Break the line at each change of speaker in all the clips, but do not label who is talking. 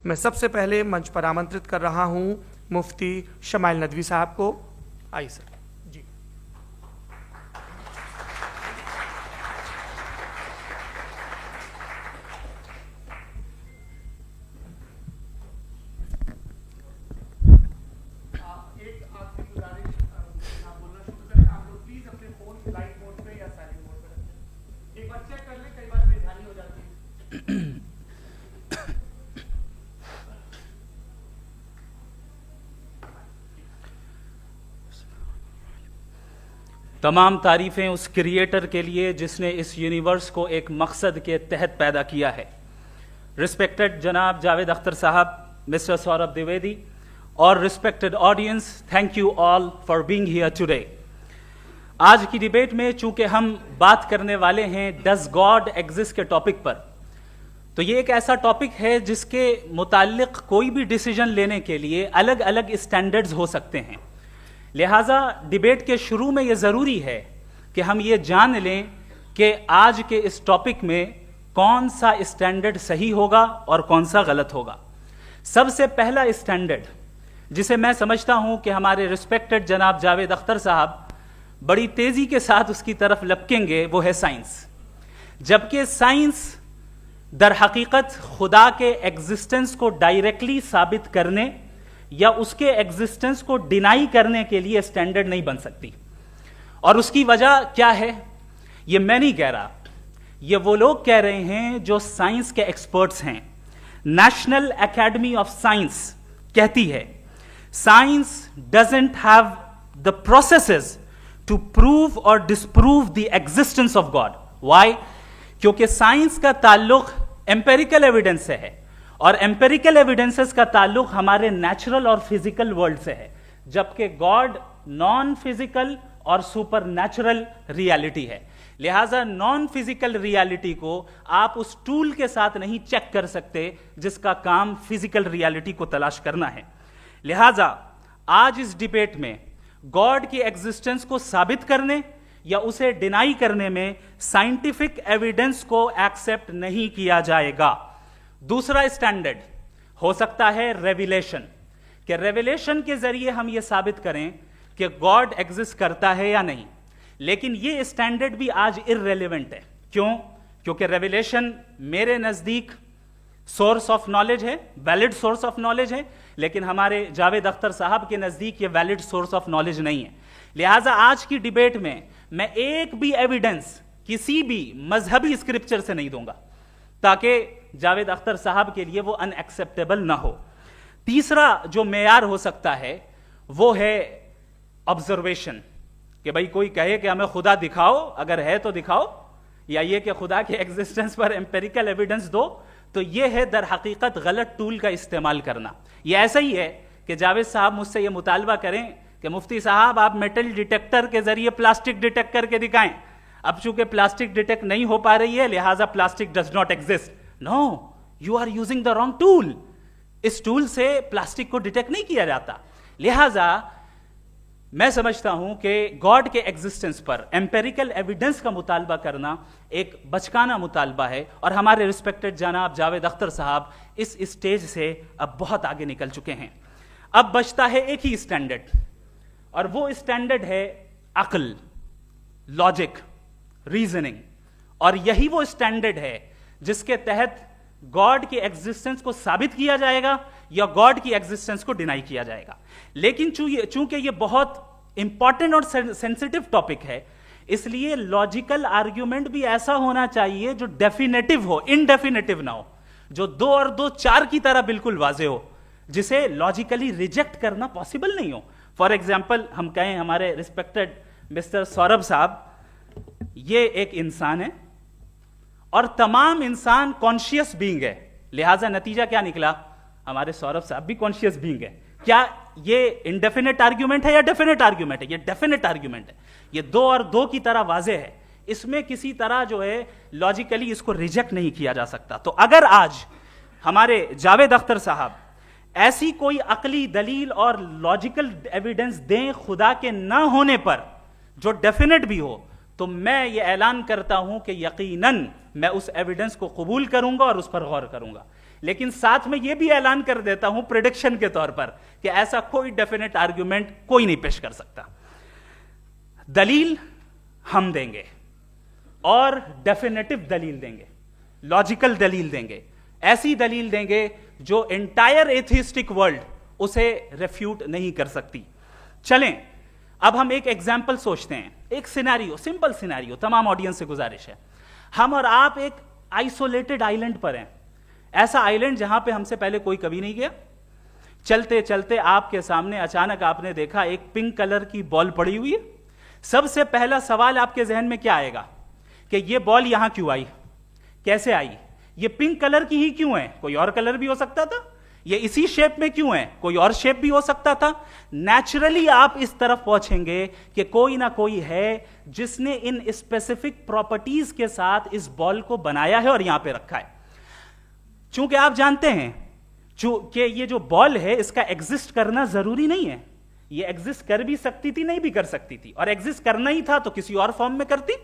मैं सबसे पहले मंच पर आमंत्रित कर रहा हूं मुफ्ती शमाइल नदवी साहब को। आइए सर जी। एक आखिरी गुजारिश, आप बोलना शुरू करें। आप लोग प्लीज अपने फोन फ्लाइट मोड पे या साइलेंट मोड पे रखें। एक बार चेक कर लें, कई बार बेध्यानी हो जाती है।
तमाम तारीफ़ें उस क्रिएटर के लिए जिसने इस यूनिवर्स को एक मकसद के तहत पैदा किया है। रिस्पेक्टेड जनाब जावेद अख्तर साहब, मिस्टर सौरभ द्विवेदी और respected audience, thank you all for being here today. आज की डिबेट में चूंकि हम बात करने वाले हैं डज गॉड एग्जिस्ट के टॉपिक पर, तो ये एक ऐसा टॉपिक है जिसके मुताल्लिक कोई भी डिसीजन लेने के लिए अलग अलग स्टैंडर्ड्स हो सकते हैं। लिहाजा डिबेट के शुरू में यह ज़रूरी है कि हम ये जान लें कि आज के इस टॉपिक में कौन सा स्टैंडर्ड सही होगा और कौन सा गलत होगा। सबसे पहला स्टैंडर्ड जिसे मैं समझता हूं कि हमारे रिस्पेक्टेड जनाब जावेद अख्तर साहब बड़ी तेजी के साथ उसकी तरफ लपकेंगे, वो है साइंस। जबकि साइंस दर हकीकत खुदा के एग्जिस्टेंस को डायरेक्टली साबित करने या उसके एग्जिस्टेंस को डिनाई करने के लिए स्टैंडर्ड नहीं बन सकती। और उसकी वजह क्या है, ये मैं नहीं कह रहा, ये वो लोग कह रहे हैं जो साइंस के एक्सपर्ट्स हैं। नेशनल एकेडमी ऑफ साइंस कहती है science doesn't have the processes to prove और disprove the existence of God. Why? क्योंकि साइंस का ताल्लुक एम्पेरिकल एविडेंस से है और एम्पेरिकल एविडेंसेस का ताल्लुक हमारे नेचुरल और फिजिकल वर्ल्ड से है, जबकि गॉड नॉन फिजिकल और सुपर नेचुरल रियलिटी है। लिहाजा नॉन फिजिकल रियलिटी को आप उस टूल के साथ नहीं चेक कर सकते जिसका काम फिजिकल रियलिटी को तलाश करना है। लिहाजा आज इस डिबेट में गॉड की एग्जिस्टेंस को साबित करने या उसे डिनाई करने में साइंटिफिक एविडेंस को एक्सेप्ट नहीं किया जाएगा। दूसरा स्टैंडर्ड हो सकता है रेविलेशन, कि रेविलेशन के जरिए हम यह साबित करें कि गॉड एग्जिस्ट करता है या नहीं। लेकिन यह स्टैंडर्ड भी आज इररेलेवेंट है। क्यों? क्योंकि रेविलेशन मेरे नजदीक सोर्स ऑफ नॉलेज है, वैलिड सोर्स ऑफ नॉलेज है, लेकिन हमारे जावेद अख्तर साहब के नजदीक यह वैलिड सोर्स ऑफ नॉलेज नहीं है। लिहाजा आज की डिबेट में मैं एक भी एविडेंस किसी भी मजहबी स्क्रिप्चर से नहीं दूंगा ताकि जावेद अख्तर साहब के लिए वो अनएक्सेप्टेबल ना हो। तीसरा जो मेयार हो सकता है वो है ऑब्जर्वेशन, कि भाई कोई कहे कि हमें खुदा दिखाओ, अगर है तो दिखाओ, या ये कि खुदा के एग्जिस्टेंस पर एम्पेरिकल एविडेंस दो, तो ये है दर हकीकत गलत टूल का इस्तेमाल करना। ये ऐसा ही है कि जावेद साहब मुझसे ये मुतालबा करें कि मुफ्ती साहब आप मेटल डिटेक्टर के जरिए प्लास्टिक डिटेक्ट करके दिखाएं। अब चूंकि प्लास्टिक डिटेक्ट नहीं हो पा रही है लिहाजा plastic does not exist. No, you are using the wrong tool. इस टूल से प्लास्टिक को डिटेक्ट नहीं किया जाता। लिहाजा मैं समझता हूं कि गॉड के एग्जिस्टेंस पर एम्पेरिकल एविडेंस का मुतालबा करना एक बचकाना मुतालबा है और हमारे रिस्पेक्टेड जनाब जावेद अख्तर साहब इस स्टेज से अब बहुत आगे निकल चुके हैं। अब बचता है एक ही स्टैंडर्ड, और वो स्टैंडर्ड है अक्ल, लॉजिक, रीजनिंग। और यही वो स्टैंडर्ड है जिसके तहत गॉड की एग्जिस्टेंस को साबित किया जाएगा या गॉड की एग्जिस्टेंस को डिनाई किया जाएगा। लेकिन चूंकि ये बहुत इंपॉर्टेंट और सेंसिटिव टॉपिक है, इसलिए लॉजिकल आर्ग्यूमेंट भी ऐसा होना चाहिए जो डेफिनेटिव हो, इनडेफिनेटिव ना हो, जो 2 और 2 4 की तरह बिल्कुल वाजे हो, जिसे लॉजिकली रिजेक्ट करना पॉसिबल नहीं हो। फॉर एग्जाम्पल हम कहें हमारे रिस्पेक्टेड मिस्टर सौरभ साहब, ये एक इंसान है और तमाम इंसान कॉन्शियस बीइंग है। लिहाजा नतीजा क्या निकला, हमारे सौरभ साहब भी कॉन्शियस बीइंग है। क्या ये इनडेफिनेट आर्ग्यूमेंट है या डेफिनेट आर्ग्यूमेंट है? ये डेफिनेट आर्ग्यूमेंट है। ये 2 और 2 की तरह वाजे है, इसमें किसी तरह जो है लॉजिकली इसको रिजेक्ट नहीं किया जा सकता। तो अगर आज हमारे जावेद अख्तर साहब ऐसी कोई अकली दलील और लॉजिकल एविडेंस दें खुदा के ना होने पर जो डेफिनेट भी हो, तो मैं ये ऐलान करता हूं कि यकीनन मैं उस एविडेंस को कबूल करूंगा और उस पर गौर करूंगा। लेकिन साथ में यह भी ऐलान कर देता हूं प्रेडिक्शन के तौर पर कि ऐसा कोई डेफिनेट आर्ग्यूमेंट कोई नहीं पेश कर सकता। दलील हम देंगे और डेफिनेटिव दलील देंगे, लॉजिकल दलील देंगे, ऐसी दलील देंगे जो एंटायर एथिस्टिक वर्ल्ड उसे रेफ्यूट नहीं कर सकती। चलें अब हम एक एग्जाम्पल सोचते हैं, एक सिनेरियो, सिंपल सिनेरियो, तमाम ऑडियंस से गुजारिश है, हम और आप एक आइसोलेटेड आइलैंड पर हैं, ऐसा आइलैंड जहां पे हमसे पहले कोई कभी नहीं गया। चलते चलते आपके सामने अचानक आपने देखा एक पिंक कलर की बॉल पड़ी हुई है। सबसे पहला सवाल आपके जहन में क्या आएगा कि ये बॉल यहां क्यों आई, कैसे आई, ये पिंक कलर की ही क्यों है, कोई और कलर भी हो सकता था, ये इसी शेप में क्यों है, कोई और शेप भी हो सकता था। नेचुरली आप इस तरफ पहुंचेंगे कि कोई ना कोई है जिसने इन स्पेसिफिक प्रॉपर्टीज के साथ इस बॉल को बनाया है और यहां पे रखा है। चूंकि आप जानते हैं कि ये जो बॉल है इसका एग्जिस्ट करना जरूरी नहीं है, ये एग्जिस्ट कर भी सकती थी, नहीं भी कर सकती थी, और एग्जिस्ट करना ही था तो किसी और फॉर्म में करती,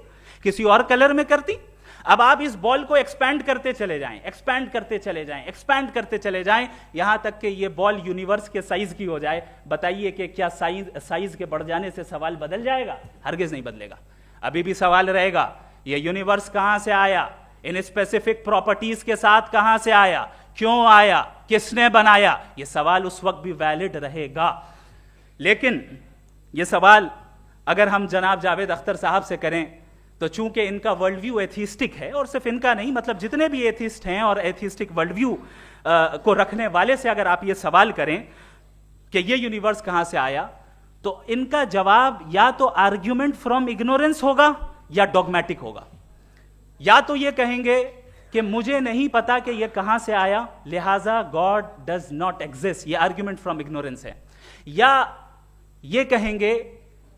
किसी और कलर में करती। अब आप इस बॉल को एक्सपैंड करते चले जाएं, एक्सपैंड करते चले जाएं, एक्सपैंड करते चले जाएं, यहां तक कि ये बॉल यूनिवर्स के साइज की हो जाए। बताइए कि क्या साइज के बढ़ जाने से सवाल बदल जाएगा? हरगिज नहीं बदलेगा। अभी भी सवाल रहेगा, ये यूनिवर्स कहां से आया, इन स्पेसिफिक प्रॉपर्टीज के साथ कहां से आया, क्यों आया, किसने बनाया, यह सवाल उस वक्त भी वैलिड रहेगा। लेकिन यह सवाल अगर हम जनाब जावेद अख्तर साहब से करें तो चूंकि इनका वर्ल्ड व्यू एथिस्टिक है, और सिर्फ इनका नहीं, मतलब जितने भी एथिस्ट हैं और एथिस्टिक वर्ल्ड व्यू को रखने वाले से अगर आप ये सवाल करें कि ये यूनिवर्स कहां से आया, तो इनका जवाब या तो आर्ग्यूमेंट फ्रॉम इग्नोरेंस होगा या डॉगमेटिक होगा। या तो ये कहेंगे कि मुझे नहीं पता कि ये कहां से आया, लिहाजा गॉड डज नॉट एग्जिस्ट, ये आर्ग्यूमेंट फ्रॉम इग्नोरेंस है, या ये कहेंगे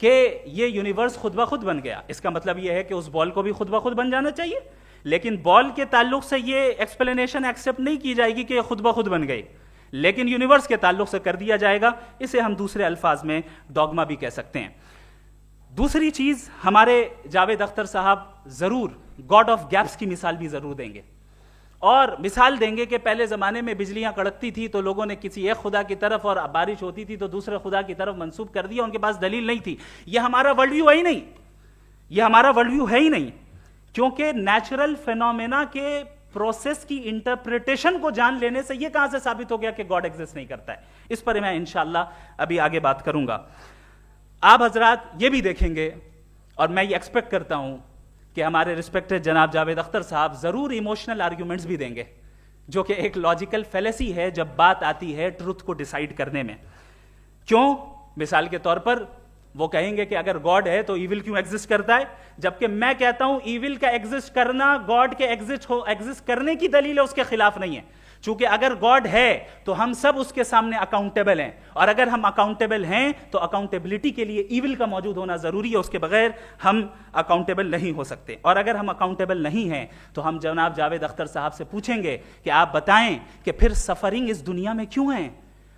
कि ये यूनिवर्स खुद ब खुद बन गया। इसका मतलब ये है कि उस बॉल को भी खुद ब खुद बन जाना चाहिए, लेकिन बॉल के ताल्लुक से ये एक्सप्लेनेशन एक्सेप्ट नहीं की जाएगी कि ये खुद ब खुद बन गई, लेकिन यूनिवर्स के ताल्लुक से कर दिया जाएगा। इसे हम दूसरे अल्फाज में डॉगमा भी कह सकते हैं। दूसरी चीज, हमारे जावेद अख्तर साहब जरूर गॉड ऑफ गैप्स की मिसाल भी जरूर देंगे, और मिसाल देंगे कि पहले जमाने में बिजलियां कड़कती थी तो लोगों ने किसी एक खुदा की तरफ, और बारिश होती थी तो दूसरे खुदा की तरफ मंसूब कर दिया, उनके पास दलील नहीं थी। यह हमारा वर्ल्ड व्यू है ही नहीं, यह हमारा वर्ल्ड व्यू है ही नहीं, क्योंकि नेचुरल फेनोमेना के प्रोसेस की इंटरप्रिटेशन को जान लेने से यह कहां से साबित हो गया कि गॉड एग्जिस्ट नहीं करता है। इस पर मैं इंशाअल्लाह अभी आगे बात करूंगा। आप हजरात ये भी देखेंगे, और मैं ये एक्सपेक्ट करता हूं कि हमारे रिस्पेक्टेड जनाब जावेद अख्तर साहब जरूर इमोशनल आर्ग्यूमेंट्स भी देंगे, जो कि एक लॉजिकल फेलेसी है जब बात आती है ट्रुथ को डिसाइड करने में। क्यों? मिसाल के तौर पर वो कहेंगे कि अगर गॉड है तो ईविल क्यों एग्जिस्ट करता है, जबकि मैं कहता हूं ईविल का एग्जिस्ट करना गॉड के एग्जिस्ट करने की दलील है, उसके खिलाफ नहीं है। चूंकि अगर गॉड है तो हम सब उसके सामने अकाउंटेबल हैं, और अगर हम अकाउंटेबल हैं तो अकाउंटेबिलिटी के लिए ईविल का मौजूद होना जरूरी है, उसके बगैर हम अकाउंटेबल नहीं हो सकते। और अगर हम अकाउंटेबल नहीं हैं तो हम जनाब जावेद अख्तर साहब से पूछेंगे कि आप बताएं कि फिर सफरिंग इस दुनिया में क्यों है,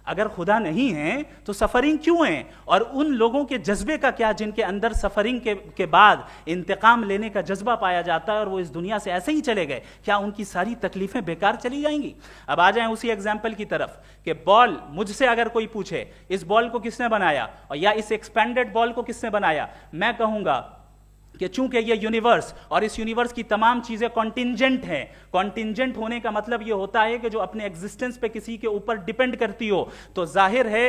अगर खुदा नहीं है तो सफरिंग क्यों है, और उन लोगों के जज्बे का क्या जिनके अंदर सफरिंग के बाद इंतकाम लेने का जज्बा पाया जाता है और वो इस दुनिया से ऐसे ही चले गए, क्या उनकी सारी तकलीफें बेकार चली जाएंगी? अब आ जाएं उसी एग्जाम्पल की तरफ कि बॉल, मुझसे अगर कोई पूछे इस बॉल को किसने बनाया और या इस एक्सपेंडेड बॉल को किसने बनाया, मैं कहूंगा कि चूंकि ये यूनिवर्स और इस यूनिवर्स की तमाम चीजें कॉन्टिंजेंट हैं, कॉन्टिंजेंट होने का मतलब ये होता है कि जो अपने एग्जिस्टेंस पे किसी के ऊपर डिपेंड करती हो, तो जाहिर है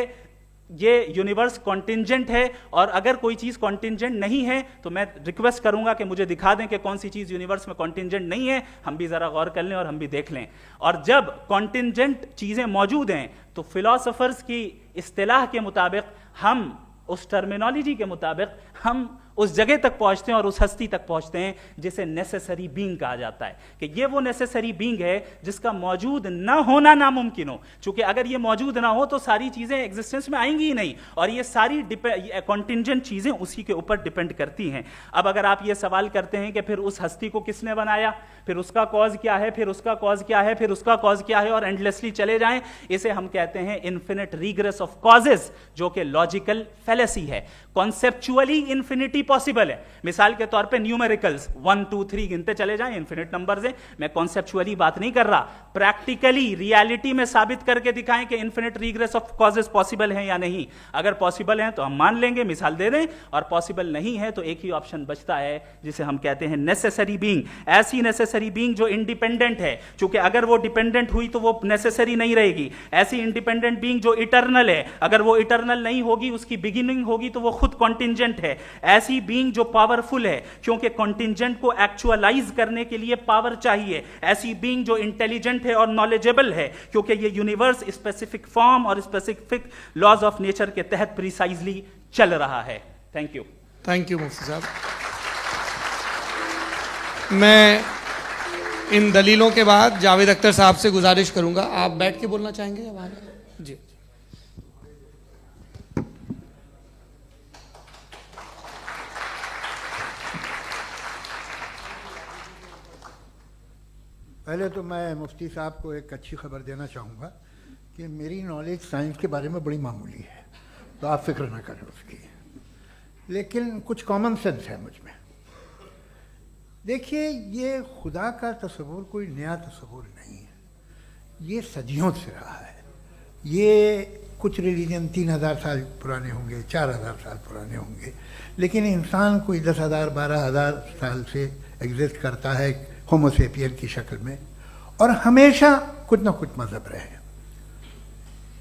ये यूनिवर्स कॉन्टिंजेंट है। और अगर कोई चीज कॉन्टिंजेंट नहीं है तो मैं रिक्वेस्ट करूंगा कि मुझे दिखा दें कि कौन सी चीज यूनिवर्स में कॉन्टिंजेंट नहीं है, हम भी जरा गौर कर लें और हम भी देख लें। और जब कॉन्टिंजेंट चीजें मौजूद हैं तो फिलोसोफर्स की इस्तिलाह के मुताबिक, हम उस टर्मिनोलॉजी के मुताबिक हम उस जगह तक पहुंचते हैं और उस हस्ती तक पहुंचते हैं जिसे नेसेसरी बीइंग कहा जाता है, कि ये वो नेसेसरी बीइंग है जिसका मौजूद ना होना नामुमकिन हो। क्योंकि अगर ये मौजूद ना हो तो सारी चीजें एग्जिस्टेंस में आएंगी ही नहीं, और ये सारी कॉन्टिंजेंट चीजें उसी के ऊपर डिपेंड करती हैं। अब अगर आप ये सवाल करते हैं कि फिर उस हस्ती को किसने बनाया, फिर उसका कॉज क्या है, फिर उसका कॉज क्या है, फिर उसका कॉज क्या है, और एंडलेसली चले जाएं, इसे हम कहते हैं इन्फिनिट रिग्रेस ऑफ कॉजेस, जो कि लॉजिकल फेलेसी है। कॉन्सेप्चुअली इन्फिनिटी पॉसिबल है। मिसाल के तौर पे न्यूमेरिकल्स 1 2 3 गिनते चले जाएं, इन्फिनिट नंबर्स हैं। मैं कॉन्सेप्चुअली बात नहीं कर रहा, प्रैक्टिकली रियलिटी में साबित करके दिखाएं कि infinite regress of causes possible है या नहीं। अगर पॉसिबल है तो हम मान लेंगे, मिसाल दे दें, और पॉसिबल नहीं है तो एक ही ऑप्शन बचता है जिसे हम कहते हैं नेसेसरी बीइंग। ऐसी नेसेसरी बीइंग जो इंडिपेंडेंट है, क्योंकि अगर वो डिपेंडेंट हुई तो वो नेसेसरी नहीं रहेगी। ऐसी इंडिपेंडेंट बीइंग जो इटर्नल है, अगर वो इटर्नल नहीं होगी, उसकी बिगिनिंग होगी तो वो खुद कॉन्टिंजेंट है। ऐसी बीइंग जो पावरफुल है, क्योंकि कॉन्टिंजेंट को एक्चुअलाइज करने के लिए पावर चाहिए। ऐसी बीइंग जो इंटेलिजेंट है और नॉलेजेबल है, क्योंकि ये यूनिवर्स स्पेसिफिक फॉर्म और स्पेसिफिक लॉज ऑफ नेचर के तहत प्रिसाइजली चल रहा है। Thank you.
थैंक यू मुफ्ती साहब। मैं इन दलीलों के बाद जावेद अख्तर साहब से गुजारिश करूंगा, आप बैठ के बोलना चाहेंगे या बाहर? जी।
पहले तो मैं मुफ्ती साहब को एक अच्छी खबर देना चाहूँगा कि मेरी नॉलेज साइंस के बारे में बड़ी मामूली है, तो आप फिक्र ना करें उसकी, लेकिन कुछ कॉमन सेंस है मुझ में। देखिए, ये खुदा का तस्वुर कोई नया तस्वुर नहीं है, ये सदियों से रहा है। ये कुछ रिलीजन 3000 साल पुराने होंगे, 4000 साल पुराने होंगे, लेकिन इंसान कोई 10,000 12,000 साल से एग्जिस्ट करता है होमोसेपियन की शक्ल में, और हमेशा कुछ ना कुछ मज़हब रहे।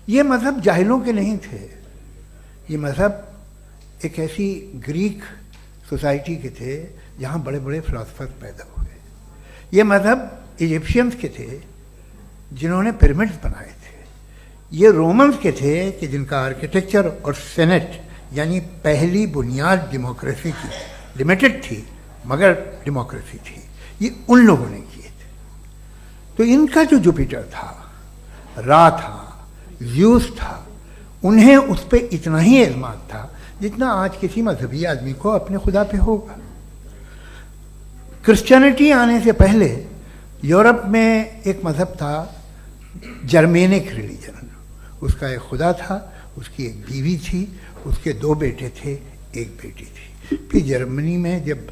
ये मज़हब जाहिलों के नहीं थे, ये मज़हब एक ऐसी ग्रीक सोसाइटी के थे जहाँ बड़े बड़े फिलोसफर्स पैदा हुए। ये मज़हब इजिप्शियंस के थे जिन्होंने पिरामिड्स बनाए थे। ये रोमन्स के थे कि जिनका आर्किटेक्चर और सेनेट यानी पहली बुनियाद डेमोक्रेसी की लिमिटेड थी, मगर डेमोक्रेसी थी, ये उन लोगों ने किए थे। तो इनका जो जुपिटर था, रा था, ज़्यूस था, उन्हें उस पर इतना ही एतमाद था जितना आज किसी मजहबी आदमी को अपने खुदा पे होगा। क्रिश्चियनिटी आने से पहले यूरोप में एक मज़हब था जर्मेनिक रिलीजन, उसका एक खुदा था, उसकी एक बीवी थी, उसके 2 बेटे थे, एक बेटी थी। फिर जर्मनी में जब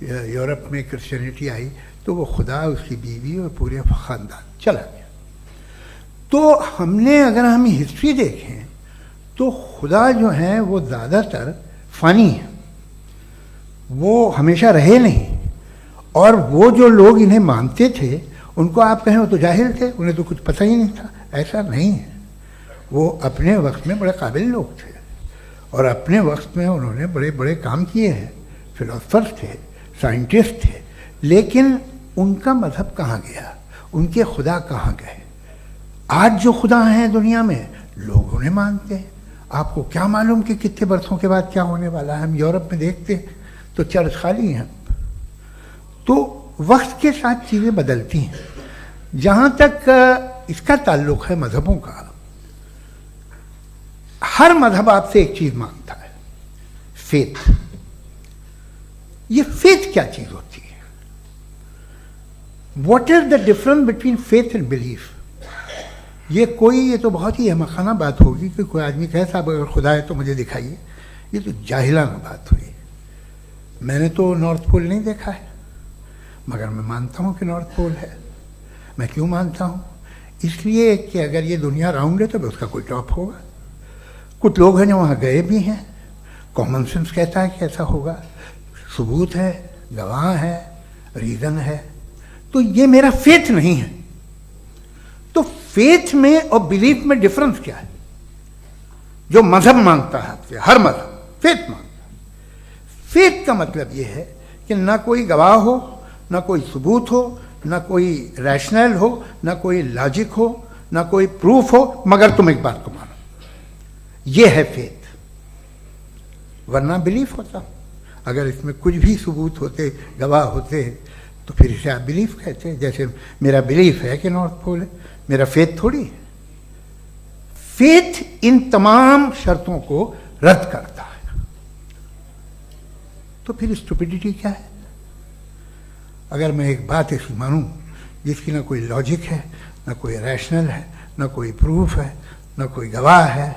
यूरोप में क्रिश्चियनिटी आई तो वो खुदा, उसकी बीवी और पूरे ख़ानदान चला गया। तो हमने, अगर हम हिस्ट्री देखें तो खुदा जो है वो ज़्यादातर फ़नी है, वो हमेशा रहे नहीं। और वो जो लोग इन्हें मानते थे उनको आप कहें वो तो जाहिल थे, उन्हें तो कुछ पता ही नहीं था, ऐसा नहीं है। वो अपने वक्त में बड़े काबिल लोग थे और अपने वक्त में उन्होंने बड़े बड़े काम किए हैं, फिलोसफर्स थे, साइंटिस्ट थे, लेकिन उनका मज़हब कहाँ गया, उनके खुदा कहाँ गए? आज जो खुदा हैं दुनिया में लोग उन्हें मानते हैं। आपको क्या मालूम कि कितने बरसों के बाद क्या होने वाला है? हम यूरोप में देखते हैं तो चर्च खाली हैं। तो वक्त के साथ चीज़ें बदलती हैं। जहाँ तक इसका ताल्लुक़ है मज़हबों का, हर मज़हब आपसे एक चीज़ मांगता है, फेथ। ये फेथ क्या चीज़ होती है? What is the difference between faith and belief? ये तो बहुत ही अहमकाना बात होगी कि कोई आदमी कहे साहब अगर खुदा है तो मुझे दिखाइए। ये तो जाहिलाना बात हुई। मैंने तो नॉर्थ पोल नहीं देखा है, मगर मैं मानता हूँ कि नॉर्थ पोल है। मैं क्यों मानता हूँ? इसलिए कि अगर ये दुनिया राउंड है तो उसका कोई टॉप होगा। कुछ लोग हैं जो वहाँ गए भी हैं, कॉमन सेंस कहता है कि ऐसा होगा, सबूत है, गवाह है, रीज़न है। तो ये मेरा फेथ नहीं है। तो फेथ में और बिलीफ में डिफरेंस क्या है? जो मजहब मांगता है आपसे, हर मजहब फेथ मांगता है। फेथ का मतलब ये है कि ना कोई गवाह हो, ना कोई सबूत हो, ना कोई रैशनल हो, ना कोई लॉजिक हो, ना कोई प्रूफ हो, मगर तुम एक बात को मानो। ये है फेथ। वरना बिलीफ होता। अगर इसमें कुछ भी सबूत होते, गवाह होते, तो फिर इसे आप बिलीफ कहते हैं। जैसे मेरा बिलीफ है कि नॉर्थ पोल है, मेरा फेथ थोड़ी है। फेथ इन तमाम शर्तों को रद्द करता है। तो फिर स्टुपिडिटी क्या है? अगर मैं एक बात ऐसी मानूं जिसकी ना कोई लॉजिक है, ना कोई रैशनल है, ना कोई प्रूफ है, ना कोई गवाह है,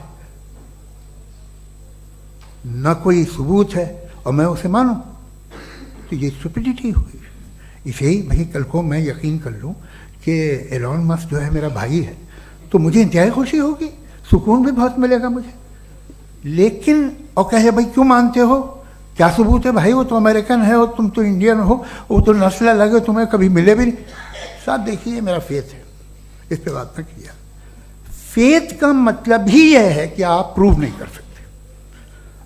ना कोई सबूत है, और मैं उसे मानूं, तो ये स्टुपिडिटी हुई। इसे ही भाई कल को मैं यकीन कर लूं कि एलॉन मस्क जो है मेरा भाई है, तो मुझे इंतहाई खुशी होगी, सुकून भी बहुत मिलेगा मुझे। लेकिन और कहे भाई क्यों मानते हो, क्या सबूत है भाई, वो तो अमेरिकन है और तुम तो इंडियन हो, वो तो नस्ल अलग है, तुम्हें कभी मिले भी नहीं। साहब देखिए मेरा फेथ है, इस पे बात न किया। फेथ का मतलब ही यह है कि आप प्रूव नहीं कर सकते।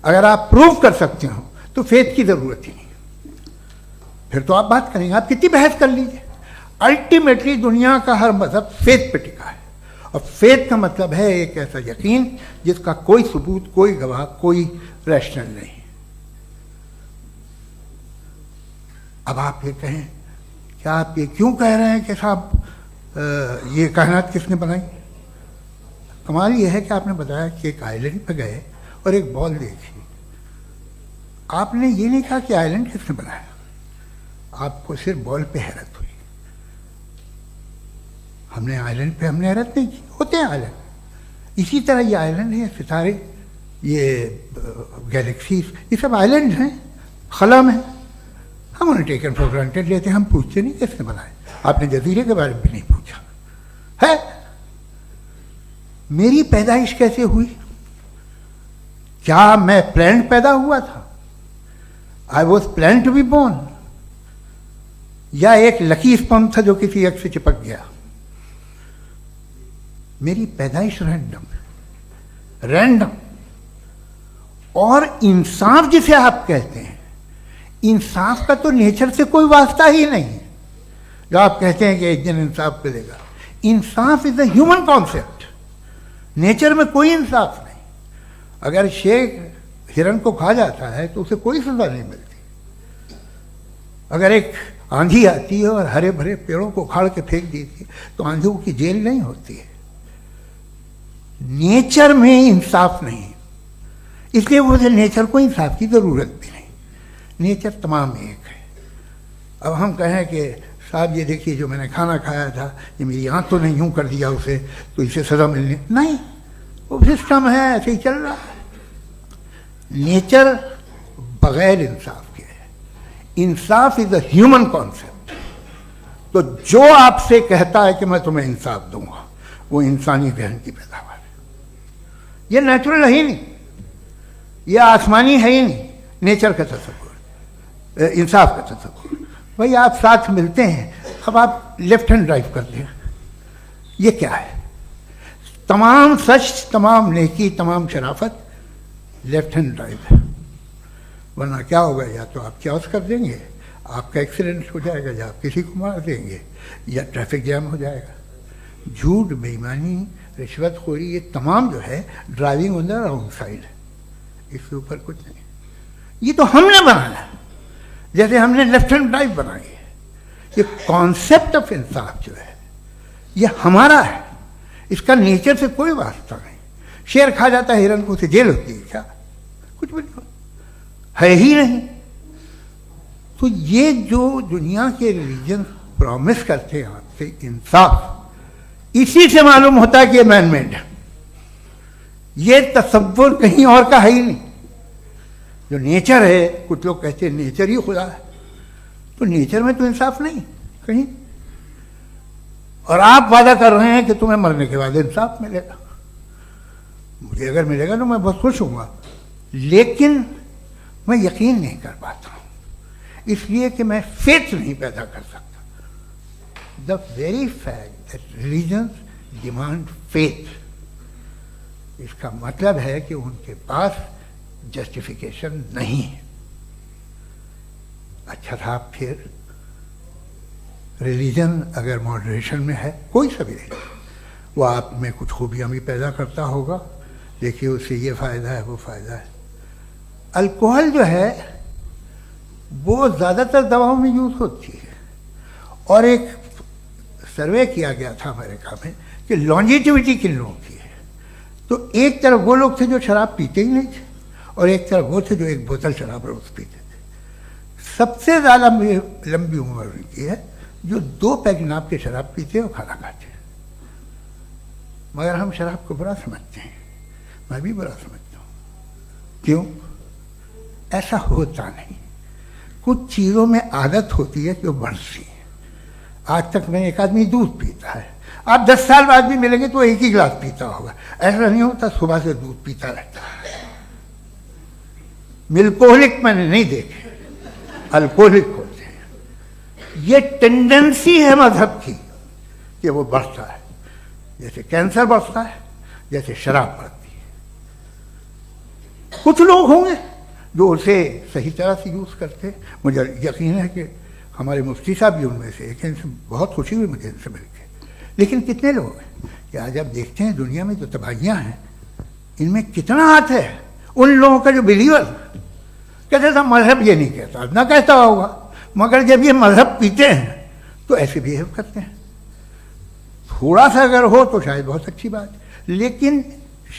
अगर आप प्रूव कर सकते हो तो फेथ की जरूरत ही नहीं, फिर तो आप बात करेंगे, आप कितनी बहस कर लीजिए। अल्टीमेटली दुनिया का हर मजहब फेथ पे टिका है, और फेथ का मतलब है एक ऐसा यकीन जिसका कोई सबूत, कोई गवाह, कोई रैशनल नहीं। अब आप ये कहें, क्या आप ये क्यों कह रहे हैं कि साहब ये कायनात किसने बनाई? कमाल ये है कि आपने बताया कि एक आइलैंड पे गए और एक बॉल देखी। आपने ये नहीं कहा कि आइलैंड किसने बनाया, आपको सिर्फ बॉल पे हैरत हुई। हमने आइलैंड पे हमने हैरत नहीं की, होते हैं आइलैंड। इसी तरह ये आइलैंड है, सितारे, ये गैलेक्सीज, ये सब आइलैंड हैं, खला में। हम उन्हें टेकन फॉर ग्रांटेड लेते हैं, हम पूछते नहीं किसने बनाए। आपने जजीरे के बारे में भी नहीं पूछा है। मेरी पैदाइश कैसे हुई? क्या मैं प्लान्ड पैदा हुआ था? I was plan to be born, या एक लकी स्पर्म था जो किसी एक से चिपक गया? मेरी पैदाइश रैंडम। और इंसाफ जिसे आप कहते हैं, इंसाफ का तो नेचर से कोई वास्ता ही नहीं है। जो आप कहते हैं कि एक दिन इंसाफ मिलेगा, इंसाफ is a human concept, nature में कोई इंसाफ नहीं। अगर शेर हिरन को खा जाता है तो उसे कोई सजा नहीं मिलती। अगर एक आंधी आती है और हरे भरे पेड़ों को उखाड़ के फेंक देती है तो आंधियों की जेल नहीं होती है। नेचर में इंसाफ नहीं, इसलिए मुझे नेचर को इंसाफ की जरूरत भी नहीं। नेचर तमाम एक है। अब हम कहें कि साहब ये देखिए जो मैंने खाना खाया था, ये मेरी आंख तो नहीं यूं कर दिया उसे, तो इसे सजा मिलनी नहीं, वो सिस्टम है, ऐसे ही चल रहा है। नेचर बगैर इंसाफ के है। इंसाफ इज अ ह्यूमन कॉन्सेप्ट। तो जो आपसे कहता है कि मैं तुम्हें इंसाफ दूंगा, वो इंसानी जहन की पैदावार है। ये नेचुरल है ही नहीं, ये आसमानी है ही नहीं। नेचर का तसव्वुर, इंसाफ का तसव्वुर। भाई आप साथ मिलते हैं, अब आप लेफ्ट हैंड ड्राइव कर दें, ये क्या है? तमाम सच, तमाम नेकी, तमाम शराफत लेफ्ट हैंड ड्राइव है। वरना क्या होगा, या तो आप क्रॉस कर देंगे, आपका एक्सीडेंट हो जाएगा, या आप किसी को मार देंगे, या ट्रैफिक जैम हो जाएगा। झूठ, बेईमानी, रिश्वतखोरी, ये तमाम जो है driving on the wrong side है। इसके ऊपर कुछ नहीं। ये तो हमने बनाया, जैसे हमने लेफ्ट हैंड ड्राइव बनाई है। ये कॉन्सेप्ट ऑफ इंसाफ जो है ये हमारा है, इसका नेचर से कोई वास्ता नहीं। शेर खा जाता है हिरन को, उसे जेल होती है क्या? कुछ भी नहीं, है ही नहीं। तो ये जो दुनिया के रिलीजन प्रॉमिस करते हैं आपसे इंसाफ, इसी से मालूम होता है कि ये मैन मेड है। ये तसव्वुर कहीं और का है ही नहीं। जो नेचर है, कुछ लोग कहते हैं नेचर ही खुदा है, तो नेचर में तो इंसाफ नहीं कहीं। और आप वादा कर रहे हैं कि तुम्हें मरने के बाद इंसाफ मिलेगा। मुझे अगर मिलेगा तो मैं बहुत खुश हूँगा, लेकिन मैं यकीन नहीं कर पाता हूँ, इसलिए कि मैं फेथ नहीं पैदा कर सकता। The very fact that religions demand faith, इसका मतलब है कि उनके पास जस्टिफिकेशन नहीं है। अच्छा साहब, फिर रिलीजन अगर मॉडरेशन में है, कोई सा भी नहीं, वो आप में कुछ खूबियाँ भी पैदा करता होगा। देखिए उससे ये फ़ायदा है, वो फ़ायदा है। अल्कोहल जो है वो ज़्यादातर दवाओं में यूज़ होती है, और एक सर्वे किया गया था अमेरिका में कि लॉन्जिटिविटी किन लोगों की है। तो एक तरफ वो लोग थे जो शराब पीते ही नहीं थे, और एक तरफ वो थे जो एक बोतल शराब रोज़ पीते थे। सबसे ज़्यादा लंबी उम्र उनकी है जो 2 पैग नाप के शराब पीते और खाना खाते हैं। मगर हम शराब को बुरा समझते हैं, मैं भी बुरा समझता हूँ। क्यों? ऐसा होता नहीं। कुछ चीज़ों में आदत होती है जो बढ़ती है। आज तक में एक आदमी दूध पीता है, आप 10 साल बाद भी मिलेंगे तो एक ही गिलास पीता होगा। ऐसा नहीं होता, सुबह से दूध पीता रहता है। मिल्कोहलिक मैंने नहीं देखे, अल्कोहलिक होते हैं। ये टेंडेंसी है मजहब की कि वो बढ़ता है, जैसे कैंसर बढ़ता है, जैसे शराब बढ़ती है। कुछ लोग होंगे जो उसे सही तरह से यूज़ करते। मुझे यकीन है कि हमारे मुफ्ती साहब भी उनमें से एक हैं। इनसे बहुत खुशी हुई मुझे इनसे मिलकर। लेकिन कितने लोग हैं कि आज आप देखते हैं दुनिया में जो तबाहियाँ हैं, इनमें कितना हाथ है उन लोगों का जो बिलीवर कहते था मजहब ये नहीं कहता, ना कहता होगा, मगर जब ये मजहब पीते हैं तो ऐसे बिहेव करते हैं। थोड़ा सा अगर हो तो शायद बहुत अच्छी बात, लेकिन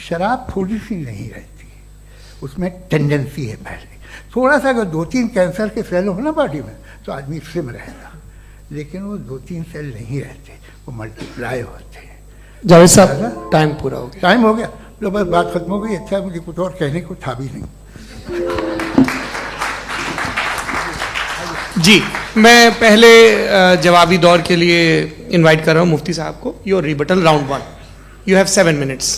शराब थोड़ी सी नहीं रहती, उसमें टेंडेंसी है। पहले थोड़ा सा अगर 2-3 कैंसर के सेल हो ना बॉडी में तो आदमी इससे में रहेगा, लेकिन वो 2-3 सेल नहीं रहते, वो मल्टीप्लाई होते हैं।
जावेद साहब टाइम पूरा हो गया।
टाइम हो गया, लो बस बात खत्म हो गई। अच्छा, मुझे कुछ और कहने को था भी नहीं।
जी, मैं पहले जवाबी दौर के लिए इनवाइट कर रहा हूं मुफ्ती साहब को। Your rebuttal round 1, you have 7 minutes.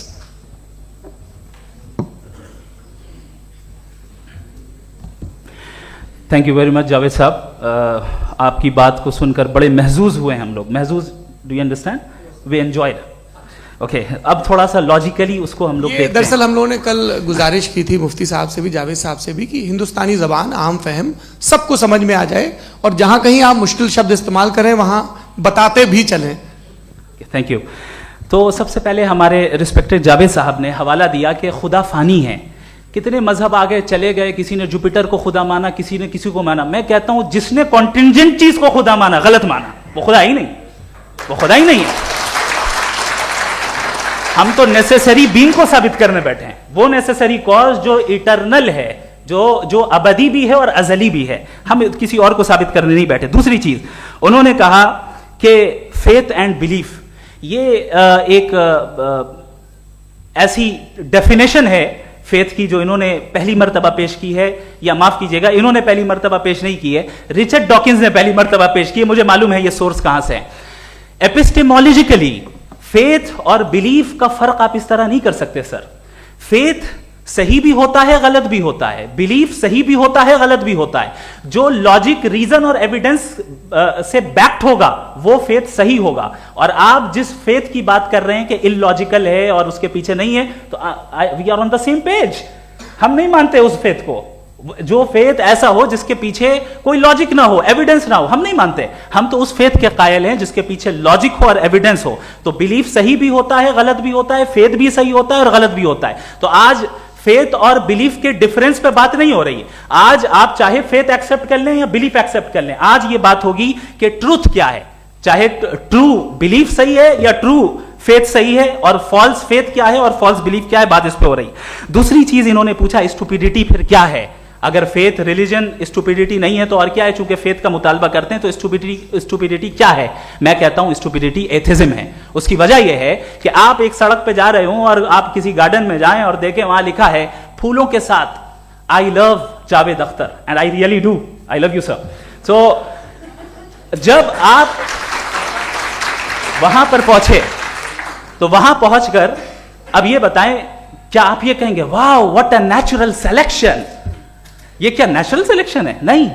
Thank you very much Javed साहब, आपकी बात को सुनकर बड़े महजूज हुए हम लोग। महजूज, do you understand? We enjoyed. Okay, अब थोड़ा सा लॉजिकली उसको हम लोग देखते हैं।
दरअसल हम लोगों ने कल गुजारिश की थी मुफ्ती साहब से भी, जावेद साहब से भी, कि हिंदुस्तानी ज़बान आम फहम सबको समझ में आ जाए, और जहां कहीं आप मुश्किल शब्द इस्तेमाल करें वहां बताते भी चलें।
Thank you. तो सबसे पहले हमारे रिस्पेक्टेड जावेद साहब ने हवाला दिया कि खुदा फानी है। कितने मजहब आगे चले गए, किसी ने जुपिटर को खुदा माना, किसी ने किसी को माना। मैं कहता हूं जिसने कॉन्टिंजेंट चीज को खुदा माना, गलत माना, वो खुदा ही नहीं, वो खुदा ही नहीं है। हम तो नेसेसरी बीइंग को साबित करने बैठे हैं, वो नेसेसरी कॉज जो इटरनल है, जो अबदी भी है और अजली भी है। हम किसी और को साबित करने नहीं बैठे। दूसरी चीज उन्होंने कहा कि फेथ एंड बिलीफ, ये एक ऐसी डेफिनेशन है फेथ की जो इन्होंने पहली मर्तबा पेश की है, या माफ कीजिएगा इन्होंने पहली मर्तबा पेश नहीं की है, रिचर्ड डॉकिंस ने पहली मर्तबा पेश की है। मुझे मालूम है ये सोर्स कहां से है। एपिस्टेमोलॉजिकली फेथ और बिलीफ का फर्क आप इस तरह नहीं कर सकते सर। फेथ सही भी होता है, गलत भी होता है, बिलीफ सही भी होता है, गलत भी होता है। जो लॉजिक, रीजन और एविडेंस से बैक्ड होगा वो फेथ सही होगा। और आप जिस फेथ की बात कर रहे हैं कि इलॉजिकल है और उसके पीछे नहीं है, तो we are on the same page. हम नहीं मानते उस फेथ को, जो फेथ ऐसा हो जिसके पीछे कोई लॉजिक ना हो, एविडेंस ना हो, हम नहीं मानते। हम तो उस फेथ के कायल हैं जिसके पीछे लॉजिक हो और एविडेंस हो। तो बिलीफ सही भी होता है, गलत भी होता है, फेथ भी सही होता है और गलत भी होता है। तो आज फेथ और बिलीफ के डिफरेंस पे बात नहीं हो रही। आज आप चाहे फेथ एक्सेप्ट कर लें या बिलीफ एक्सेप्ट कर लें, आज ये बात होगी कि ट्रूथ क्या है। चाहे ट्रू बिलीफ सही है या ट्रू फेथ सही है, और फॉल्स फेथ क्या है और फॉल्स बिलीफ क्या है, बात इस पे हो रही। दूसरी चीज इन्होंने पूछा स्टुपिडिटी फिर क्या है। अगर फेथ रिलीजन स्टुपिडिटी नहीं है तो और क्या है? चूंकि फेथ का मुतालबा करते हैं तो स्टुपिडिटी क्या है? मैं कहता हूं स्टुपिडिटी एथिज्म है। उसकी वजह यह है कि आप एक सड़क पे जा रहे हो और आप किसी गार्डन में जाएं और देखें वहां लिखा है फूलों के साथ I love Javed Akhtar, and I really do, I love you sir. So जब आप वहां पर पहुंचे तो वहां पहुंचकर अब ये बताएं, क्या आप ये कहेंगे wow what a natural selection? ये क्या नेचुरल सिलेक्शन है? नहीं,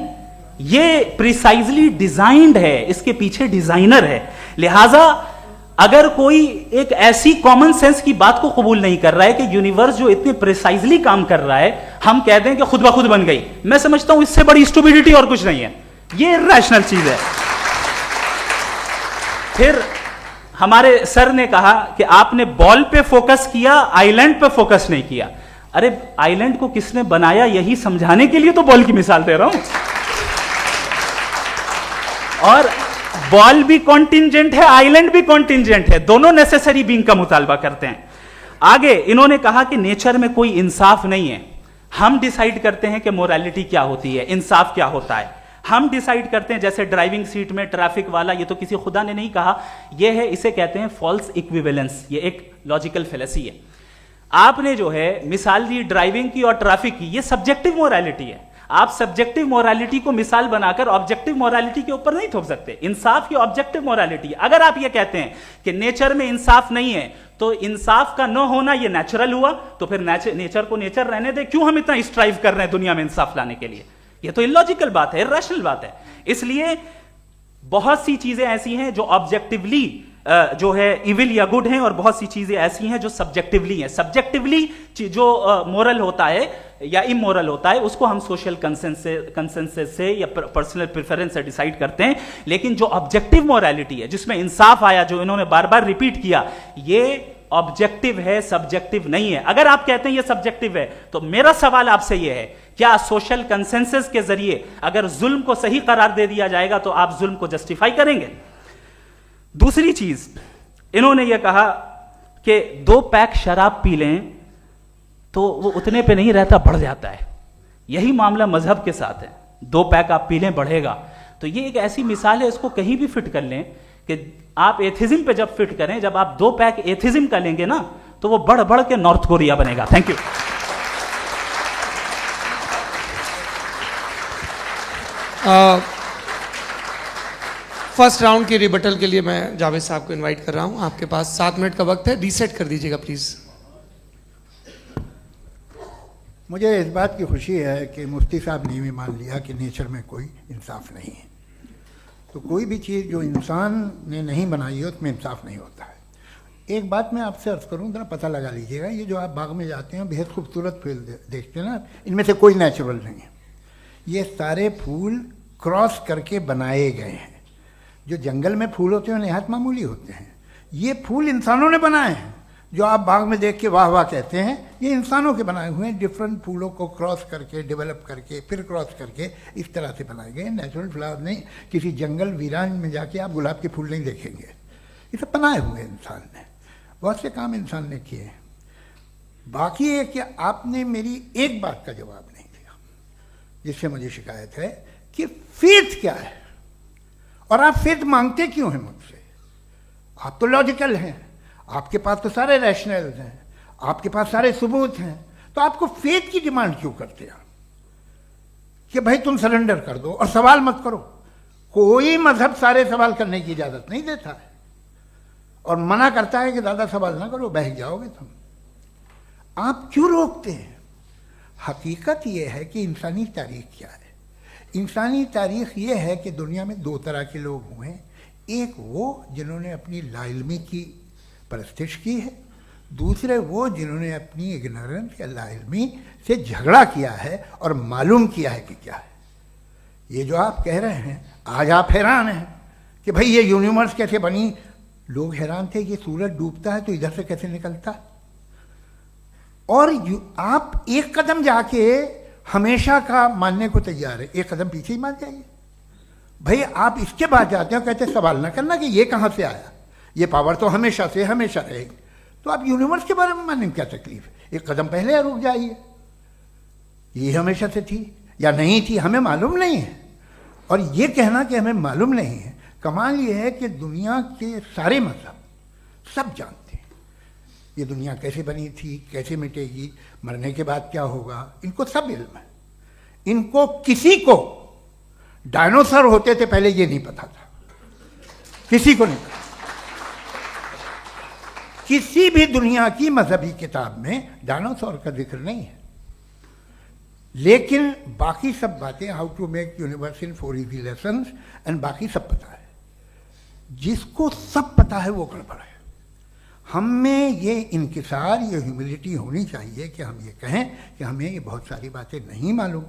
ये प्रिसाइजली डिजाइंड है, इसके पीछे डिजाइनर है। लिहाजा अगर कोई एक ऐसी कॉमन सेंस की बात को कबूल नहीं कर रहा है कि यूनिवर्स जो इतने प्रिसाइजली काम कर रहा है, हम कह दें कि खुद ब खुद बन गई, मैं समझता हूं इससे बड़ी स्टुपिडिटी और कुछ नहीं है। ये रैशनल चीज है। फिर हमारे सर ने कहा कि आपने बॉल पे फोकस किया, आइलैंड पे फोकस नहीं किया। अरे आइलैंड को किसने बनाया यही समझाने के लिए तो बॉल की मिसाल दे रहा हूं। और बॉल भी कॉन्टिंजेंट है, आइलैंड भी कॉन्टिंजेंट है, दोनों नेसेसरी बीइंग का मुतालबा करते हैं। आगे इन्होंने कहा कि नेचर में कोई इंसाफ नहीं है। हम डिसाइड करते हैं कि मोरालिटी क्या होती है, इंसाफ क्या होता है। हम डिसाइड करते हैं, जैसे ड्राइविंग सीट में ट्रैफिक वाला, ये तो किसी खुदा ने नहीं कहा, ये है, इसे कहते हैं फॉल्स इक्विवेलेंस। ये एक लॉजिकल फेलेसी है। आपने जो है मिसाल दी ड्राइविंग की और ट्रैफिक की, ये सब्जेक्टिव मोरालिटी है। आप सब्जेक्टिव मोरालिटी को मिसाल बनाकर ऑब्जेक्टिव मोरालिटी के ऊपर नहीं थोप सकते। इंसाफ की ऑब्जेक्टिव मोरालिटी। अगर आप ये कहते हैं कि नेचर में इंसाफ नहीं है, तो इंसाफ का न होना ये नेचुरल हुआ, तो फिर नेचर को नेचर रहने दे। क्यों हम इतना स्ट्राइव कर रहे हैं दुनिया में इंसाफ लाने के लिए? ये तो इलॉजिकल बात है, इरैशनल बात है। इसलिए बहुत सी चीजें ऐसी हैं जो ऑब्जेक्टिवली जो है इविल या गुड हैं, और बहुत सी चीजें ऐसी हैं जो सब्जेक्टिवली हैं। सब्जेक्टिवली जो मोरल होता है या इमोरल होता है, उसको हम सोशल कंसेंसस से या पर्सनल प्रेफरेंस से डिसाइड करते हैं। लेकिन जो ऑब्जेक्टिव मोरालिटी है, जिसमें इंसाफ आया, जो इन्होंने बार बार रिपीट किया, ये ऑब्जेक्टिव है, सब्जेक्टिव नहीं है। अगर आप कहते हैं ये सब्जेक्टिव है, तो मेरा सवाल आपसे ये है, क्या सोशल कंसेंसस के जरिए अगर जुल्म को सही करार दे दिया जाएगा तो आप जुल्म को जस्टिफाई करेंगे? दूसरी चीज, इन्होंने ये कहा कि 2 पैक शराब पी लें तो वो उतने पे नहीं रहता, बढ़ जाता है। यही मामला मजहब के साथ है। 2 पैक आप पी लें, बढ़ेगा। तो ये एक ऐसी मिसाल है, इसको कहीं भी फिट कर लें कि आप एथिज्म पे जब फिट करें, जब आप 2 पैक एथिज्म का लेंगे ना, तो वो बढ़ बढ़ के नॉर्थ कोरिया बनेगा। Thank you.
फर्स्ट राउंड की रिबटल के लिए मैं जावेद साहब को इनवाइट कर रहा हूं। आपके पास 7 मिनट का वक्त है, रीसेट कर दीजिएगा प्लीज।
मुझे इस बात की खुशी है कि मुफ्ती साहब ने भी मान लिया कि नेचर में कोई इंसाफ नहीं है। तो कोई भी चीज़ जो इंसान ने नहीं बनाई है उसमें इंसाफ नहीं होता है। एक बात मैं आपसे अर्ज़ करूँ, जरा पता लगा लीजिएगा, ये जो आप बाग में जाते हैं बेहद खूबसूरत फूल देखते हैं ना, इनमें से कोई नेचुरल नहीं है। ये सारे फूल क्रॉस करके बनाए गए हैं। जो जंगल में फूल होते हैं नहायत मामूली होते हैं। ये फूल इंसानों ने बनाए हैं। जो आप बाग में देख के वाह वाह कहते हैं, ये इंसानों के बनाए हुए हैं। डिफरेंट फूलों को क्रॉस करके, डेवलप करके, फिर क्रॉस करके इस तरह से बनाए गए। नेचुरल फ्लावर नहीं। किसी जंगल वीरान में जाके आप गुलाब के फूल नहीं देखेंगे। ये सब बनाए हुए इंसान ने, बहुत से काम इंसान ने किए। बाकी है कि आपने मेरी एक बात का जवाब नहीं दिया, जिससे मुझे शिकायत है कि फेथ क्या है और आप फेथ मांगते क्यों हैं मुझसे? आप तो लॉजिकल हैं, आपके पास तो सारे रैशनल हैं, आपके पास सारे सबूत हैं, तो आपको फेथ की डिमांड क्यों करते हैं कि भाई तुम सरेंडर कर दो और सवाल मत करो? कोई मजहब सारे सवाल करने की इजाजत नहीं देता है और मना करता है कि ज़्यादा सवाल ना करो, बहक जाओगे तुम। आप क्यों रोकते हैं? हकीकत यह है कि इंसानी तारीख क्या है। इंसानी तारीख ये है कि दुनिया में 2 तरह के लोग हुए हैं। एक वो जिन्होंने अपनी लाइल्मी की परस्तिश की है, दूसरे वो जिन्होंने अपनी इग्नोरेंस या लाइल्मी से झगड़ा किया है और मालूम किया है कि क्या है। ये जो आप कह रहे हैं, आज आप हैरान हैं कि भाई ये यूनिवर्स कैसे बनी। लोग हैरान थे कि सूरज डूबता है तो इधर से कैसे निकलता, और आप एक कदम जाके हमेशा का मानने को तैयार है। एक कदम पीछे ही मान जाइए भाई। आप इसके बाद जाते हो, कहते सवाल ना करना कि ये कहाँ से आया, ये पावर तो हमेशा से हमेशा रहेगी। तो आप यूनिवर्स के बारे में मानने में क्या तकलीफ है? एक कदम पहले रुक जाइए। ये हमेशा से थी या नहीं थी, हमें मालूम नहीं है। और ये कहना कि हमें मालूम नहीं है, कमाल ये है कि दुनिया के सारे मजहब सब जानते हैं ये दुनिया कैसे बनी थी, कैसे मिटेगी, मरने के बाद क्या होगा, इनको सब इल्म है। इनको किसी को डायनासोर होते थे पहले ये नहीं पता था, किसी को नहीं पता। किसी भी दुनिया की मजहबी किताब में डायनासोर का जिक्र नहीं है। लेकिन बाकी सब बातें, how to make universe in 4 easy lessons and बाकी सब पता है। जिसको सब पता है वो गड़बड़ है। हम में ये इंकिसार, ये ह्यूमिलिटी होनी चाहिए कि हम ये कहें कि हमें ये बहुत सारी बातें नहीं मालूम,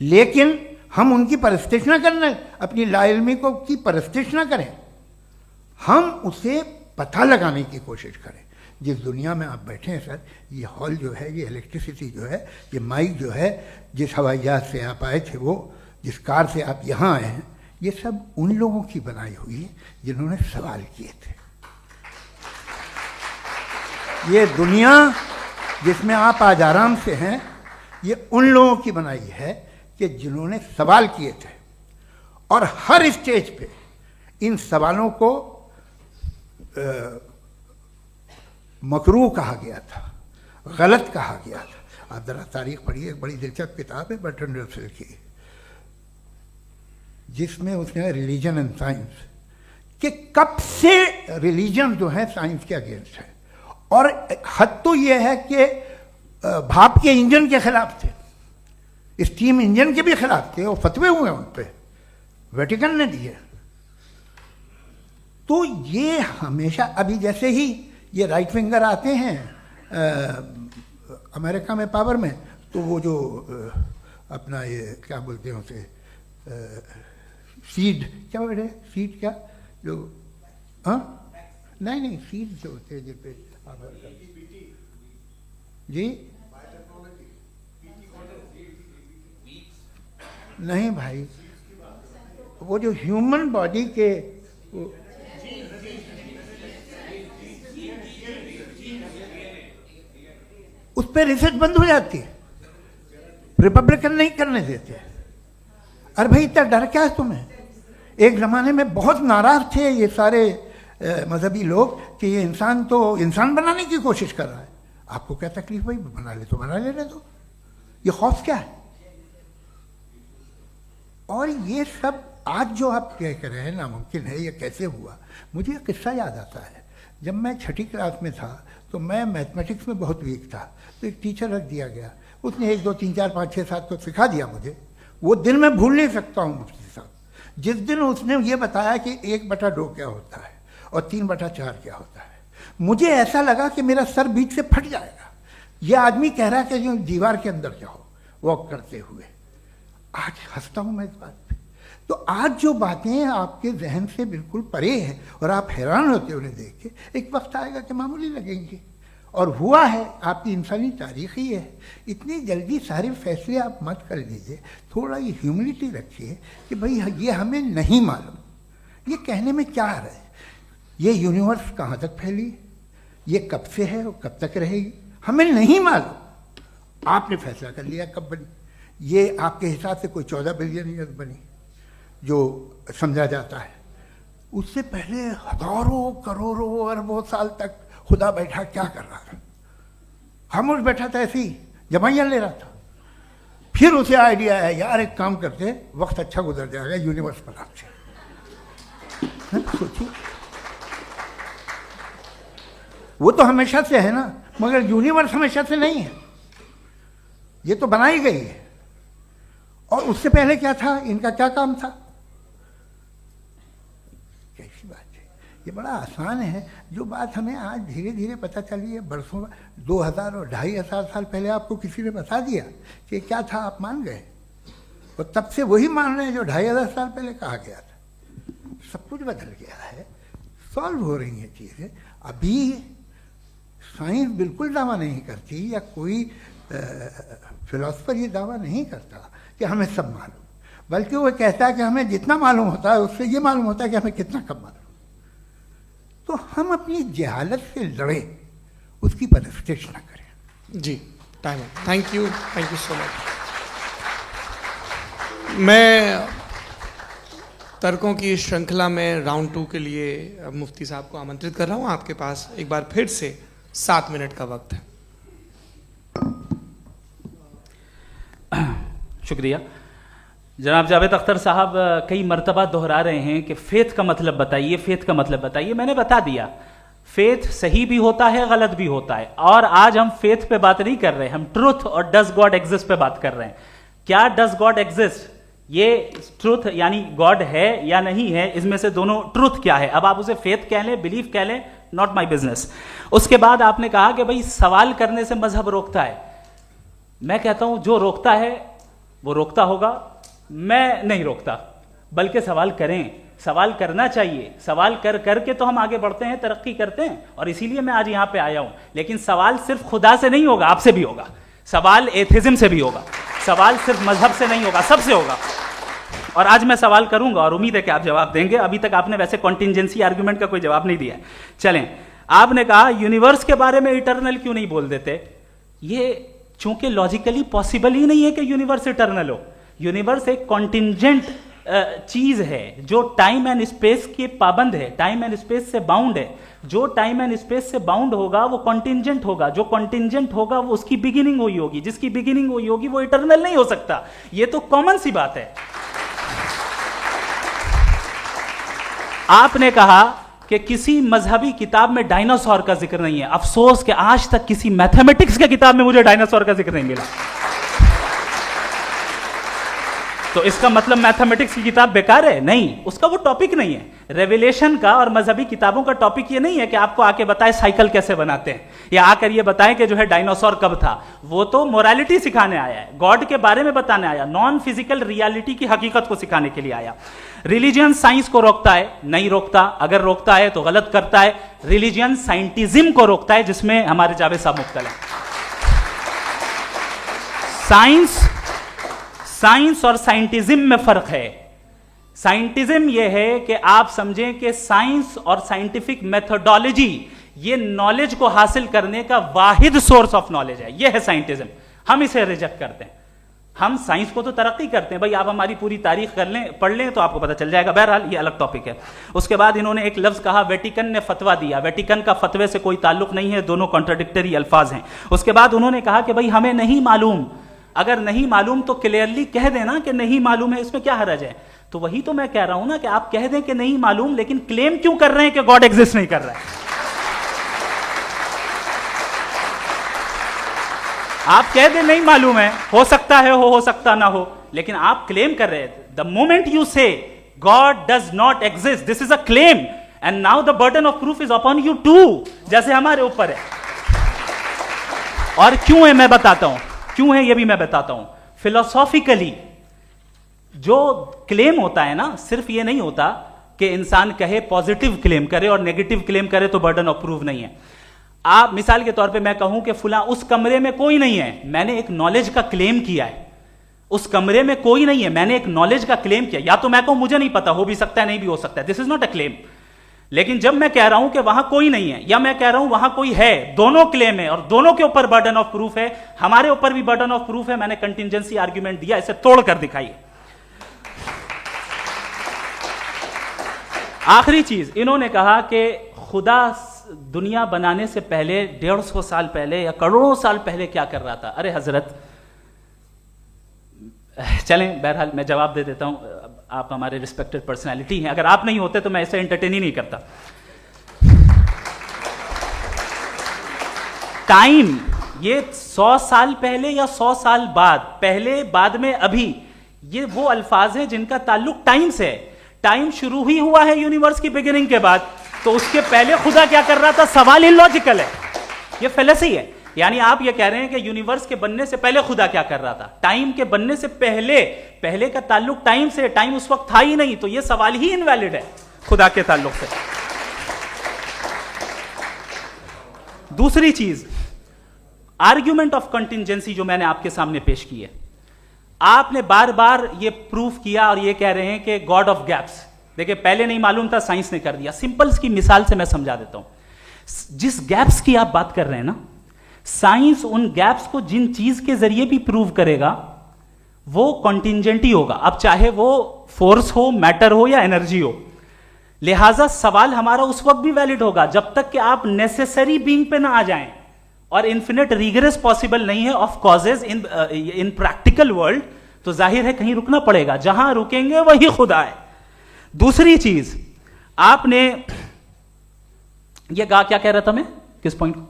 लेकिन हम उनकी परस्तिश ना करें, अपनी लाइल्मी को की परस्तिश ना करें, हम उसे पता लगाने की कोशिश करें। जिस दुनिया में आप बैठे हैं सर, ये हॉल जो है, ये इलेक्ट्रिसिटी जो है, ये माइक जो है, जिस हवाई जहाज से आप आए थे, वो जिस कार से आप यहाँ आए हैं, ये सब उन लोगों की बनाई हुई है जिन्होंने सवाल किए थे। ये दुनिया जिसमें आप आज आराम से हैं, ये उन लोगों की बनाई है कि जिन्होंने सवाल किए थे। और हर स्टेज पे इन सवालों को मकरूह कहा गया था। गलत कहा गया था। आप जरा तारीख पढ़िए, एक बड़ी दिलचस्प किताब है बर्ट्रैंड रसेल की, जिसमें उसने रिलीजन एंड साइंस कि कब से रिलीजन जो है साइंस के अगेंस्ट है, और हद तो यह है कि भाप के इंजन के खिलाफ थे, स्टीम इंजन के भी खिलाफ थे, और फतवे हुए उन पे, वेटिकन ने दिए। तो ये हमेशा, अभी जैसे ही ये राइट विंगर आते हैं अमेरिका में पावर में, तो वो जो अपना ये क्या बोलते हैं उसे, सीड क्या बोल रहे, सीड क्या जो, हाँ नहीं सीड जो होते हैं जिन पे जी, नहीं भाई, वो जो ह्यूमन बॉडी के उस पर रिसर्च बंद हो जाती है, रिपब्लिकन नहीं करने देते। अरे भाई इतना डर क्या है तुम्हें? एक ज़माने में बहुत नाराज थे ये सारे मजहबी लोग कि ये इंसान तो इंसान बनाने की कोशिश कर रहा है। आपको क्या तकलीफ भाई, बना ले तो बना लेने दो, ये खौफ क्या है? और ये सब आज जो आप कह रहे हैं नामुमकिन है, ये कैसे हुआ? मुझे एक किस्सा याद आता है। जब मैं 6ठी क्लास में था तो मैं मैथमेटिक्स में बहुत वीक था, तो एक टीचर रख दिया गया, उसने 1 2 3 4 5 6 7 तो सिखा दिया मुझे। वो दिन मैं भूल नहीं सकता हूँ मुफ्ती साहब, जिस दिन उसने ये बताया कि 1/2 क्या होता है और 3/4 क्या होता है, मुझे ऐसा लगा कि मेरा सर बीच से फट जाएगा। ये आदमी कह रहा है कि जो दीवार के अंदर जाओ वॉक करते हुए। आज हंसता हूँ मैं इस बात पे। तो आज जो बातें आपके जहन से बिल्कुल परे हैं और आप हैरान होते उन्हें देख के, एक वक्त आएगा कि मामूली लगेंगे। और हुआ है, आपकी इंसानी तारीख ही है। इतनी जल्दी सारे फैसले आप मत कर लीजिए, थोड़ा ये ह्यूमिलिटी रखिए कि भाई ये हमें नहीं मालूम। ये कहने में क्या आ रहा है? ये यूनिवर्स कहाँ तक फैली, ये कब से है और कब तक रहेगी, हमें नहीं मालूम। आपने फैसला कर लिया कब बनी। ये आपके हिसाब से कोई 14 बिलियन ईयर बनी जो समझा जाता है। उससे पहले हजारों करोड़ों अरबों साल तक खुदा बैठा क्या कर रहा था? खामोश बैठा था, ऐसे ही जमाइयाँ ले रहा था। फिर उसे आइडिया आया, यार एक काम करते, वक्त अच्छा गुजर जाएगा, यूनिवर्स बनाते। सोचिए, वो तो हमेशा से है ना, मगर यूनिवर्स हमेशा से नहीं है, ये तो बनाई गई है। और उससे पहले क्या था, इनका क्या काम था? कैसी बात है, ये बड़ा आसान है। जो बात हमें आज धीरे धीरे पता चली है, बरसों 2000 और 2500 साल पहले आपको किसी ने बता दिया कि क्या था, आप मान गए, और तब से वही मान रहे हैं जो 2500 साल पहले कहा गया था। सब कुछ बदल गया है, सॉल्व हो रही हैं चीज़ें। अभी साइंस बिल्कुल दावा नहीं करती, या कोई फिलोसफर ये दावा नहीं करता कि हमें सब मालूम, बल्कि वो कहता है कि हमें जितना मालूम होता है उससे ये मालूम होता है कि हमें कितना कम मालूम। तो हम अपनी जहालत से लड़े, उसकी परस्तिश न करें।
जी, time. Thank you so much. मैं तर्कों की श्रृंखला में राउंड 2 के लिए मुफ्ती साहब को आमंत्रित कर रहा हूँ। आपके पास एक बार फिर से 7 मिनट का वक्त है।
शुक्रिया। जनाब जावेद अख्तर साहब कई मर्तबा दोहरा रहे हैं कि फेथ का मतलब बताइए, फेथ का मतलब बताइए। मैंने बता दिया, फेथ सही भी होता है, गलत भी होता है। और आज हम फेथ पे बात नहीं कर रहे, हम ट्रुथ और डज गॉड एग्जिस्ट पे बात कर रहे हैं। क्या डज गॉड एग्जिस्ट, ये ट्रुथ यानी गॉड है या नहीं है, इसमें से दोनों ट्रुथ क्या है। अब आप उसे फेथ कह लें, बिलीफ कह लें, नॉट माई बिजनेस। उसके बाद आपने कहा कि भाई सवाल करने से मजहब रोकता है। मैं कहता हूं जो रोकता है वो रोकता होगा, मैं नहीं रोकता, बल्कि सवाल करें, सवाल करना चाहिए। सवाल कर करके तो हम आगे बढ़ते हैं, तरक्की करते हैं, और इसीलिए मैं आज यहां पे आया हूं। लेकिन सवाल सिर्फ खुदा से नहीं होगा, आपसे भी होगा। सवाल एथिज्म से भी होगा, सवाल सिर्फ मजहब से नहीं होगा, सबसे होगा। और आज मैं सवाल करूंगा और उम्मीद है कि आप जवाब देंगे। अभी तक आपने वैसे कॉन्टिंजेंसी आर्गुमेंट का कोई जवाब नहीं दिया है। चलें, आपने कहा यूनिवर्स के बारे में इटर्नल क्यों नहीं बोल देते। ये चूंकि लॉजिकली पॉसिबल ही नहीं है कि यूनिवर्स इटर्नल हो। यूनिवर्स एक कॉन्टिंजेंट चीज है जो टाइम एंड स्पेस के पाबंद है, टाइम एंड स्पेस से बाउंड है। जो टाइम एंड स्पेस से बाउंड होगा वो कॉन्टिंजेंट होगा, जो कॉन्टिंजेंट होगा वो उसकी बिगिनिंग हुई होगी, जिसकी बिगिनिंग हुई होगी वो इटर्नल नहीं हो सकता। ये तो कॉमन सी बात है। आपने कहा कि किसी मजहबी किताब में डायनासोर का जिक्र नहीं है। अफसोस कि आज तक किसी मैथमेटिक्स के किताब में मुझे डायनासोर का जिक्र नहीं मिला। तो इसका मतलब मैथमेटिक्स की किताब बेकार है? नहीं, उसका वो टॉपिक नहीं है। रेवलेशन का और मजहबी किताबों का टॉपिक ये नहीं है कि आपको आके बताए साइकिल कैसे बनाते हैं, या आकर ये बताएं कि जो है डायनासोर कब था। वो तो मोरालिटी सिखाने आया है, गॉड के बारे में बताने आया, नॉन फिजिकल रियलिटी की हकीकत को सिखाने के लिए आया। रिलीजियन साइंस को रोकता है? नहीं रोकता। अगर रोकता है तो गलत करता है। रिलीजियन साइंटिज्म को रोकता है, जिसमें हमारे जावेद साहब मुख्तल हैं। साइंस और साइंटिज्म में फर्क है। साइंटिज्म यह है कि आप समझें कि साइंस और साइंटिफिक मेथोडोलॉजी ये नॉलेज को हासिल करने का वाहिद सोर्स ऑफ नॉलेज है। यह है साइंटिज्म। हम इसे रिजेक्ट करते हैं। हम साइंस को तो तरक्की करते हैं, भाई आप हमारी पूरी तारीख कर लें, पढ़ लें तो आपको पता चल जाएगा। बहरहाल ये अलग टॉपिक है। उसके बाद इन्होंने एक लफ्ज कहा, वेटिकन ने फतवा दिया। वेटिकन का फतवे से कोई ताल्लुक नहीं है, दोनों कॉन्ट्राडिक्टरी अल्फाज हैं। उसके बाद उन्होंने कहा कि भाई हमें नहीं मालूम। अगर नहीं मालूम तो क्लियरली कह देना कि नहीं मालूम है, इसमें क्या हरज है। तो वही तो मैं कह रहा हूं ना कि आप कह दें कि नहीं मालूम, लेकिन क्लेम क्यों कर रहे हैं कि गॉड एग्जिस्ट नहीं कर रहा है। आप कह दें नहीं मालूम है, हो सकता है हो सकता ना हो, लेकिन आप क्लेम कर रहे हैं। The moment you say God does not exist, this is a claim, and now the burden of proof is upon you too, जैसे हमारे ऊपर है। और क्यों है मैं बताता हूं, क्यों है ये भी मैं बताता हूं। फिलोसॉफिकली जो क्लेम होता है ना, सिर्फ ये नहीं होता कि इंसान कहे पॉजिटिव क्लेम करे और नेगेटिव क्लेम करे तो बर्डन ऑफ प्रूफ नहीं है। आप मिसाल के तौर पे मैं कहूं कि फुला उस कमरे में कोई नहीं है, मैंने एक नॉलेज का क्लेम किया है। उस कमरे में कोई नहीं है, मैंने एक नॉलेज का क्लेम किया। या तो मैं कहूं मुझे नहीं पता, हो भी सकता है नहीं भी हो सकता है, this is not a claim. लेकिन जब मैं कह रहा हूं कि वहां कोई नहीं है, या मैं कह रहा हूं वहां कोई है, दोनों क्लेम है और दोनों के ऊपर बर्डन ऑफ प्रूफ है। हमारे ऊपर भी बर्डन ऑफ प्रूफ है। मैंने कंटिजेंसी आर्ग्यूमेंट दिया, इसे तोड़कर दिखाइए। आखिरी चीज, इन्होंने कहा कि खुदा दुनिया बनाने से पहले 150 साल पहले या करोड़ों साल पहले क्या कर रहा था। अरे हजरत, चलें बहरहाल मैं जवाब दे देता हूं। आप हमारे रिस्पेक्टेड पर्सनालिटी हैं, अगर आप नहीं होते तो मैं इसे एंटरटेन ही नहीं करता। टाइम, ये 100 साल पहले या 100 साल बाद, पहले बाद में अभी, ये वो अल्फाज हैं जिनका ताल्लुक टाइम से है। टाइम शुरू ही हुआ है यूनिवर्स की बिगिनिंग के बाद, तो उसके पहले खुदा क्या कर रहा था? सवाल इलॉजिकल है, ये फेलेसी है। यानी आप ये कह रहे हैं कि यूनिवर्स के बनने से पहले खुदा क्या कर रहा था? टाइम के बनने से पहले, पहले का ताल्लुक टाइम से, टाइम उस वक्त था ही नहीं, तो ये सवाल ही इनवैलिड है खुदा के ताल्लुक से। दूसरी चीज, आर्ग्यूमेंट ऑफ कंटिजेंसी जो मैंने आपके सामने पेश की है, आपने बार बार ये प्रूफ किया और ये कह रहे हैं कि गॉड ऑफ गैप्स। देखिए, पहले नहीं मालूम था, साइंस ने कर दिया। सिंपल्स की मिसाल से मैं समझा देता हूं। जिस गैप्स की आप बात कर रहे हैं ना, साइंस उन गैप्स को जिन चीज के जरिए भी प्रूव करेगा वो कॉन्टिजेंट ही होगा। अब चाहे वो फोर्स हो, मैटर हो या एनर्जी हो। लिहाजा सवाल हमारा उस वक्त भी वैलिड होगा जब तक कि आप नेसेसरी बीइंग पे ना आ जाएं, और इन्फिनिट रिग्रेस पॉसिबल नहीं है of causes in practical world, तो जाहिर है कहीं रुकना पड़ेगा। जहां रुकेंगे वही खुदा है। दूसरी चीज, आपने ये कहा, क्या कह रहा था मैं, किस पॉइंट को?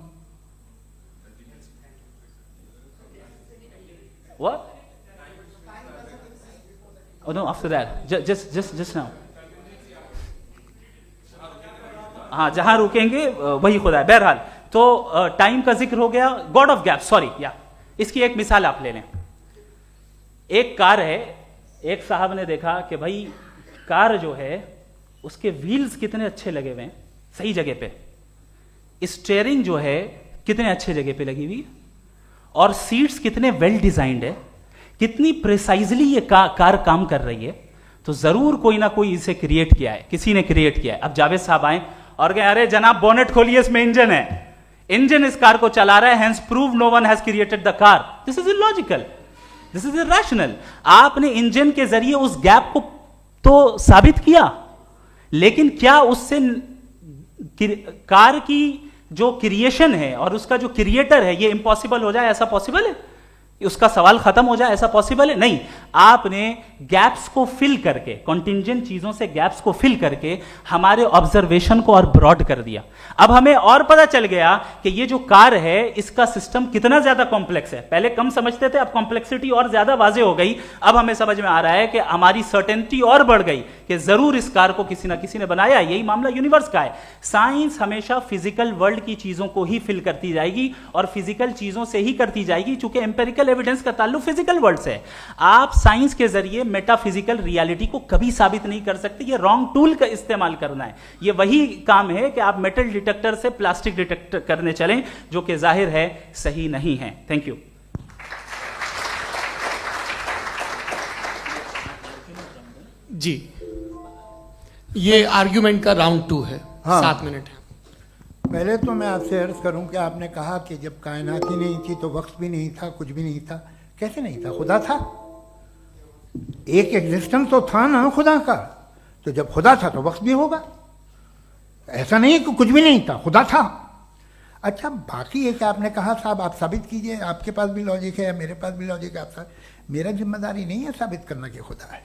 What? Oh no, after that. Just now. हाँ, जहां रुकेंगे वही खुदा है। बहरहाल, तो टाइम का जिक्र हो गया, गॉड ऑफ गैप, सॉरी, या इसकी एक मिसाल आप ले लें। एक कार है, एक साहब ने देखा कि भाई कार जो है उसके व्हील्स कितने अच्छे लगे हुए हैं, सही जगह पे, स्टीयरिंग जो है कितने अच्छे जगह पे लगी हुई है, और सीट्स कितने वेल डिजाइंड है, कितनी प्रिसाइजली ये कार काम कर रही है। तो जरूर कोई ना कोई इसे क्रिएट किया है, किसी ने क्रिएट किया है। अब जावेद साहब आए और कहे, अरे जनाब बोनेट खोलिए, इसमें इंजन है, इंजन इस कार को चला रहा है, hence prove no one has created the car. This is illogical, this is irrational. आपने इंजन के जरिए उस गैप को तो साबित किया, लेकिन क्या उससे कार की जो क्रिएशन है और उसका जो क्रिएटर है ये इम्पॉसिबल हो जाए? ऐसा पॉसिबल है? उसका सवाल खत्म हो जाए, ऐसा पॉसिबल है? नहीं। आपने गैप्स को फिल करके, कॉन्टिंजेंट चीजों से गैप्स को फिल करके हमारे ऑब्जर्वेशन को और ब्रॉड कर दिया। अब हमें और पता चल गया कि ये जो कार है इसका सिस्टम कितना ज्यादा कॉम्प्लेक्स है। पहले कम समझते थे, अब कॉम्प्लेक्सिटी और ज्यादा वाजे हो गई। अब हमें समझ में आ रहा है कि हमारी सर्टेनिटी और बढ़ गई कि जरूर इस कार को किसी ना किसी ने बनाया। यही मामला यूनिवर्स का है। साइंस हमेशा फिजिकल वर्ल्ड की चीजों को ही फिल करती जाएगी और फिजिकल चीजों से ही करती जाएगी, चूंकि एम्पेरिकल एविडेंस का ताल्लुक फिजिकल वर्ल्ड से है। आप साइंस के जरिए मेटाफिजिकल रियलिटी को कभी साबित नहीं कर सकते। ये रॉन्ग टूल का इस्तेमाल करना है। ये वही काम है कि आप मेटल डिटेक्टर से प्लास्टिक डिटेक्टर करने चलें, जो कि जाहिर है सही नहीं है। Thank you.
जी, ये आर्ग्यूमेंट का राउंड 2 है।
हाँ।
7 मिनट है।
पहले तो मैं आपसे अर्ज करूं कि आपने कहा कि जब कायनात ही नहीं थी तो वक्त भी नहीं था, कुछ भी नहीं था। कैसे नहीं था? खुदा था। एक एग्जिस्टेंस तो था ना खुदा का। तो जब खुदा था तो वक्त भी होगा। ऐसा नहीं कि कुछ भी नहीं था, खुदा था। अच्छा, बाकी एक आपने कहा साहब आप साबित कीजिए, आपके पास भी लॉजिक है, मेरे पास भी लॉजिक है। आप मेरा जिम्मेदारी नहीं है साबित करना कि खुदा है।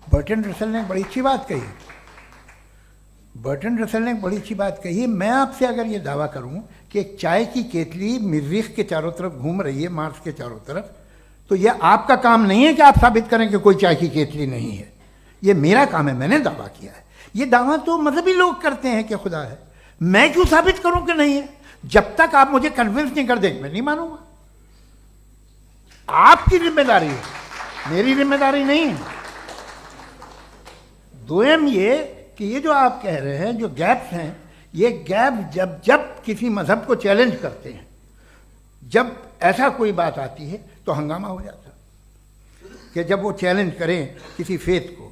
बर्टन रसल ने बड़ी अच्छी बात कही। बर्टन रसल ने एक बड़ी अच्छी बात कही। मैं आपसे अगर ये दावा करूं कि एक चाय की केतली मरीख के चारों तरफ घूम रही है, मार्स के चारों तरफ, तो यह आपका काम नहीं है कि आप साबित करें कि कोई चाय की केतली नहीं है। ये मेरा काम है, मैंने दावा किया है। ये दावा तो मजहबी लोग करते हैं कि खुदा है। मैं क्यों साबित करूं कि नहीं है? जब तक आप मुझे कन्विंस नहीं कर देंगे मैं नहीं मानूंगा। आपकी जिम्मेदारी है, मेरी जिम्मेदारी नहीं है। दोयम ये कि ये जो आप कह रहे हैं, जो गैप्स हैं, ये गैप जब जब किसी मजहब को चैलेंज करते हैं, जब ऐसा कोई बात आती है तो हंगामा हो जाता है कि जब वो चैलेंज करें किसी फेथ को।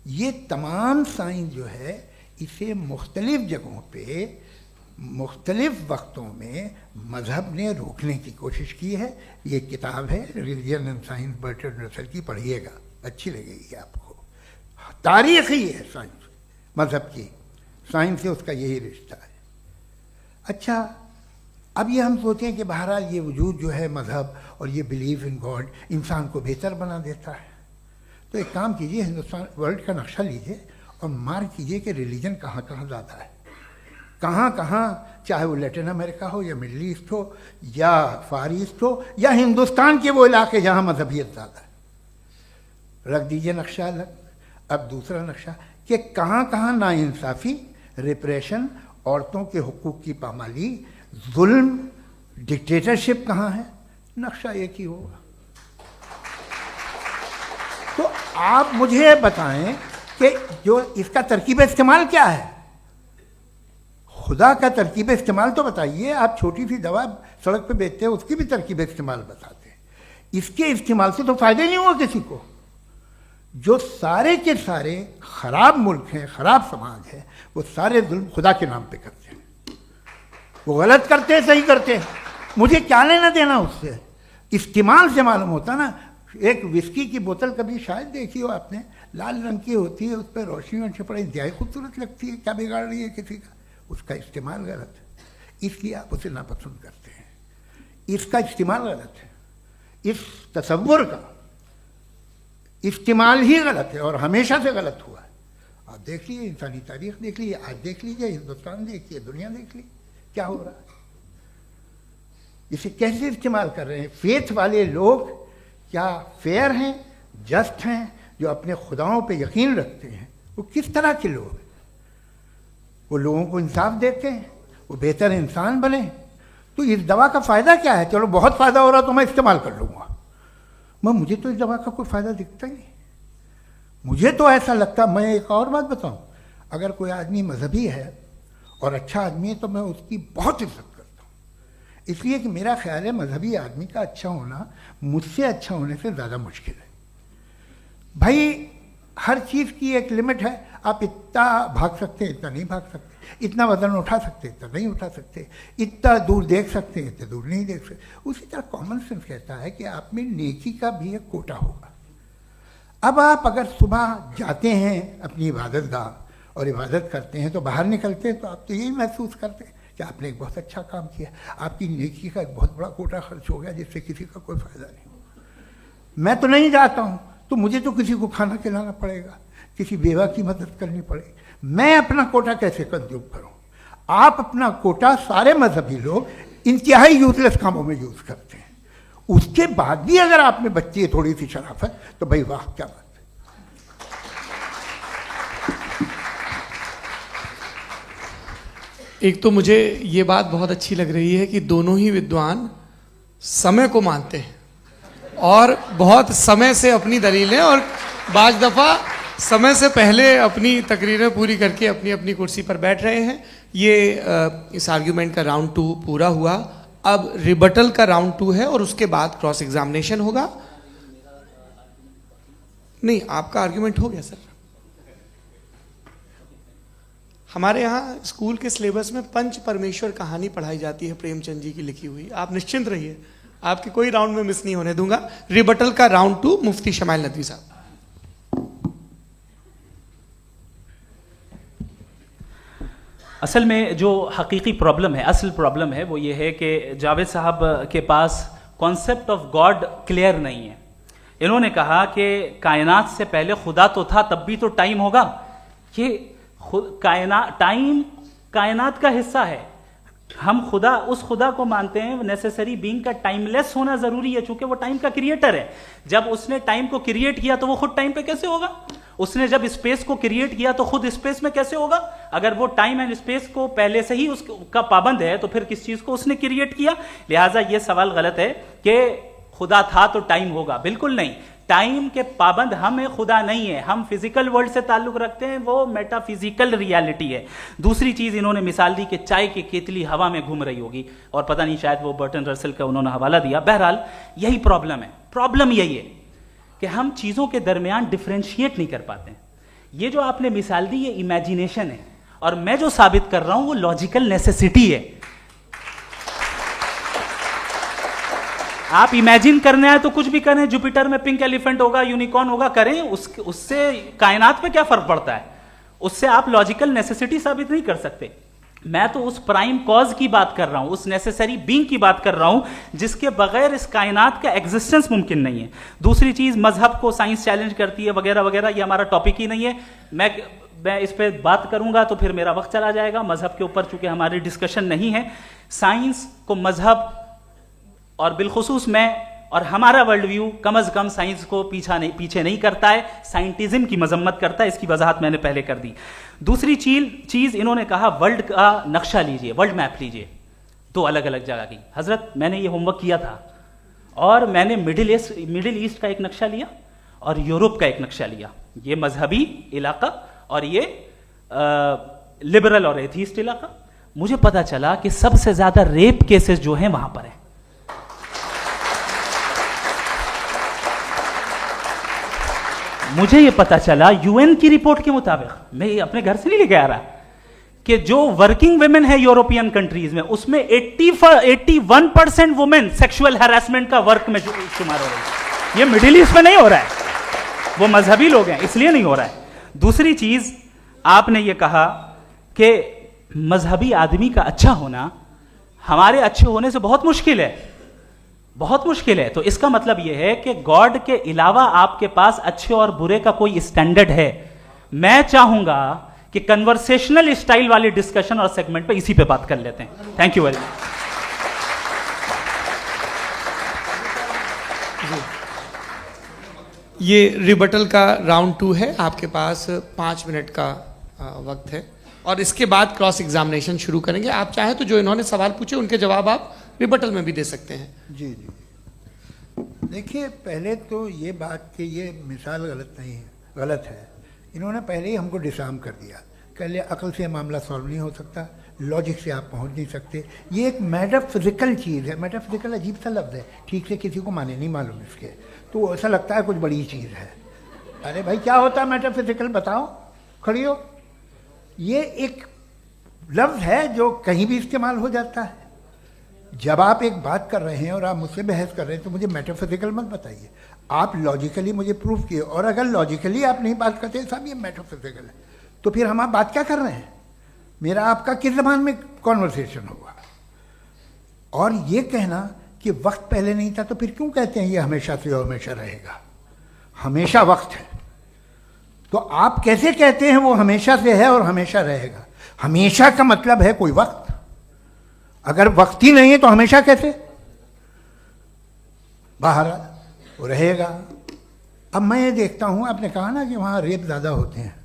ये तमाम साइंस जो है इसे मुख्तलिफ जगहों पे मुख्तलिफ वक्तों में मजहब ने रोकने की कोशिश की है। ये किताब है religion and science, Burton Russell की, पढ़िएगा, अच्छी लगेगी आपको। तारीख ही है साइंस, मजहब की साइंस से उसका यही रिश्ता है। अच्छा, अब ये हम सोचें कि बहरहाल ये वजूद जो है मजहब और ये बिलीव इन गॉड इंसान को बेहतर बना देता है। तो एक काम कीजिए, हिंदुस्तान वर्ल्ड का नक्शा लीजिए और मार्क कीजिए कि रिलीजन कहाँ कहाँ ज़्यादा है, कहाँ कहाँ, चाहे वो लैटिन अमेरिका हो या मिडल ईस्ट हो या फार ईस्ट हो या हिंदुस्तान के वो इलाके जहाँ मजहबियत ज़्यादा है। रख दीजिए नक्शा अलग। अब दूसरा नक्शा कि कहाँ कहाँ नाइंसाफ़ी, रिप्रेशन, औरतों के हुकूक की पामाली, जुल्म, डिक्टेटरशिप कहाँ है, नक्शा एक ही होगा। तो आप मुझे बताएं कि जो इसका तरकीब इस्तेमाल क्या है? खुदा का तरकीब इस्तेमाल तो बताइए। आप छोटी सी दवा सड़क पे बेचते हैं, उसकी भी तरकीब इस्तेमाल बताते हैं। इसके इस्तेमाल से तो फ़ायदा नहीं हुआ किसी को। जो सारे के सारे खराब मुल्क हैं, खराब समाज है, वो सारे जुल्म खुदा के नाम पे करते हैं। वो गलत करते हैं, सही करते हैं, मुझे क्या लेना देना उससे। इस्तेमाल से मालूम होता ना। एक विस्की की बोतल कभी शायद देखी हो आपने, लाल रंग की होती है, उस पर रोशनी और छपड़ा इंतहाई खूबसूरत लगती है, क्या बिगाड़ रही है किसी का? उसका इस्तेमाल गलत है, इसलिए आप उसे नापसंद करते हैं। इसका इस्तेमाल गलत है, इस तसव्वुर का इस्तेमाल ही गलत है और हमेशा से गलत हुआ है। आप देख लीजिए, इंसानी तारीख देख लीजिए, आज देख लीजिए, हिंदुस्तान देखिए, दुनिया देख लीजिए क्या हो रहा है। इसे कैसे इस्तेमाल कर रहे हैं फेथ वाले लोग? क्या फेयर हैं, जस्ट हैं, जो अपने खुदाओं पे यकीन रखते हैं? वो किस तरह के लोग हैं? वो लोगों को इंसाफ देते हैं, वो बेहतर इंसान बने। तो इस दवा का फ़ायदा क्या है? चलो बहुत फ़ायदा हो रहा तो मैं इस्तेमाल कर लूँगा। मुझे तो इस दवा का कोई फ़ायदा दिखता ही नहीं। मुझे तो ऐसा लगता, मैं एक और बात बताऊं, अगर कोई आदमी मजहबी है और अच्छा आदमी है तो मैं उसकी बहुत इज्जत करता हूँ, इसलिए कि मेरा ख्याल है मजहबी आदमी का अच्छा होना मुझसे अच्छा होने से ज़्यादा मुश्किल है। भाई हर चीज़ की एक लिमिट है। आप इतना भाग सकते हैं, इतना नहीं भाग सकते, इतना वजन उठा सकते, इतना नहीं उठा सकते, इतना दूर देख सकते हैं, इतना दूर नहीं देख सकते। उसी तरह कॉमन सेंस कहता है कि आप में नेकी का भी एक कोटा होगा। अब आप अगर सुबह जाते हैं अपनी इबादत गाह और इबादत करते हैं तो बाहर निकलते हैं तो आप तो यही महसूस करते हैं कि आपने एक बहुत अच्छा काम किया, आपकी नेकी का एक बहुत बड़ा कोटा खर्च हो गया जिससे किसी का कोई फ़ायदा नहीं हो। मैं तो नहीं जाता हूँ तो मुझे तो किसी को खाना खिलाना पड़ेगा, किसी बेवा की मदद करनी पड़ेगी, मैं अपना कोटा कैसे कंज्यूम करूँ? आप अपना कोटा सारे मजहबी लोग इंतहाई यूजलेस कामों में यूज़ करते हैं, उसके बाद भी अगर आप में बच्ची है थोड़ी सी शराफत तो भाई वाह क्या बात है।
एक तो मुझे ये बात बहुत अच्छी लग रही है कि दोनों ही विद्वान समय को मानते हैं और बहुत समय से अपनी दलीलें और बाज दफ़ा समय से पहले अपनी तकरीरें पूरी करके अपनी अपनी कुर्सी पर बैठ रहे हैं। ये इस आर्ग्यूमेंट का राउंड 2 पूरा हुआ। अब रिबटल का राउंड 2 है और उसके बाद क्रॉस एग्जामिनेशन होगा। नहीं, आपका आर्ग्यूमेंट हो गया सर। हमारे यहाँ स्कूल के सिलेबस में पंच परमेश्वर कहानी पढ़ाई जाती है प्रेमचंद जी की लिखी हुई। आप निश्चिंत रहिए, आपके कोई राउंड में मिस नहीं होने दूंगा। रिबटल का राउंड 2 मुफ्ती शमाइल नदवी साहब।
असल में जो हकीकी प्रॉब्लम है, असल प्रॉब्लम है वो ये है कि जावेद साहब के पास कॉन्सेप्ट ऑफ गॉड क्लियर नहीं है। इन्होंने कहा कि कायनात से पहले खुदा तो था, तब भी तो टाइम होगा। ये टाइम कायनात का हिस्सा है। हम खुदा, उस खुदा को मानते हैं नेसेसरी बीइंग का टाइमलेस होना जरूरी है, चूंकि वो टाइम का क्रिएटर है। जब उसने टाइम को क्रिएट किया तो वो खुद टाइम पे कैसे होगा? उसने जब स्पेस को क्रिएट किया तो खुद स्पेस में कैसे होगा? अगर वो टाइम एंड स्पेस को पहले से ही उसका पाबंद है तो फिर किस चीज को उसने क्रिएट किया? लिहाजा ये सवाल गलत है कि खुदा था तो टाइम होगा। बिल्कुल नहीं, टाइम के पाबंद हम है, खुदा नहीं है। हम फिजिकल वर्ल्ड से ताल्लुक रखते हैं, वो मेटाफिजिकल रियलिटी है। दूसरी चीज इन्होंने मिसाल दी कि चाय की केतली हवा में घूम रही होगी, और पता नहीं शायद वो बर्टन रसल का उन्होंने हवाला दिया। बहरहाल यही प्रॉब्लम है। प्रॉब्लम यही है कि हम चीजों के दरमियान डिफरेंशिएट नहीं कर पाते हैं। ये जो आपने मिसाल दी ये इमेजिनेशन है, और मैं जो साबित कर रहा हूं वो लॉजिकल नेसेसिटी है। आप इमेजिन करने आए तो कुछ भी करें, जुपिटर में पिंक एलिफेंट होगा, यूनिकॉर्न होगा, करें, उससे कायनात पे क्या फर्क पड़ता है? उससे आप लॉजिकल नेसेसिटी साबित नहीं कर सकते। मैं तो उस प्राइम कॉज की बात कर रहा हूं, उस नेसेसरी बीइंग की बात कर रहा हूं जिसके बगैर इस कायनात का एग्जिस्टेंस मुमकिन नहीं है। दूसरी चीज, मजहब को साइंस चैलेंज करती है वगैरह वगैरह, ये हमारा टॉपिक ही नहीं है। मैं इस पर बात करूंगा तो फिर मेरा वक्त चला जाएगा। मजहब के ऊपर चूंकि हमारी डिस्कशन नहीं है, साइंस को मजहब और बिलखुसूस मैं और हमारा वर्ल्ड व्यू कम अज कम साइंस को पीछे नहीं करता है, साइंटिज्म की मजम्मत करता है। इसकी वजाहत मैंने पहले कर दी। दूसरी चीज इन्होंने कहा वर्ल्ड का नक्शा लीजिए, वर्ल्ड मैप लीजिए, 2 अलग अलग जगह की। हजरत, मैंने ये होमवर्क किया था और मैंने मिडिल ईस्ट का एक नक्शा लिया और यूरोप का एक नक्शा लिया। ये मजहबी इलाका और ये लिबरल और एथीस्ट इलाका। मुझे पता चला कि सबसे ज्यादा रेप केसेस जो हैं वहां पर है। मुझे ये पता चला यूएन की रिपोर्ट के मुताबिक, मैं ये अपने घर से नहीं लेके आ रहा, कि जो वर्किंग वुमेन है यूरोपियन कंट्रीज में, उसमें 81% वुमेन सेक्सुअल हैरेसमेंट का वर्क में शुमार हो रही है। ये मिडिल ईस्ट में नहीं हो रहा है, वो मजहबी लोग हैं इसलिए नहीं हो रहा है। दूसरी चीज, आपने ये कहा कि मजहबी आदमी का अच्छा होना हमारे अच्छे होने से बहुत मुश्किल है, बहुत मुश्किल है। तो इसका मतलब यह है कि गॉड के अलावा आपके पास अच्छे और बुरे का कोई स्टैंडर्ड है। मैं चाहूंगा कि कन्वर्सेशनल स्टाइल वाली डिस्कशन और सेगमेंट पे इसी पे बात कर लेते हैं। Thank you very much.
ये रिबटल का राउंड 2 है, आपके पास 5 मिनट का वक्त है और इसके बाद क्रॉस एग्जामिनेशन शुरू करेंगे। आप चाहें तो जो इन्होंने सवाल पूछे उनके जवाब आप रिबटल में भी दे सकते हैं।
जी जी, देखिए पहले तो ये बात कि ये मिसाल गलत नहीं है, गलत है। इन्होंने पहले ही हमको डिसार्म कर दिया। कह लिया अकल से मामला सॉल्व नहीं हो सकता, लॉजिक से आप पहुंच नहीं सकते। ये एक मेटाफिजिकल चीज़ है। मेटाफिजिकल अजीब सा लफ्ज़ है, ठीक से किसी को माने नहीं मालूम इसके, तो ऐसा लगता है कुछ बड़ी चीज़ है। अरे भाई क्या होता है मेटाफिजिकल, बताओ, खड़ी हो। ये एक लफ्ज़ है जो कहीं भी इस्तेमाल हो जाता है। जब आप एक बात कर रहे हैं और आप मुझसे बहस कर रहे हैं तो मुझे मेटाफिजिकल मत बताइए। आप लॉजिकली मुझे प्रूव किए, और अगर लॉजिकली आप नहीं बात करते साहब ये मेटाफिजिकल है, तो फिर हम आप बात क्या कर रहे हैं? मेरा आपका किस ज़बान में कॉन्वर्सेशन होगा? और ये कहना कि वक्त पहले नहीं था, तो फिर क्यों कहते हैं ये हमेशा से और हमेशा रहेगा? हमेशा वक्त है, तो आप कैसे कहते हैं वो हमेशा से है और हमेशा रहेगा? हमेशा का मतलब है कोई वक्त, अगर वक्त ही नहीं है तो हमेशा कैसे? बाहर वो रहेगा। अब मैं ये देखता हूँ, आपने कहा ना कि वहाँ रेप ज़्यादा होते हैं,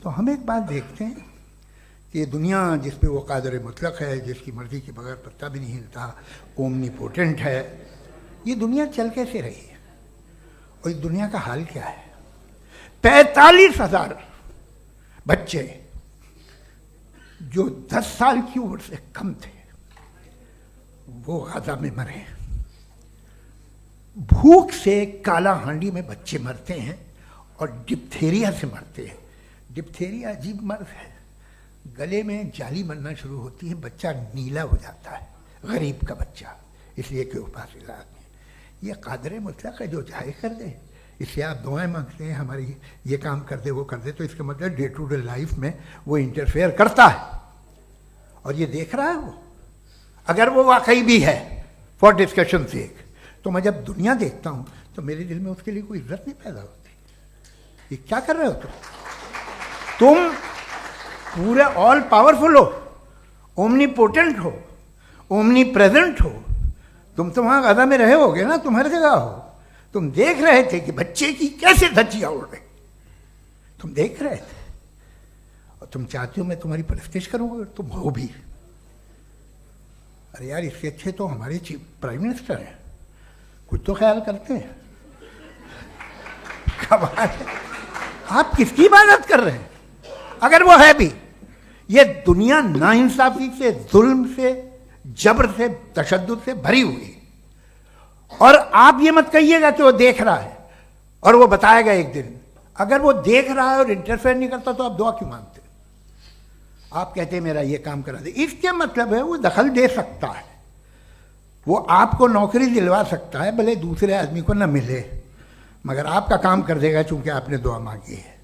तो हम एक बात देखते हैं कि ये दुनिया जिस पे वो कादर मुतलक है, जिसकी मर्ज़ी के बगैर पत्ता भी नहीं हिलता, ओमनीपोटेंट है, ये दुनिया चल कैसे रही है? और इस दुनिया का हाल क्या है? 45,000 बच्चे जो 10 साल की उम्र से कम थे वो गाजा में मरे। भूख से काला हांडी में बच्चे मरते हैं और डिप्थेरिया से मरते हैं। डिप्थेरिया अजीब मर्ज है, गले में जाली बनना शुरू होती है, बच्चा नीला हो जाता है, गरीब का बच्चा, इसलिए कि उपास इलाज में। ये कादर मुतलक है, जो चाहे कर दे। इससे आप दुआएं मांगते हैं हमारी, ये काम कर दे वो कर दे, तो इसका मतलब डे टू डे लाइफ में वो इंटरफेयर करता है और ये देख रहा है वो। अगर वो वाकई भी है फॉर डिस्कशन सेक, तो मैं जब दुनिया देखता हूँ तो मेरे दिल में उसके लिए कोई इज्जत नहीं पैदा होती। ये क्या कर रहे हो तुम पूरे ऑल पावरफुल हो, ओमनीपोटेंट हो, ओमनी प्रेजेंट हो। तुम तो वहाँ गाजा में रहे होगे ना, तुम हर जगह हो। तुम देख रहे थे कि बच्चे की कैसे धज्जियाँ उड़ रही, तुम देख रहे थे, और तुम चाहते हो मैं तुम्हारी परस्तिश करूँगा, तुम हो भी। अरे यार, इससे अच्छे तो हमारे चीफ प्राइम मिनिस्टर हैं, कुछ तो ख्याल करते हैं। कमाल है, आप किसकी इबादत कर रहे हैं? अगर वो है भी, ये दुनिया नाइंसाफी से, जुल्म से, जबर से, तशद्दुद से भरी हुई। और आप ये मत कहिएगा कि वो देख रहा है और वो बताएगा एक दिन। अगर वो देख रहा है और इंटरफेयर नहीं करता तो आप दुआ क्यों मांगते? आप कहते हैं मेरा ये काम करा दे, इसके मतलब है वो दखल दे सकता है, वो आपको नौकरी दिलवा सकता है, भले दूसरे आदमी को ना मिले, मगर आपका काम कर देगा चूंकि आपने दुआ मांगी है।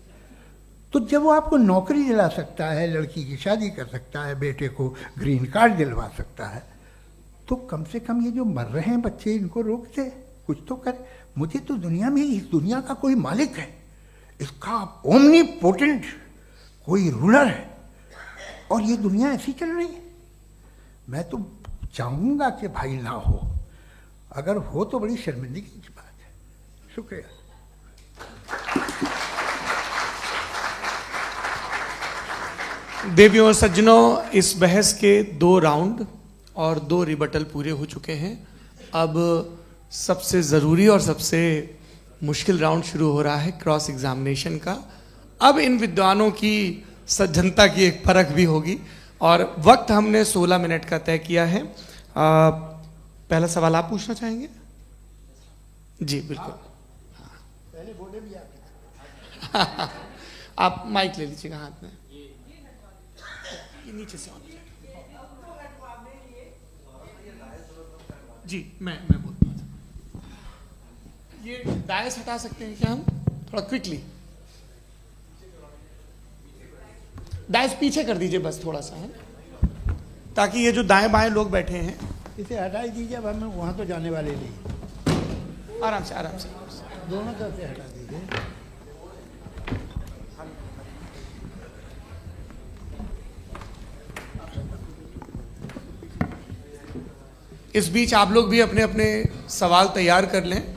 तो जब वो आपको नौकरी दिला सकता है, लड़की की शादी कर सकता है, बेटे को ग्रीन कार्ड दिलवा सकता है, तो कम से कम ये जो मर रहे हैं बच्चे, इनको रोक दे, कुछ तो करे। मुझे तो दुनिया में, इस दुनिया का कोई मालिक है, इसका ओमनीपोटेंट कोई रूलर है, और ये दुनिया ऐसी चल रही है। मैं तो चाहूँगा कि भाई ना हो, अगर हो तो बड़ी शर्मिंदगी की बात है। शुक्रिया।
देवियों और सज्जनों, इस बहस के 2 राउंड और 2 रिबटल पूरे हो चुके हैं। अब सबसे ज़रूरी और सबसे मुश्किल राउंड शुरू हो रहा है, क्रॉस एग्जामिनेशन का। अब इन विद्वानों की सज्जनता की एक परख भी होगी, और वक्त हमने 16 मिनट का तय किया है। पहला सवाल आप पूछना चाहेंगे? जी बिल्कुल।
पहले बोले भी
आप माइक ले लीजिएगा हाथ में, ये नीचे से जी। मैं बोलता हूँ, ये दायस हटा सकते हैं क्या हम थोड़ा क्विकली? दायस पीछे कर दीजिए बस थोड़ा सा, है, ताकि ये जो दाएं बाएं लोग बैठे हैं,
इसे हटा ही दीजिए। अब हम वहाँ तो जाने वाले नहीं,
आराम से आराम से
दोनों तरफ से हटा दीजिए।
इस बीच आप लोग भी अपने अपने सवाल तैयार कर लें।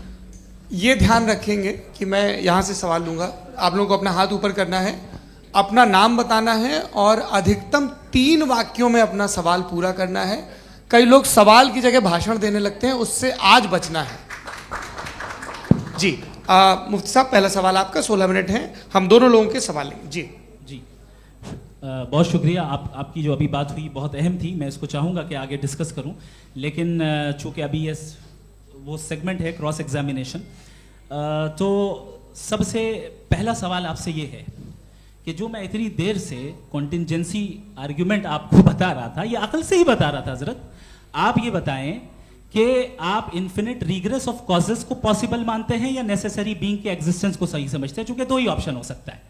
ये ध्यान रखेंगे कि मैं यहाँ से सवाल लूँगा, आप लोगों को अपना हाथ ऊपर करना है, अपना नाम बताना है और अधिकतम 3 वाक्यों में अपना सवाल पूरा करना है। कई लोग सवाल की जगह भाषण देने लगते हैं, उससे आज बचना है। जी मुफ्ती साहब, पहला सवाल आपका, 16 मिनट हैं, हम दोनों लोगों के सवाल लेंगे। जी
जी बहुत शुक्रिया। आपकी जो अभी बात हुई बहुत अहम थी, मैं इसको चाहूँगा कि आगे डिस्कस करूँ, लेकिन चूँकि अभी ये वो सेगमेंट है क्रॉस एग्जामिनेशन, तो सबसे पहला सवाल आपसे ये है कि जो मैं इतनी देर से कॉन्टिंजेंसी आर्ग्यूमेंट आपको बता रहा था, ये अकल से ही बता रहा था हजरत, आप ये बताएं कि आप इन्फिनिट रिग्रेस ऑफ कॉजेस को पॉसिबल मानते हैं या नेसेसरी बीइंग के एग्जिस्टेंस को सही समझते हैं, क्योंकि दो ही ऑप्शन हो सकता है,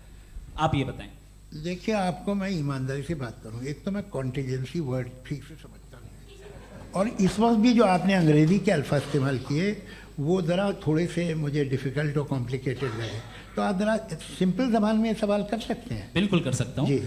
आप ये बताएं।
देखिए, आपको मैं ईमानदारी से बात करूं, एक तो मैं कॉन्टीजेंसी वर्ड ठीक से समझता नहीं, और इस वक्त भी जो आपने अंग्रेजी के अल्फाज इस्तेमाल किए वो ज़रा थोड़े से मुझे डिफ़िकल्ट और कॉम्प्लिकेटेड लगे, तो आप ज़रा सिंपल ज़बान में सवाल कर सकते हैं।
बिल्कुल कर सकता हूँ
जी।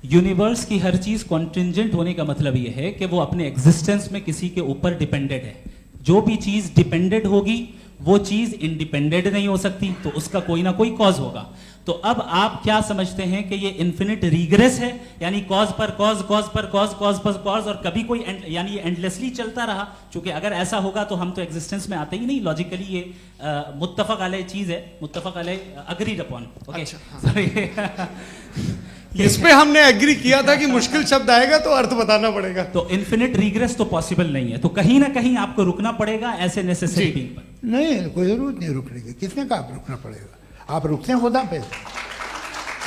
यूनिवर्स की हर चीज कॉन्टिंजेंट होने का मतलब यह है कि वो अपने एग्जिस्टेंस में किसी के ऊपर डिपेंडेंट है। जो भी चीज डिपेंडेंट होगी वो चीज इंडिपेंडेंट नहीं हो सकती, तो उसका कोई ना कोई कॉज होगा। तो अब आप क्या समझते हैं कि ये इन्फिनिट रिग्रेस है, यानी कॉज पर कॉज, कॉज पर कॉज, कॉज पर कॉज, और कभी कोई यानी ये एंडलेसली चलता रहा? क्योंकि अगर ऐसा होगा तो हम तो एग्जिस्टेंस में आते ही नहीं, लॉजिकली ये मुत्तफक अलैह चीज है, मुत्तफक अलैह अग्रीड अपॉन। ओके,
इस पे हमने एग्री किया था कि मुश्किल शब्द आएगा तो अर्थ बताना पड़ेगा।
तो इन्फिनिट रिग्रेस तो पॉसिबल नहीं है, तो कहीं ना कहीं आपको रुकना पड़ेगा ऐसे नेसेसरी बीइंग पर।
नहीं, कोई ज़रूरत नहीं रुकने की। किसने कहा आप रुकना पड़ेगा? आप रुकते हैं खुदा पे,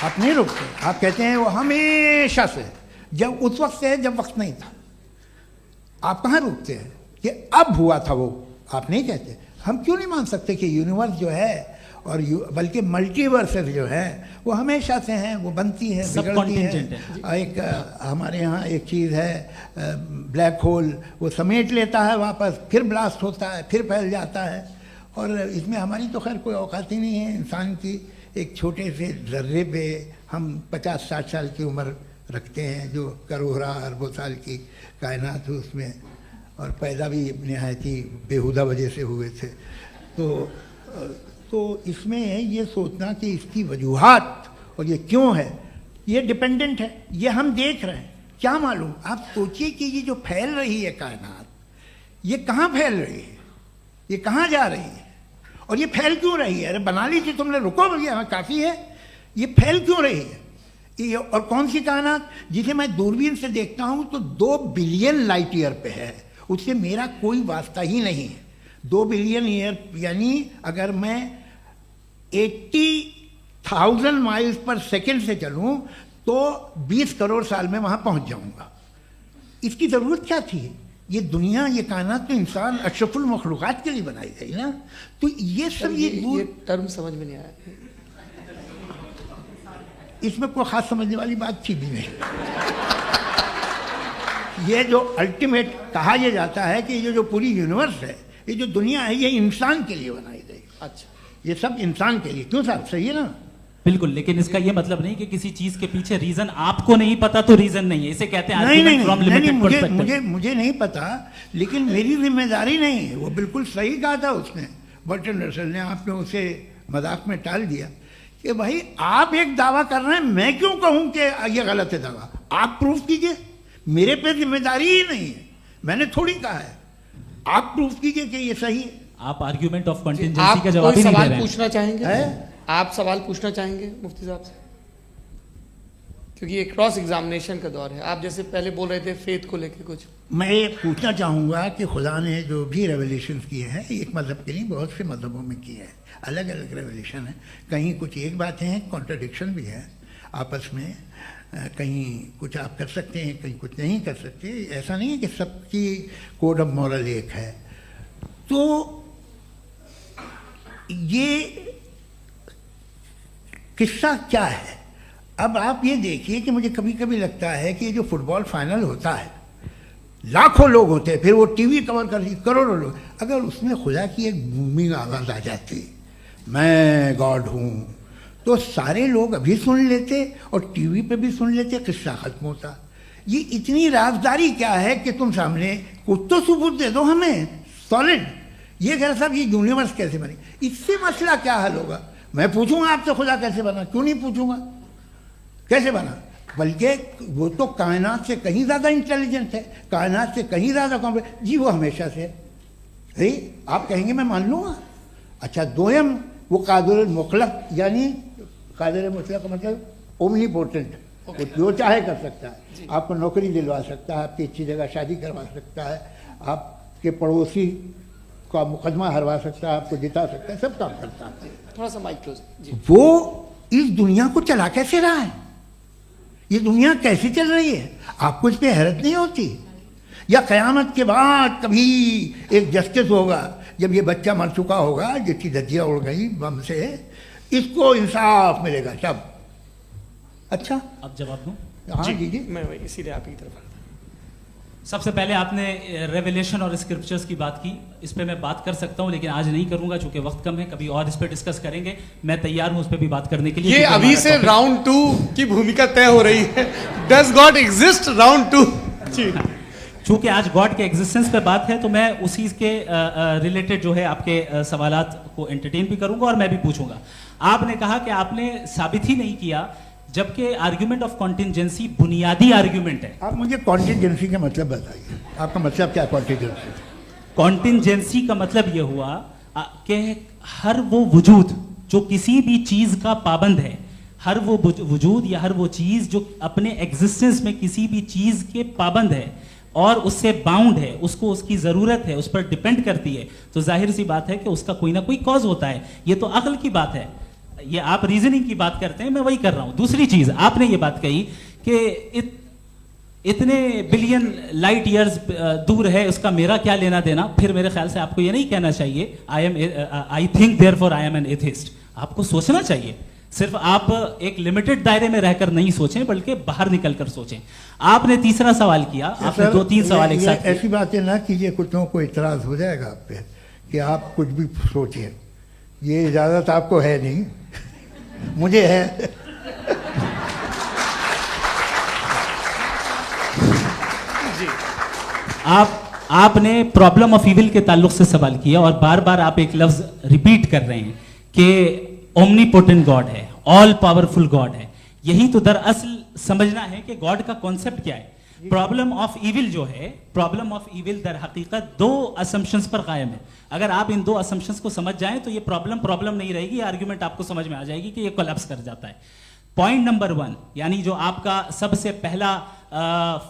आप नहीं रुकते। आप कहते हैं वो हमेशा से, जब उस वक्त से जब वक्त नहीं था। आप कहाँ रुकते हैं कि अब हुआ था वो? आप नहीं कहते। हम क्यों नहीं मान सकते कि यूनिवर्स जो है और बल्कि मल्टीवर्सेस जो है वो हमेशा से हैं, वो बनती है, बिगड़ती है। एक हमारे यहाँ एक चीज़ है ब्लैक होल, वो समेट लेता है वापस, फिर ब्लास्ट होता है, फिर फैल जाता है। और इसमें हमारी तो खैर कोई औकात ही नहीं है इंसान की। एक छोटे से ज़र्रे पे हम 50-60 साल की उम्र रखते हैं, जो करोड़ों अरबों साल की कायनात है उसमें, और पैदा भी नहायत ही बेहुदा वजह से हुए थे। तो इसमें ये सोचना कि इसकी वजूहात और ये क्यों है, ये डिपेंडेंट है, ये हम देख रहे हैं। क्या मालूम, आप सोचिए कि ये जो फैल रही है कायनात, ये कहाँ फैल रही है, ये कहाँ जा रही है, और ये फैल क्यों रही है? अरे बना ली थी तुमने, रुको भैया, काफ़ी है। ये फैल क्यों रही है? ये और कौन सी कायनात जिसे मैं दूरबीन से देखता हूँ तो 2 बिलियन लाइट ईयर पे है, उससे मेरा कोई वास्ता ही नहीं है। 2 बिलियन ईयर यानी अगर मैं 80,000 माइल्स पर सेकेंड से चलूं तो 20 करोड़ साल में वहां पहुंच जाऊंगा। इसकी ज़रूरत क्या थी? ये दुनिया, ये कायनात तो इंसान अशरफुल मखलूक़ात के लिए बनाई गई ना। तो ये सब ये
टर्म समझ में नहीं आया,
इसमें कोई ख़ास समझने वाली बात थी भी नहीं। ये जो अल्टीमेट कहा यह जाता है कि ये जो पूरी यूनिवर्स है, ये जो दुनिया है, ये इंसान के लिए बनाई गई।
अच्छा,
ये सब इंसान के लिए। क्यों साहब, सही है ना?
बिल्कुल, लेकिन इसका ये मतलब नहीं कि किसी चीज के पीछे रीजन आपको नहीं पता तो रीजन नहीं है, इसे कहते हैं
नहीं, मुझे नहीं पता, लेकिन मेरी जिम्मेदारी नहीं है। वो बिल्कुल सही कहा था उसने, बर्टन रसल ने। आपने उसे मजाक में टाल दिया कि भाई आप एक दावा कर रहे हैं, मैं क्यों कहूं कि ये गलत है दावा? आप प्रूफ कीजिए, मेरे पे जिम्मेदारी ही नहीं है, मैंने थोड़ी कहा है। आप प्रूफ कीजिए कि ये सही है।
आप आर्ग्यूमेंट ऑफ कंटिंजेंसी का जवाब ही नहीं दे रहे हैं।
पूछना चाहेंगे? आप सवाल पूछना चाहेंगे मुफ्ती साहब से? क्योंकि ये क्रॉस एग्जामिनेशन का दौर है। आप जैसे पहले बोल रहे थे फेथ को लेके कुछ।
मैं ये पूछना चाहूँगा कि खुदा ने जो भी रेवोल्यूशन किए हैं, एक मज़हब के नहीं बहुत से मज़हबों में किए हैं, अलग अलग रेवोल्यूशन है। कहीं कुछ एक बातें हैं, कॉन्ट्रडिक्शन भी है आपस में, कहीं कुछ आप कर सकते हैं, कहीं कुछ नहीं कर सकते। ऐसा नहीं है कि सबकी कोड ऑफ मॉरल एक है। तो ये किस्सा क्या है? अब आप ये देखिए कि मुझे कभी कभी लगता है कि ये जो फुटबॉल फाइनल होता है, लाखों लोग होते हैं, फिर वो टीवी कवर कर रही, करोड़ों लोग, अगर उसमें खुदा की एक बूमिंग आवाज़ आ जाती, मैं गॉड हूँ, तो सारे लोग अभी सुन लेते और टीवी पे भी सुन लेते, किस्सा खत्म होता। ये इतनी राजदारी क्या है कि तुम सामने कुछ तो सबूत दे दो हमें सॉलिड। ये कह साहब ये यूनिवर्स कैसे बनी, इससे मसला क्या हल होगा? मैं पूछूंगा आपसे खुदा कैसे बना? क्यों नहीं पूछूंगा कैसे बना? बल्कि वो तो कायनात से कहीं ज़्यादा इंटेलिजेंट है, कायनात से कहीं ज़्यादा कॉम्प्लेक्स। जी वो हमेशा से है। आप कहेंगे मैं मान लूँगा। अच्छा, दोयम वो कादिर मुतलक, यानी कादिर मुतलक मतलब ओमनीपोटेंट, वो जो चाहे कर सकता है। आपको नौकरी दिलवा सकता है, आपकी अच्छी जगह शादी करवा सकता है, आपके पड़ोसी का मुकदमा हरवा सकता है, आपको जिता सकता है, सब काम करता है।
थोड़ा सा माइक क्लोज जी।
वो इस दुनिया को चला कैसे रहा है? ये दुनिया कैसे चल रही है? आपको इस पर हैरत नहीं होती? या क़यामत के बाद कभी एक जस्टिस होगा, जब ये बच्चा मर चुका होगा जिसकी धज्जियाँ उड़ गई बम से, इसको इंसाफ मिलेगा तब। अच्छा
अब जवाब दूं?
हाँ दीजिए।
मैं वही इसीलिए आप ही की तरफ आता
सबसे पहले आपने रेवलेशन और स्क्रिप्चर्स की बात की, इस पे मैं बात कर सकता हूं लेकिन आज नहीं करूंगा चूंकि वक्त कम है, कभी और इस पे डिस्कस करेंगे। मैं तैयार हूं उस पे भी बात करने के लिए।
ये
क्योंकि
अभी
हमारा
से
topic-
राउंड 2 की भूमिका तय हो रही है। Does God exist round 2? जी
चूंकि आज गॉड के एग्जिस्टेंस पे बात है तो मैं उसी के रिलेटेड जो है आपके सवालात को एंटरटेन भी करूंगा और मैं भी पूछूंगा। आपने कहा कि आपने साबित ही नहीं किया, जबकि आर्ग्यूमेंट ऑफ कॉन्टिजेंसी बुनियादी आर्ग्यूमेंट है।
आप मुझे कॉन्टिजेंसी का मतलब बताइए, आपका मतलब क्या कॉन्टिजेंसी?
कॉन्टिजेंसी का मतलब यह हुआ कि हर वो वजूद जो किसी भी चीज का पाबंद है, हर वो वजूद या हर वो चीज जो अपने एग्जिस्टेंस में किसी भी चीज के पाबंद है और उससे बाउंड है, उसको उसकी जरूरत है, उस पर डिपेंड करती है, तो जाहिर सी बात है कि उसका कोई ना कोई कॉज होता है। ये तो अक्ल की बात है, ये आप रीजनिंग की बात करते हैं, मैं वही कर रहा हूं। दूसरी चीज आपने ये बात कही कि इतने बिलियन लाइट ईयर्स दूर है, उसका मेरा क्या लेना देना। फिर मेरे ख्याल से आपको ये नहीं कहना चाहिए I think therefore I am an atheist. आपको सोचना चाहिए, सिर्फ आप एक लिमिटेड दायरे में रहकर नहीं सोचें बल्कि बाहर निकलकर सोचें। आपने तीसरा सवाल किया, आपने 2-3 सवाल एक साथ।
ऐसी बातें ना कीजिए, कुछ लोगों को इतराज हो जाएगा आप पे कि आप कुछ भी सोचिए। ये इजाजत आपको है नहीं, मुझे है।
आपने प्रॉब्लम ऑफ इविल के ताल्लुक से सवाल किया और बार बार आप एक लफ्ज रिपीट कर रहे हैं कि ओमनीपोटेंट गॉड है, ऑल पावरफुल गॉड है। यही तो दरअसल समझना है कि गॉड का कॉन्सेप्ट क्या है। प्रॉब्लम ऑफ इविल जो है, प्रॉब्लम ऑफ इविल दर हकीकत 2 असम्पशंस पर कायम है। अगर आप इन 2 असम्पशंस को समझ जाएं तो ये प्रॉब्लम नहीं रहेगी, आर्ग्यूमेंट आपको समझ में आ जाएगी कि ये कोलैप्स कर जाता है। पॉइंट नंबर 1, यानी जो आपका सबसे पहला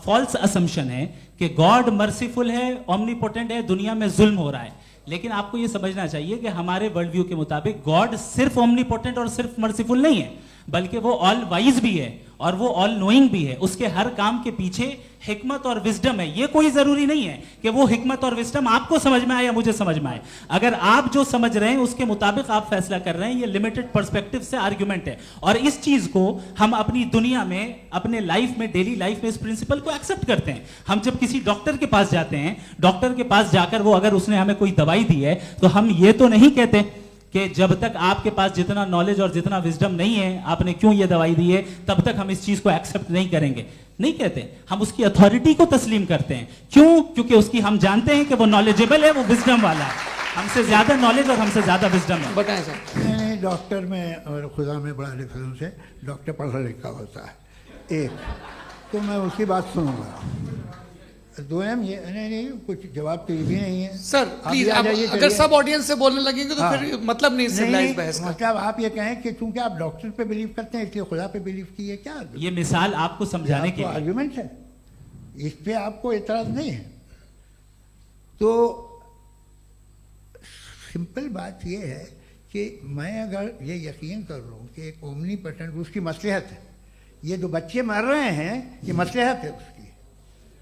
फॉल्स असम्पशन है कि गॉड मर्सीफुल है, ओमनीपोटेंट है, दुनिया में जुल्म हो रहा है। लेकिन आपको यह समझना चाहिए कि हमारे वर्ल्ड व्यू के मुताबिक गॉड सिर्फ ओमनीपोटेंट और सिर्फ मर्सीफुल नहीं है, बल्कि वो ऑल वाइज भी है और वो ऑल नोइंग भी है। उसके हर काम के पीछे हिकमत और विजडम है। ये कोई जरूरी नहीं है कि वो हिकमत और विजडम आपको समझ में आए या मुझे समझ में आए। अगर आप जो समझ रहे हैं उसके मुताबिक आप फैसला कर रहे हैं, ये लिमिटेड पर्सपेक्टिव से आर्ग्यूमेंट है। और इस चीज को हम अपनी दुनिया में, अपने लाइफ में, डेली लाइफ में इस प्रिंसिपल को एक्सेप्ट करते हैं। हम जब किसी डॉक्टर के पास जाते हैं, डॉक्टर के पास जाकर वो अगर उसने हमें कोई दवाई दी है तो हम ये तो नहीं कहते कि जब तक आपके पास जितना नॉलेज और जितना विजडम नहीं है, आपने क्यों ये दवाई दी है, तब तक हम इस चीज को एक्सेप्ट नहीं करेंगे। नहीं कहते, हम उसकी अथॉरिटी को तस्लीम करते हैं। क्यों? क्योंकि उसकी हम जानते हैं कि वो नॉलेजेबल है, वो विजडम वाला है, हमसे ज्यादा नॉलेज और हमसे ज्यादा विजडम है।
बताएं सर।
नहीं, डॉक्टर में और खुदा में बड़ा डिफरेंस है। डॉक्टर पढ़ा लिखा होता है, एक तो मैं उसकी बात सुनूंगा। दोयम ये नहीं कुछ जवाब तो ये भी नहीं है
सर प्लीज,
आ
आप
जाइए,
अगर
चलिए।
सब ऑडियंस से बोलने लगेंगे तो
हाँ।
फिर मतलब नहीं सिविलाइज्ड बहस का।
मतलब आप ये कहें कि चूंकि आप डॉक्टर पे बिलीव करते हैं इसलिए खुदा पे बिलीव कीजिए, क्या
ये मिसाल आपको समझाने के लिए।
आर्ग्यूमेंट है, इस पे आपको एतराज नहीं है। तो सिंपल बात ये है कि मैं अगर ये यकीन कर लूँ कि एक ओमनीपोटेंट उसकी मसलहत है, ये जो बच्चे मर रहे हैं ये मसलहत है उसकी,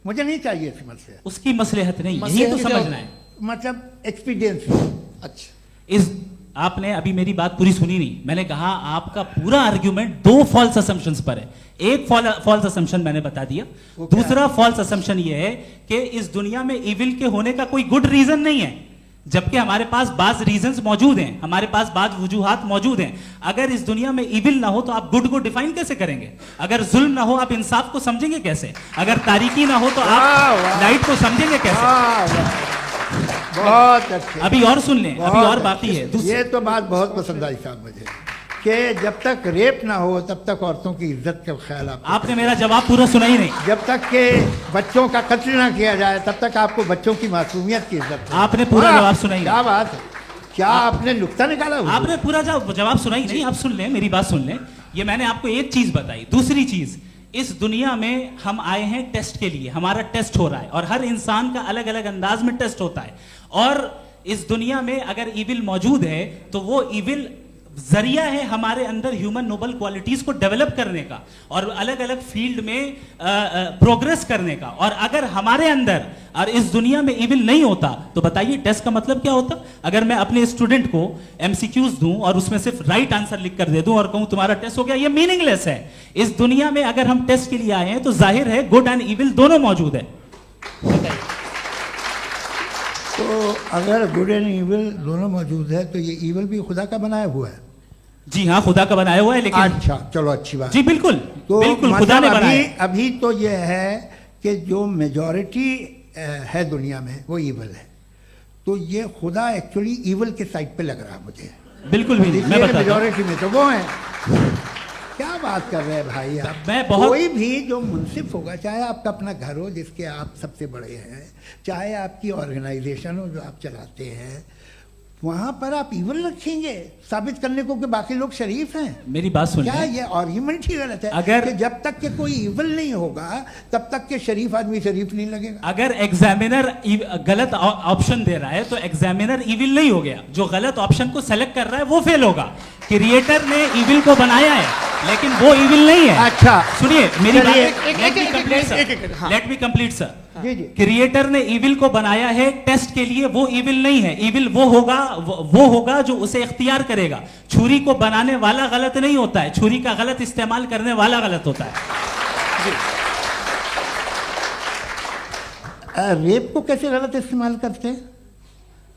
मुझे नहीं चाहिए इसकी मसलहत।
उसकी मसलहत नहीं, यही तो समझना है।
मतलब एक्सपीरियंस।
अच्छा,
इस आपने अभी मेरी बात पूरी सुनी नहीं। मैंने कहा आपका पूरा आर्ग्यूमेंट 2 फॉल्स असम्पशंस पर है। एक फॉल्स असम्पशन मैंने बता दिया, दूसरा फॉल्स असम्पशन ये है कि इस दुनिया में इविल के होने का कोई गुड रीजन नहीं है, जबकि हमारे पास बाज रीजंस मौजूद हैं, हमारे पास बाज वजूहात मौजूद हैं। अगर इस दुनिया में इविल ना हो तो आप गुड को डिफाइन कैसे करेंगे? अगर जुल्म ना हो आप इंसाफ को समझेंगे कैसे? अगर तारीकी ना हो तो आप लाइट को समझेंगे कैसे?
बहुत अच्छे।
अभी और सुन लें, अभी और बाकी है।
ये तो बात बहुत पसंद आई साहब मुझे कि जब तक रेप ना हो तब तक औरतों की इज्जत का ख्याल
आपने मेरा जवाब पूरा सुना ही नहीं।
जब तक के बच्चों का कत्ल ना किया जाए तब तक आपको बच्चों की मासूमियत की इज्जत।
आपने पूरा जवाब सुना ही नहीं।
क्या बात है, क्या आपने नुक्ता निकाला हुआ?
आपने पूरा जवाब सुना ही नहीं। आप सुन लें, मेरी बात सुन लें। ये मैंने आपको एक चीज बताई। दूसरी चीज, इस दुनिया में हम आए हैं टेस्ट के लिए, हमारा टेस्ट हो रहा है और हर इंसान का अलग अलग अंदाज में टेस्ट होता है। और इस दुनिया में अगर इविल मौजूद है तो वो इविल जरिया है हमारे अंदर ह्यूमन नोबल क्वालिटीज को डेवलप करने का और अलग अलग फील्ड में प्रोग्रेस करने का। और अगर हमारे अंदर और इस दुनिया में इविल नहीं होता तो बताइए टेस्ट का मतलब क्या होता? अगर मैं अपने स्टूडेंट को एमसीक्यूज दूं और उसमें सिर्फ राइट आंसर लिख कर दे दूं और कहूं तुम्हारा टेस्ट हो गया, ये मीनिंगलेस है। इस दुनिया में अगर हम टेस्ट के लिए आए हैं तो जाहिर है गुड एंड इविल दोनों मौजूद है।
तो अगर गुड एंड इविल दोनों मौजूद है तो ये इविल भी खुदा का बनाया हुआ है?
जी हाँ, खुदा का बनाया हुआ है। लेकिन
अच्छा, चलो अच्छी बात।
जी बिल्कुल,
तो
बिल्कुल खुदा ने बनाया।
अभी तो ये है कि जो मेजॉरिटी है दुनिया में वो इविल है, तो ये खुदा एक्चुअली इविल के साइड पे लग रहा है मुझे।
बिल्कुल भी मैं बताता हूं।
मेजॉरिटी में तो वो है। क्या बात कर रहे हैं भाई आप?
मैं बहुत
कोई भी जो मुंसिफ होगा, चाहे आपका अपना घर हो जिसके आप सबसे बड़े हैं, चाहे आपकी ऑर्गेनाइजेशन हो जो आप चलाते हैं, वहां पर आप इविल रखेंगे साबित करने को कि बाकी लोग शरीफ हैं?
मेरी बात सुनिए।
क्या ये आर्ग्यूमेंट ही गलत है?
अगर
कि जब तक के कोई इविल नहीं होगा तब तक के शरीफ आदमी शरीफ नहीं लगेगा।
अगर एग्जामिनर गलत ऑप्शन दे रहा है तो एग्जामिनर इविल नहीं हो गया। जो गलत ऑप्शन को सेलेक्ट कर रहा है वो फेल होगा। क्रिएटर ने इविल को बनाया है लेकिन वो इविल नहीं है।
अच्छा
सुनिए मेरी बात,
हाँ।
Let me complete sir.
जी जी।
क्रिएटर ने इविल को बनाया है टेस्ट के लिए, वो इविल नहीं है। इविल वो होगा जो उसे इख्तियार करेगा। छुरी को बनाने वाला गलत नहीं होता है, छुरी का गलत इस्तेमाल करने वाला गलत होता है।
रेप को कैसे गलत इस्तेमाल करते हैं?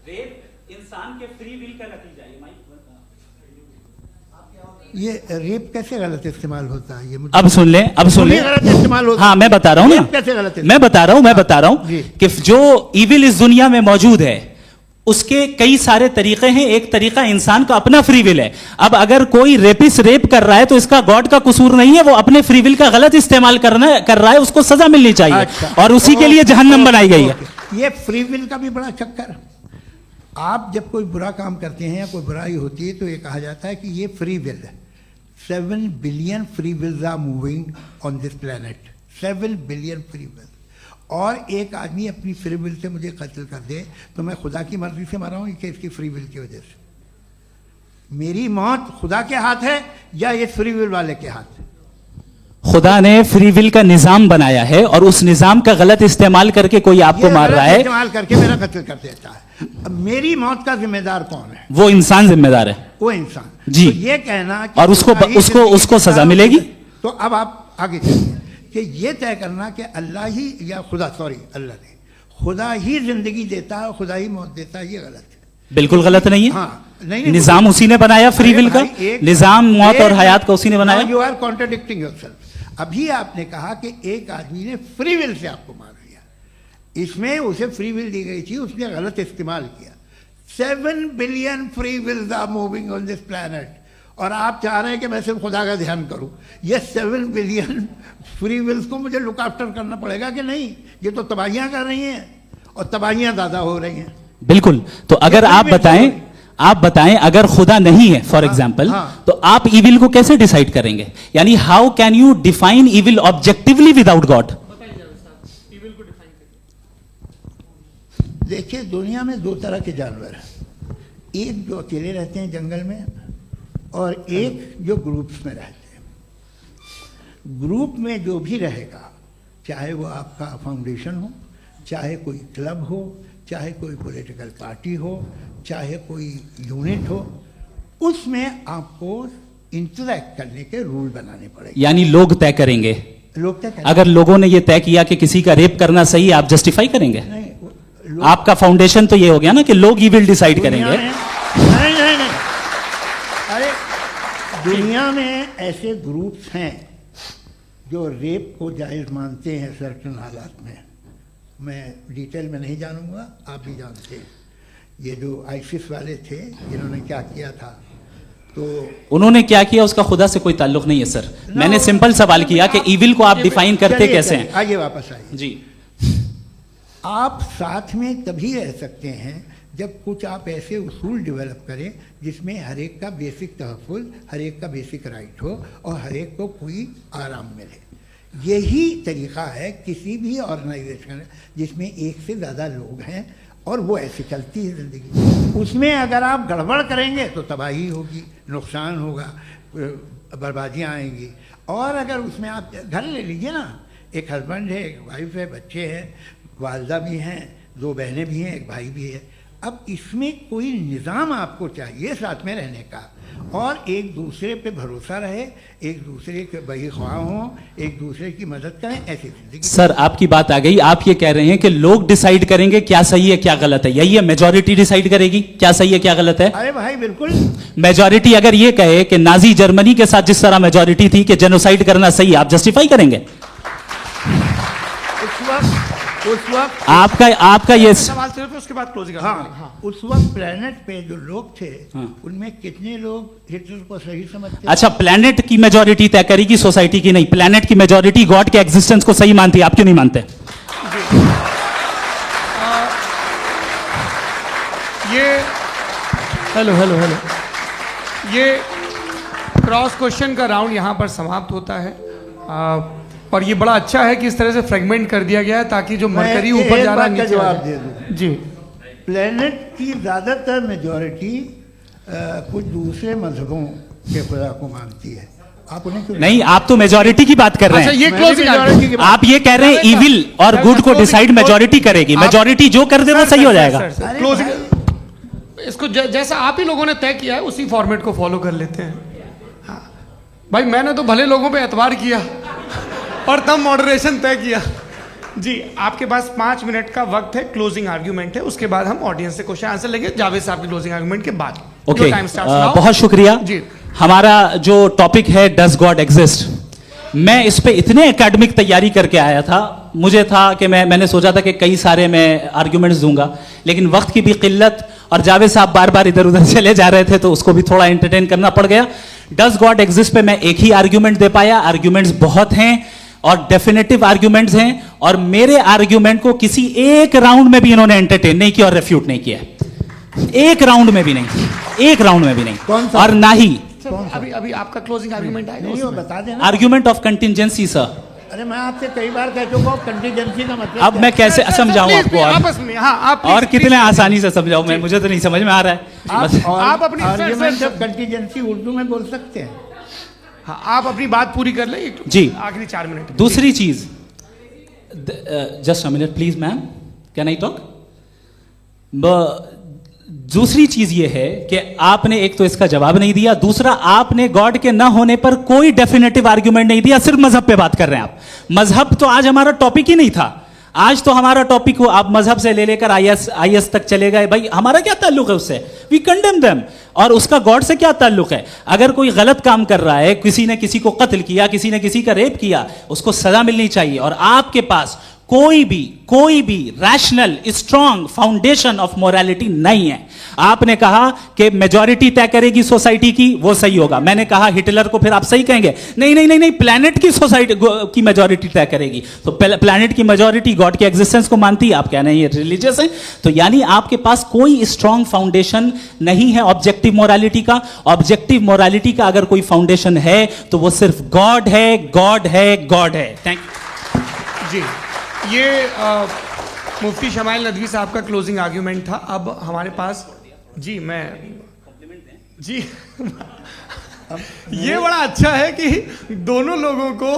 रेप इंसान के फ्री विल का नतीजा है।
ये रेप कैसे गलत इस्तेमाल होता है? ये मुझे
अब सुन लें, अब सुन लें।
गलत इस्तेमाल होता है।
हाँ मैं बता रहा हूँ ना,
कैसे गलत
मैं बता रहा हूँ
जी।
कि जो इविल इस दुनिया में मौजूद है उसके कई सारे तरीके हैं। एक तरीका इंसान का अपना फ्री विल है। अब अगर कोई रेपिस्ट रेप कर रहा है तो इसका गॉड का कसूर नहीं है, वो अपने फ्री विल का गलत इस्तेमाल कर रहा है, उसको सजा मिलनी चाहिए।
अच्छा।
और उसी के लिए जहन्नम बनाई गई है।
ये फ्री विल का भी बड़ा चक्कर। आप जब कोई बुरा काम करते हैं या कोई बुराई होती है तो ये कहा जाता है कि ये फ्री विल है। 7 billion free wills are moving on this planet. 7 billion free will. और एक आदमी अपनी फ्री विल से मुझे कत्ल कर दे तो मैं खुदा की मर्जी से मरा हूं कि इसकी फ्री विल की वजह से? मेरी मौत खुदा के हाथ है या ये फ्री विल वाले के हाथ है?
खुदा ने फ्री विल का निजाम बनाया है और उस निजाम का गलत इस्तेमाल करके कोई आपको मार रहा है,
इस्तेमाल करके मेरा कत्ल कर देता है। अब मेरी मौत का जिम्मेदार कौन है?
वो इंसान जिम्मेदार है।
वो इंसान।
जी।
तो ये कहना कि
और उसको सजा मिलेगी।
तो अब आप आगे चलिए कि ये तय करना कि अल्लाह ही या खुदा, सॉरी अल्लाह ने, खुदा ही जिंदगी देता है, खुदा ही मौत देता है, ये गलत है।
बिल्कुल गलत नहीं है।
हाँ, नहीं,
निजाम उसी ने बनाया फ्री विल का। निजाम मौत और हयात का उसी ने बनाया।
You are contradicting yourself. अभी आपने कहा कि एक आदमी ने फ्री विल से आपको मार दिया, इसमें उसे फ्री विल दी गई थी, उसने गलत इस्तेमाल किया। 7 billion free wills are moving on this planet और आप चाह रहे हैं कि मैं सिर्फ खुदा का ध्यान करूं। ये 7 बिलियन फ्री विल्स को मुझे लुक आफ्टर करना पड़ेगा कि नहीं? ये तो तबाहियां कर रही हैं और तबाहियां ज़्यादा हो रही हैं।
बिल्कुल। तो अगर आप बताएं अगर खुदा नहीं है फॉर एग्जाम्पल, तो आप इविल को कैसे डिसाइड करेंगे? यानी how can you define evil objectively without God?
देखिए, दुनिया में 2 तरह के जानवर हैं। एक जो अकेले रहते हैं जंगल में और एक जो ग्रुप्स में रहते हैं। ग्रुप में जो भी रहेगा, चाहे वो आपका फाउंडेशन हो, चाहे कोई क्लब हो, चाहे कोई पॉलिटिकल पार्टी हो, चाहे कोई यूनिट हो, उसमें आपको इंटरैक्ट करने के रूल बनाने पड़ेंगे।
यानी लोग तय करेंगे।
लोग तय करेंगे।
अगर लोगों ने ये तय किया कि किसी का रेप करना सही है, आप जस्टिफाई करेंगे?
नहीं,
आपका फाउंडेशन तो ये हो गया ना कि लोग ही विल डिसाइड करेंगे।
नहीं, अरे दुनिया में ऐसे ग्रुप्स हैं जो रेप को जायज़ मानते हैं सर्टेन हालात में। मैं डिटेल में नहीं जानूंगा, आप भी जानते हैं। ये जो आईसिस वाले थे, इन्होंने क्या किया था, तो
उन्होंने क्या किया उसका खुदा से कोई ताल्लुक नहीं है सर। मैंने सिंपल सवाल किया कि इविल को आप डिफाइन करते कैसे हैं?
आगे वापस आइए
जी।
आप साथ में तभी रह सकते हैं जब कुछ आप ऐसे उसूल डेवलप करें जिसमें हर एक का बेसिक तहफ़्फ़ुज़, हर एक का बेसिक राइट हो और हर एक को कोई आराम मिले। यही तरीक़ा है किसी भी ऑर्गेनाइजेशन जिसमें एक से ज़्यादा लोग हैं और वो ऐसे चलती है ज़िंदगी। उसमें अगर आप गड़बड़ करेंगे तो तबाही होगी, नुकसान होगा, बर्बादियाँ आएंगी। और अगर उसमें आप घर ले लीजिए ना, एक हस्बैंड है, एक वाइफ है, बच्चे हैं, वालदा भी हैं, 2 बहनें भी हैं, एक भाई भी है। अब इसमें कोई निज़ाम आपको चाहिए साथ में रहने का, और एक दूसरे पे भरोसा रहे, एक दूसरे के बहीख्वाह हों, एक दूसरे की मदद करें, ऐसी जिंदगी।
सर आपकी बात आ गई, आप ये कह रहे हैं कि लोग डिसाइड करेंगे क्या सही है क्या गलत है, यही है? मेजॉरिटी डिसाइड करेगी क्या सही है क्या गलत है?
अरे भाई बिल्कुल।
मेजॉरिटी अगर ये कहे कि नाजी जर्मनी के साथ जिस तरह मेजॉरिटी थी कि जेनोसाइड करना सही है, आप जस्टिफाई करेंगे?
उस वक्त
आपका ये
सवाल सिर्फ उसके बाद क्लोजिंग।
हाँ, उस वक्त प्लेनेट पे जो लोग थे, उनमें कितने लोग हिटलर को सही समझते?
अच्छा, प्लेनेट की मेजॉरिटी तय करेगी, सोसाइटी की नहीं। प्लेनेट की मेजॉरिटी गॉड के एग्जिस्टेंस को सही मानती है, आप क्यों नहीं मानते?
ये हेलो हेलो हेलो, ये क्रॉस क्वेश्चन का राउंड यहाँ पर समाप्त होता है। और ये बड़ा अच्छा है कि इस तरह से फ्रेगमेंट कर दिया गया है ताकि जो मरकरी ऊपर जा रहा है नीचे
जवाब दे दूं।
जी,
प्लेनेट की ज़्यादातर मेजॉरिटी कुछ दूसरे मजहबों के खुदा को मानती है। आप उन्हें क्यों
नहीं, आप तो मेजॉरिटी की बात कर रहे
अच्छा,
हैं।
ये क्लोजिंग
आप ये कह रहे हैं इविल और गुड को डिसाइड मेजॉरिटी करेगी, मेजॉरिटी जो कर दे वो सही हो जाएगा।
क्लोजिंग इसको जैसा आप ही लोगों ने तय किया है उसी फॉर्मेट को फॉलो कर लेते हैं। हाँ भाई, मैंने तो भले लोगों पे एतबार किया और तब मॉडरेशन तय किया। जी, आपके पास 5 मिनट का वक्त है, क्लोजिंग आर्ग्यूमेंट है, उसके बाद हम ऑडियंस से क्वेश्चन आंसर लेंगे जावेद साहब की क्लोजिंग आर्ग्यूमेंट के बाद।
ओके,
टाइम स्टार्ट्स
बहुत शुक्रिया
जी।
हमारा जो टॉपिक है डज गॉड एग्जिस्ट, मैं इस पे इतने एकेडमिक तैयारी करके आया था, मुझे था कि मैंने सोचा था कि कई सारे मैं आर्ग्यूमेंट्स दूंगा, लेकिन वक्त की भी किल्लत और जावेद साहब बार बार इधर उधर चले जा रहे थे तो उसको भी थोड़ा एंटरटेन करना पड़ गया। डज गॉड एग्जिस्ट पे मैं एक ही आर्ग्यूमेंट दे पाया, आर्ग्यूमेंट्स बहुत हैं और डेफिनेटिव आर्ग्यूमेंट्स हैं, और मेरे आर्ग्यूमेंट को किसी एक राउंड में भी इन्होंने एंटरटेन नहीं किया और रेफ्यूट नहीं किया, एक राउंड में भी नहीं, एक राउंड में भी नहीं। और ना ही
अभी आपका क्लोजिंग आर्ग्यूमेंट आएगा,
नहीं, वो बता देना।
Argument of contingency sir.
अरे मैं आपसे कई बार कह चुका हूं कंटीजेंसी का मतलब
अब मैं कैसे समझाऊं आपको?
आपस में हाँ, आप
और कितने आसानी से समझाऊं मैं, मुझे तो नहीं समझ में आ रहा है।
आप अपनी
आर्ग्यूमेंट ऑफ कंटीजेंसी उर्दू में बोल सकते हैं।
हाँ, आप अपनी बात पूरी कर ले
जी,
आखिरी 4 मिनट।
दूसरी चीज, just a minute please ma'am, can I talk? दूसरी चीज ये है कि आपने एक तो इसका जवाब नहीं दिया, दूसरा आपने गॉड के ना होने पर कोई डेफिनेटिव आर्ग्यूमेंट नहीं दिया, सिर्फ मजहब पे बात कर रहे हैं आप। मजहब तो आज हमारा टॉपिक ही नहीं था, आज तो हमारा टॉपिक हो, आप मजहब से ले लेकर आईएस तक चले गए। भाई हमारा क्या ताल्लुक है उससे? We condemn them. और उसका गॉड से क्या ताल्लुक है? अगर कोई गलत काम कर रहा है, किसी ने किसी को कत्ल किया, किसी ने किसी का रेप किया, उसको सजा मिलनी चाहिए। और आपके पास कोई भी rational strong foundation of morality नहीं है। आपने कहा कि मेजॉरिटी तय करेगी सोसाइटी की, वो सही होगा। मैंने कहा हिटलर को फिर आप सही कहेंगे, नहीं नहीं नहीं नहीं, प्लैनेट की सोसाइटी की मेजॉरिटी तय करेगी। तो प्लैनेट की मेजॉरिटी गॉड के एग्जिस्टेंस को मानती है, आप कह रहे हैं ये रिलीजियस है। तो यानी आपके पास कोई स्ट्रॉन्ग फाउंडेशन नहीं है ऑब्जेक्टिव मोरालिटी का। ऑब्जेक्टिव मोरालिटी का अगर कोई फाउंडेशन है तो वो सिर्फ गॉड है, गॉड है, गॉड है। थैंक यू
जी। ये मुफ्ती शमाइल नदवी साहब का क्लोजिंग आर्ग्यूमेंट था। अब हमारे पास जी, मैं जी ये बड़ा अच्छा है कि दोनों लोगों को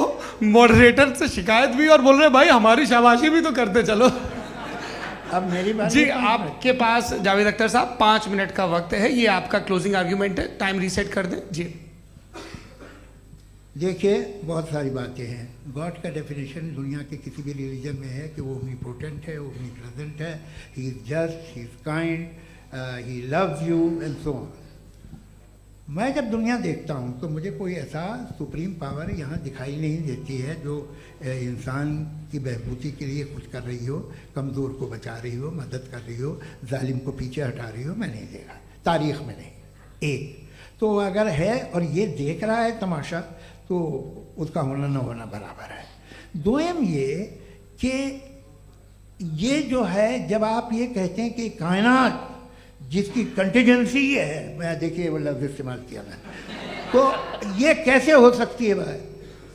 मॉडरेटर से शिकायत भी और बोल रहे भाई हमारी शाबाशी भी तो करते चलो।
अब मेरी बात
जी, आपके पास जावेद अख्तर साहब 5 मिनट का वक्त है, ये आपका क्लोजिंग आर्ग्यूमेंट है, टाइम रीसेट कर दें जी।
देखिए, बहुत सारी बातें हैं। गॉड का डेफिनेशन दुनिया के किसी भी रिलीजन में है कि वो ओमनीपोटेंट है, ओमनीप्रेजेंट है, he is just, he is kind, he loves you and so on. मैं जब दुनिया देखता हूँ तो मुझे कोई ऐसा सुप्रीम पावर यहाँ दिखाई नहीं देती है जो इंसान की बहबूदी के लिए कुछ कर रही हो, कमज़ोर को बचा रही हो, मदद कर रही हो, जालिम को पीछे हटा रही हो। मैं नहीं देखा, तारीख़ में नहीं। एक तो अगर है और ये देख रहा है तमाशा, तो उसका होना न होना बराबर है। दोयम ये कि ये जो है, जब आप ये कहते हैं कि कायनात जिसकी कंटीजेंसी ये है, मैं देखिए वो लफ्ज़ इस्तेमाल किया मैं, तो ये कैसे हो सकती है भाई?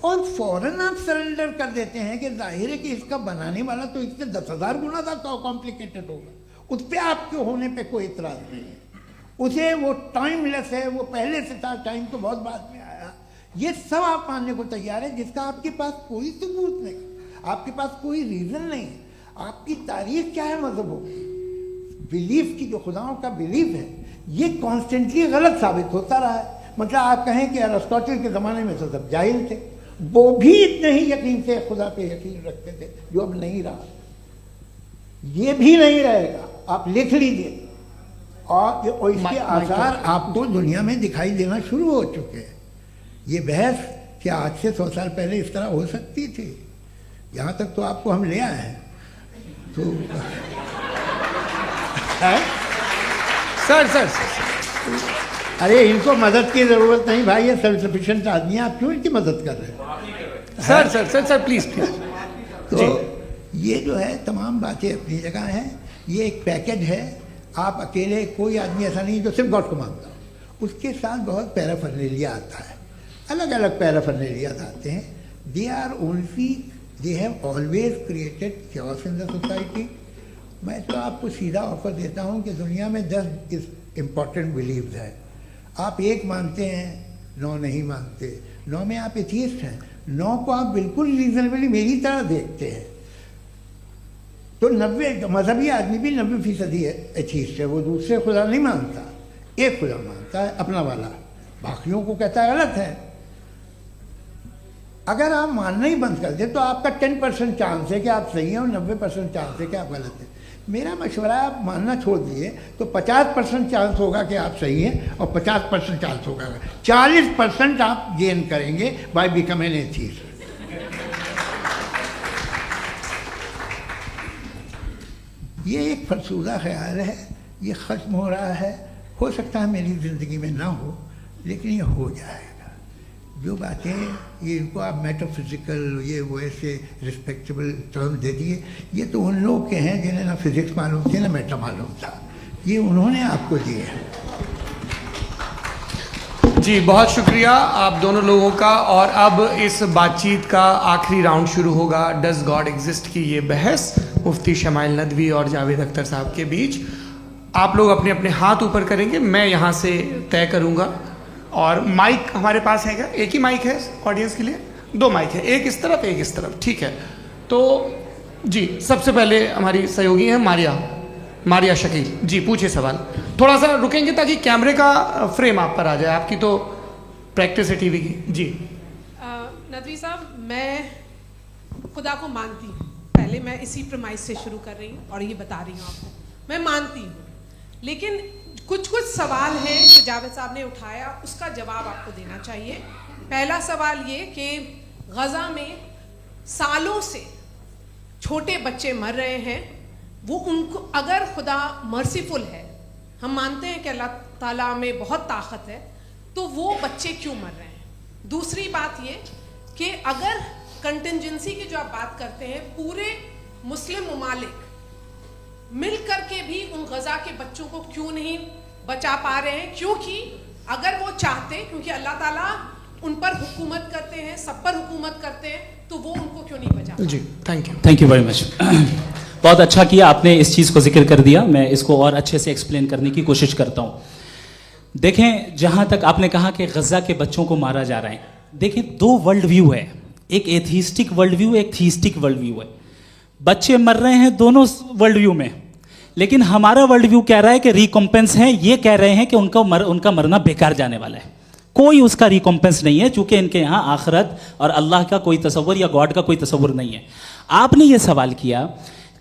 और फौरन आप सरेंडर कर देते हैं कि जाहिर है कि इसका बनाने वाला तो इससे 10,000 गुना ज़्यादा कॉम्प्लिकेटेड होगा, उस पर आपके होने पे कोई इतराज़ नहीं है। उसे वो टाइमलेस है, वो पहले से था, टाइम तो बहुत बाद में आया, ये सब आप मानने को तैयार है, जिसका आपके पास कोई सबूत नहीं, आपके पास कोई रीज़न नहीं है। आपकी तारीख क्या है मजहब होगी, बिलीफ की, जो खुदाओं का बिलीफ है, ये कॉन्स्टेंटली गलत साबित होता रहा है। मतलब आप कहें कि अरिस्टोटल के ज़माने में तो सब जाहिल थे, वो भी इतने ही यकीन से खुदा पे यकीन रखते थे, जो अब नहीं रहा, ये भी नहीं रहेगा, आप लिख लीजिए। और इसके आसार आपको दुनिया में दिखाई देना शुरू हो चुके हैं। ये बहस क्या आज से 100 साल पहले इस तरह हो सकती थी? यहाँ तक तो आपको हम ले आए हैं। तो
सर
अरे इनको मदद की ज़रूरत नहीं भाई, ये सेल्फ सफिशिएंट आदमी है, आप क्यों इनकी मदद कर रहे हैं?
Sir please.
तो ये जो है तमाम बातें अपनी जगह हैं, ये एक पैकेज है। आप अकेले, कोई आदमी ऐसा नहीं जो सिर्फ गॉड को मानता, उसके साथ बहुत पैराफर्नेलिया आता है, अलग अलग पैराफर्नेलिया आते हैं। They have always created chaos in the society. मैं तो आपको सीधा ऑफर देता हूँ कि दुनिया में 10 इम्पॉर्टेंट बिलीव्स हैं, आप एक मानते हैं, 9 नहीं मानते, 9 में आप एथियस्ट हैं, 9 को आप बिल्कुल रीजनेबली मेरी तरह देखते हैं। तो 90 मजहबी आदमी भी 90% एथियस्ट है, वो दूसरे खुदा नहीं मानता, एक खुदा मानता है अपना वाला, बाकियों को कहता है गलत है। अगर आप मानना ही बंद कर दे तो आपका 10% चांस है कि आप सही हैं और 90% चांस है कि आप गलत हैं। मेरा मशवरा है, आप मानना छोड़ दिए तो 50% चांस होगा कि आप सही हैं और 50% चांस होगा, 40% आप गेन करेंगे बाय बिकमिंग एन एथियस्ट। ये एक फरसूदा ख्याल है, ये ख़त्म हो रहा है, हो सकता है मेरी ज़िंदगी में ना हो, लेकिन ये हो जाएगा। जो बातें ये इनको आप मेटाफिज़िकल ये वो ऐसे रिस्पेक्टेबल टर्म दे दिए, ये तो उन लोग के हैं जिन्हें ना फिज़िक्स मालूम थी ना मेटा मालूम था, ये उन्होंने आपको दिए हैं।
जी बहुत शुक्रिया आप दोनों लोगों का। और अब इस बातचीत का आखिरी राउंड शुरू होगा, डज गॉड एग्जिस्ट की ये बहस मुफ्ती शमाइल नदवी और जावेद अख्तर साहब के बीच। आप लोग अपने अपने हाथ ऊपर करेंगे, मैं यहाँ से तय करूँगा। और माइक हमारे पास है क्या? एक ही माइक है ऑडियंस के लिए? 2 माइक है, एक इस तरफ एक इस तरफ, ठीक है। तो जी सबसे पहले हमारी सहयोगी है मारिया शकील जी, पूछिए सवाल। थोड़ा सा रुकेंगे ताकि कैमरे का फ्रेम आप पर आ जाए, आपकी तो प्रैक्टिस है टीवी की। जी
नदवी साहब, मैं खुदा को मानती हूँ, पहले मैं इसी प्रमाइस से शुरू कर रही हूँ और ये बता रही हूँ आपको, मैं मानती हूँ, लेकिन कुछ सवाल हैं जो जावेद साहब ने उठाया, उसका जवाब आपको देना चाहिए। पहला सवाल ये कि गज़ा में सालों से छोटे बच्चे मर रहे हैं, वो उनको, अगर खुदा मर्सीफुल है, हम मानते हैं कि अल्लाह ताला में बहुत ताकत है, तो वो बच्चे क्यों मर रहे हैं? दूसरी बात ये कि अगर कंटिजेंसी की जो आप बात करते हैं, पूरे मुस्लिम ममालिक मिल करके भी उन गज़ा के बच्चों को क्यों नहीं बचा पा रहे हैं? क्योंकि अगर वो चाहते, क्योंकि अल्लाह ताला उन पर हुकूमत करते हैं, सब पर हुकूमत करते हैं, तो वो उनको क्यों नहीं बचा?
जी थैंक यू
वेरी मच। बहुत अच्छा किया आपने इस चीज़ को जिक्र कर दिया, मैं इसको और अच्छे से एक्सप्लेन करने की कोशिश करता हूँ। देखें, जहाँ तक आपने कहा कि गज़ा के बच्चों को मारा जा रहा है, देखिए 2 वर्ल्ड व्यू है, एक एथिस्टिक वर्ल्ड व्यू, एक थीस्टिक वर्ल्ड व्यू है। बच्चे मर रहे हैं दोनों वर्ल्ड व्यू में, लेकिन हमारा वर्ल्ड व्यू कह रहा है कि रिकॉम्पेंस है, ये कह रहे हैं कि उनका मरना बेकार जाने वाला है, कोई उसका रिकॉम्पेंस नहीं है, चूंकि इनके यहाँ आखिरत और अल्लाह का कोई तसव्वुर या गॉड का कोई तसव्वुर नहीं है। आपने ये सवाल किया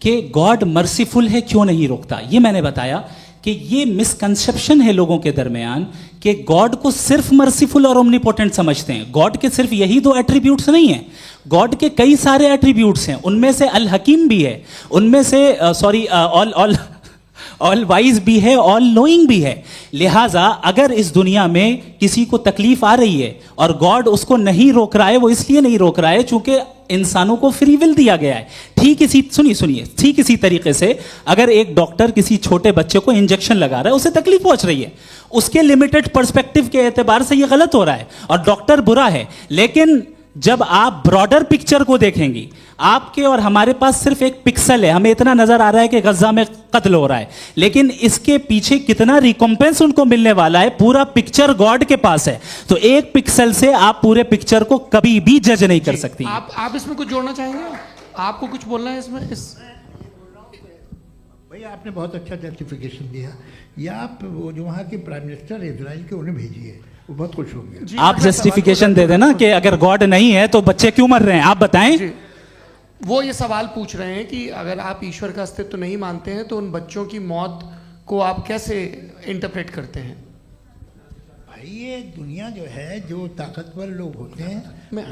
कि गॉड मर्सीफुल है, क्यों नहीं रोकता? ये मैंने बताया कि ये मिसकंसेप्शन है लोगों के दरमियान कि गॉड को सिर्फ मर्सीफुल और ओमनीपोटेंट समझते हैं। गॉड के सिर्फ यही 2 एट्रीब्यूट्स नहीं हैं, गॉड के कई सारे एट्रीब्यूट्स हैं, उनमें से अल हकीम भी है, उनमें से ऑल वाइज भी है, ऑल नोइंग भी है। लिहाजा अगर इस दुनिया में किसी को तकलीफ आ रही है और गॉड उसको नहीं रोक रहा है, वो इसलिए नहीं रोक रहा है चूंकि इंसानों को फ्री विल दिया गया है। ठीक इसी तरीके से अगर एक डॉक्टर किसी छोटे बच्चे को इंजेक्शन लगा रहा है, उसे तकलीफ पहुंच रही है, उसके लिमिटेड पर्सपेक्टिव के एतबार से यह गलत हो रहा है और डॉक्टर बुरा है। लेकिन जब आप ब्रॉडर पिक्चर को देखेंगी, आपके और हमारे पास सिर्फ एक पिक्सल पिक्सल है, हमें इतना नजर आ रहा है कि गजा में कत्ल हो रहा है, लेकिन इसके पीछे कितना रिकॉम्पेंस उनको मिलने वाला है, पूरा पिक्चर गॉड के पास है। तो एक पिक्सल से आप पूरे पिक्चर को कभी भी जज नहीं कर सकती।
आप इसमें कुछ जोड़ना चाहेंगे? आपको कुछ बोलना है इसमें?
भैया आपने बहुत अच्छा जस्टिफिकेशन दिया। या आप वो जो वहाँ के प्राइम मिनिस्टर इजराइल के उन्हें भेजिए, वो बहुत खुश होंगे।
आप जस्टिफिकेशन दे देना कि अगर गॉड नहीं है तो बच्चे क्यों मर रहे हैं, आप बताएं।
वो ये सवाल पूछ रहे हैं कि अगर आप ईश्वर का अस्तित्व नहीं मानते हैं तो उन बच्चों की मौत को आप कैसे इंटरप्रेट करते हैं?
भाई ये दुनिया जो है, जो ताकतवर लोग होते हैं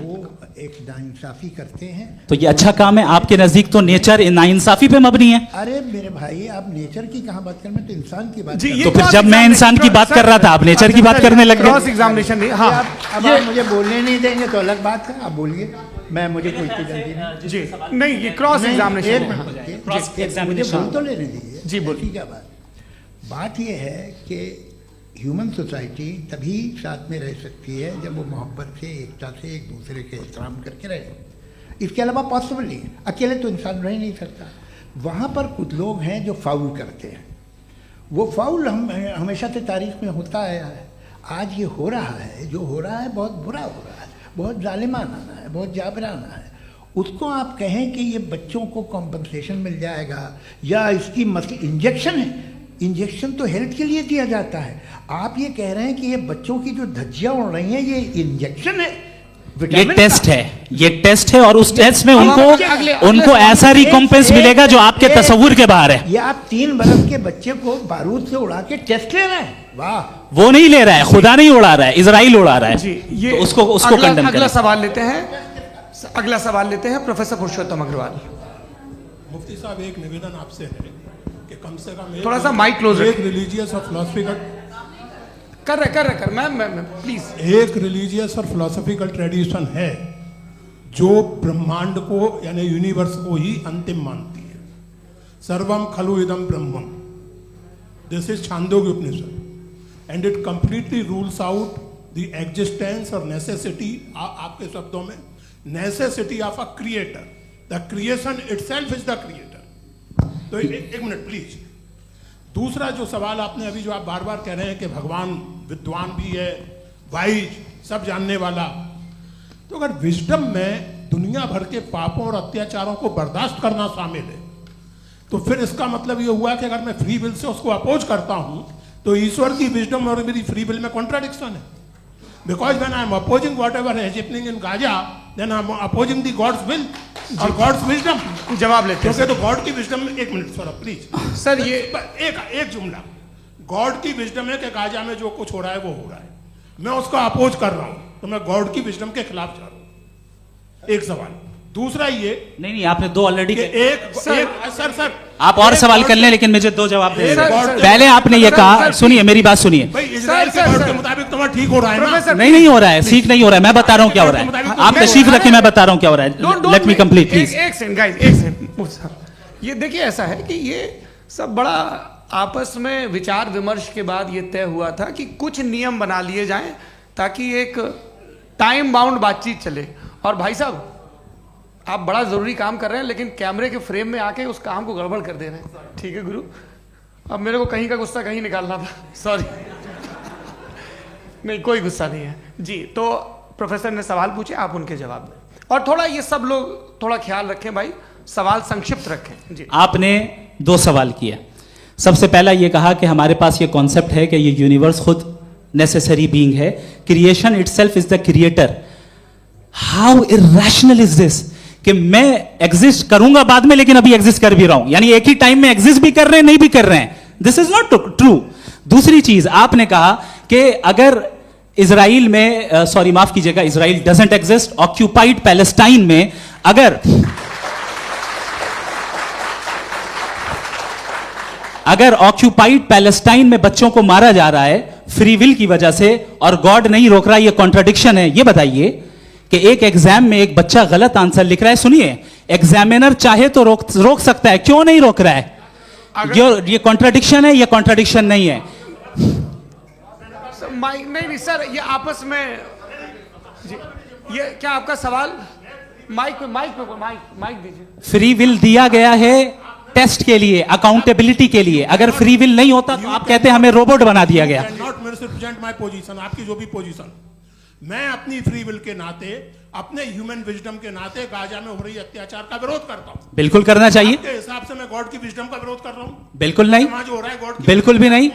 वो एक नाइंसाफी करते हैं।
तो ये अच्छा काम है आपके नजदीक, तो नेचर नाइंसाफी पे मबनी है।
अरे मेरे भाई, आप नेचर की कहाँ बात कर रहे हैं, तो इंसान की बात।
तो फिर जब मैं इंसान की बात कर रहा था आप नेचर की बात करने लग गए।
क्रॉस एग्जामिनेशन नहीं। हाँ,
अब आप मुझे बोलने नहीं देंगे तो अलग बात है, आप बोलिए, मैं मुझे कोई चीज जल्दी नहीं।
जी नहीं, ये क्रॉस एग्जामिनेशन
मुझे बोल तो लेने दीजिए।
जी बोलिए।
क्या बात ये है कि ह्यूमन सोसाइटी तभी साथ में रह सकती है जब वो मोहब्बत से, एकता से, एक दूसरे के एहतराम करके रहे। इसके अलावा पॉसिबल नहीं है, अकेले तो इंसान रह नहीं सकता। वहाँ पर कुछ लोग हैं जो फाउल करते हैं। वो फाउल हमेशा से तारीख में होता आया है। आज ये हो रहा है, जो हो रहा है बहुत बुरा हो रहा है, बहुत जालिमाना है, बहुत जाबराना है। उसको आप कहें कि ये बच्चों को कॉम्पनसेशन मिल जाएगा या इसकी इंजेक्शन है, इंजेक्शन तो हेल्थ के लिए दिया जाता है। आप ये कह रहे हैं कि ये बच्चों की जो धज्जियां उड़ रही हैं ये इंजेक्शन है,
ये टेस्ट है, ये टेस्ट है, और उस टेस्ट में उनको ऐसा रिकॉम्पेंस मिलेगा जो आपके तस्वुर के बाहर है।
ये आप 3 बरस के बच्चे को बारूद से उड़ा के टेस्ट ले रहे हैं। वाह,
वो नहीं ले रहा है, खुदा नहीं उड़ा रहा है, इजराइल उड़ा रहा है।
जी, ये
तो उसको कंडेम
अगला सवाल लेते हैं। अगला सवाल लेते हैं प्रोफेसर पुरुषोत्तम अग्रवाल।
मुफ्ती साहब, एक निवेदन आपसे है कि कम से कम
थोड़ा सा माइक क्लोज
एक रिलीजियस और फिलॉसफिकल
कर मैं प्लीज।
एक रिलीजियस और फिलोसॉफिकल ट्रेडिशन है जो ब्रह्मांड को यानी यूनिवर्स को ही अंतिम मानती है। सर्वम खलु इदम ब्रह्मम, this is Chhandogya Upanishad, and it completely rules out the existence और नेसेसिटी, आपके शब्दों में necessity of a creator. The creation itself is the creator. तो एक मिनट प्लीज। दूसरा जो सवाल आपने अभी, जो आप बार बार कह रहे हैं कि भगवान विद्वान भी है, वाइज, सब जानने वाला, तो अगर विजडम में दुनिया भर के पापों और अत्याचारों को बर्दाश्त करना शामिल है, तो फिर इसका मतलब ये हुआ कि अगर मैं फ्री विल से उसको अपोज करता हूं तो ईश्वर की विजडम और मेरी फ्री विल में कॉन्ट्राडिक्शन है। Because when I am opposing whatever is happening in Gaza, then I am opposing the God's will और गॉड्स विजडम।
जवाब लेते हैं
तो गॉड की विजडम, एक मिनट सर प्लीज
सर, ये
एक जुमला, गॉड की विजडम है कि गाजा में जो कुछ हो रहा है वो हो रहा है, मैं उसका अपोज कर रहा हूं, तो मैं गॉड की विजडम के खिलाफ जा रहा हूं। एक सवाल। दूसरा ये
नहीं, आपने 2 ऑलरेडी।
सर
आप और सवाल कर लें, लेकिन मुझे 2 जवाब दे। पहले आपने ये कहा, सुनिए मेरी बात सुनिए।
इजराइल के गॉड के मुताबिक तुम्हारा ठीक हो रहा है ना?
नहीं हो रहा है, ठीक नहीं हो रहा है। मैं बता रहा हूँ क्या हो रहा है, आप तशरीफ रखें, मैं बता रहा हूँ क्या हो रहा है। Late me complete please.
एक सेकंड गाइस, एक सेकंड। ये देखिए, ऐसा है कि ये सब बड़ा आपस में विचार विमर्श के बाद ये तय हुआ था कि कुछ नियम बना लिए जाएं ताकि एक टाइम बाउंड बातचीत चले। और भाई साहब, आप बड़ा जरूरी काम कर रहे हैं, लेकिन कैमरे के फ्रेम में आके उस काम को गड़बड़ कर दे रहे हैं। ठीक है गुरु, अब मेरे को कहीं का गुस्सा कहीं निकालना था, सॉरी। नहीं, कोई गुस्सा नहीं है जी। तो प्रोफेसर ने सवाल पूछे, आप उनके जवाब दें, और थोड़ा ये सब लोग थोड़ा ख्याल रखें भाई, सवाल संक्षिप्त रखें जी।
आपने 2 सवाल किए। सबसे पहला ये कहा कि हमारे पास ये कॉन्सेप्ट है कि ये यूनिवर्स खुद नेसेसरी बीइंग है, creation itself is the creator. How irrational is this कि मैं एग्जिस्ट करूंगा बाद में, लेकिन अभी एग्जिस्ट कर भी रहा हूं, यानी एक ही टाइम में एग्जिस्ट भी कर रहे हैं, नहीं भी कर रहे हैं। This is not true. दूसरी चीज, आपने कहा कि अगर इजराइल में, सॉरी माफ कीजिएगा, Israel doesn't exist, occupied Palestine में अगर ऑक्यूपाइड पैलेस्टाइन में बच्चों को मारा जा रहा है फ्री विल की वजह से और गॉड नहीं रोक रहा, ये कॉन्ट्रडिक्शन है। ये बताइए कि एक एग्जाम में एक बच्चा गलत आंसर लिख रहा है, सुनिए, एग्जामिनर चाहे तो रोक सकता है, क्यों नहीं रोक रहा है? ये कॉन्ट्रडिक्शन है, ये कॉन्ट्रडिक्शन नहीं है।
नहीं सर, ये आपस में जी, ये क्या आपका सवाल?
माइक दीजिए।
फ्री विल दिया गया है टेस्ट के लिए, अकाउंटेबिलिटी के लिए। अगर फ्री विल नहीं होता तो आप कहते हैं हमें रोबोट बना दिया गया।
नॉट मिसरिप्रेजेंट माय पोजीशन, आपकी जो भी पोजीशन, मैं अपनी फ्री विल के नाते, अपने ह्यूमन विजडम के नाते गाजा में हो रही अत्याचार का विरोध करता हूं।
बिल्कुल करना चाहिए।
आपके हिसाब से मैं गॉड की विजडम का विरोध कर रहा हूं?
बिल्कुल नहीं,
समाज हो रहा है गॉड की,
बिल्कुल भी नहीं,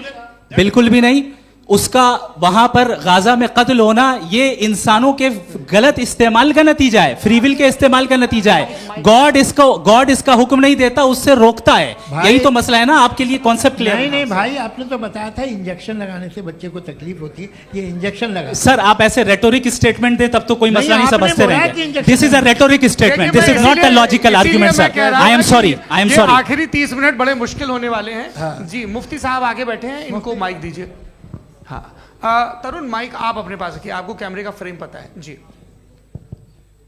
बिल्कुल भी नहीं। उसका वहां पर गाजा में कत्ल होना ये इंसानों के गलत इस्तेमाल का नतीजा है, फ्री विल के इस्तेमाल का नतीजा है। गॉड इसका हुक्म नहीं देता, उससे रोकता है। यही तो मसला है ना, आपके लिए कॉन्सेप्ट क्लियर
नहीं नहीं भाई, आपने तो बताया था इंजेक्शन लगाने से बच्चे को तकलीफ होती है, ये इंजेक्शन लगा।
सर आप ऐसे रेटोरिक स्टेटमेंट दे तब तो कोई मसला नहीं समझते रहेंगे। This is a rhetoric statement, this is not a logical argument sir. I am sorry, I am sorry.
आखिरी 30 मिनट बड़े मुश्किल होने वाले हैं। जी मुफ्ती साहब आगे बैठे हैं, इनको माइक दीजिए। हाँ तरुण, माइक आप अपने पास रखिए, आपको कैमरे का फ्रेम पता है जी।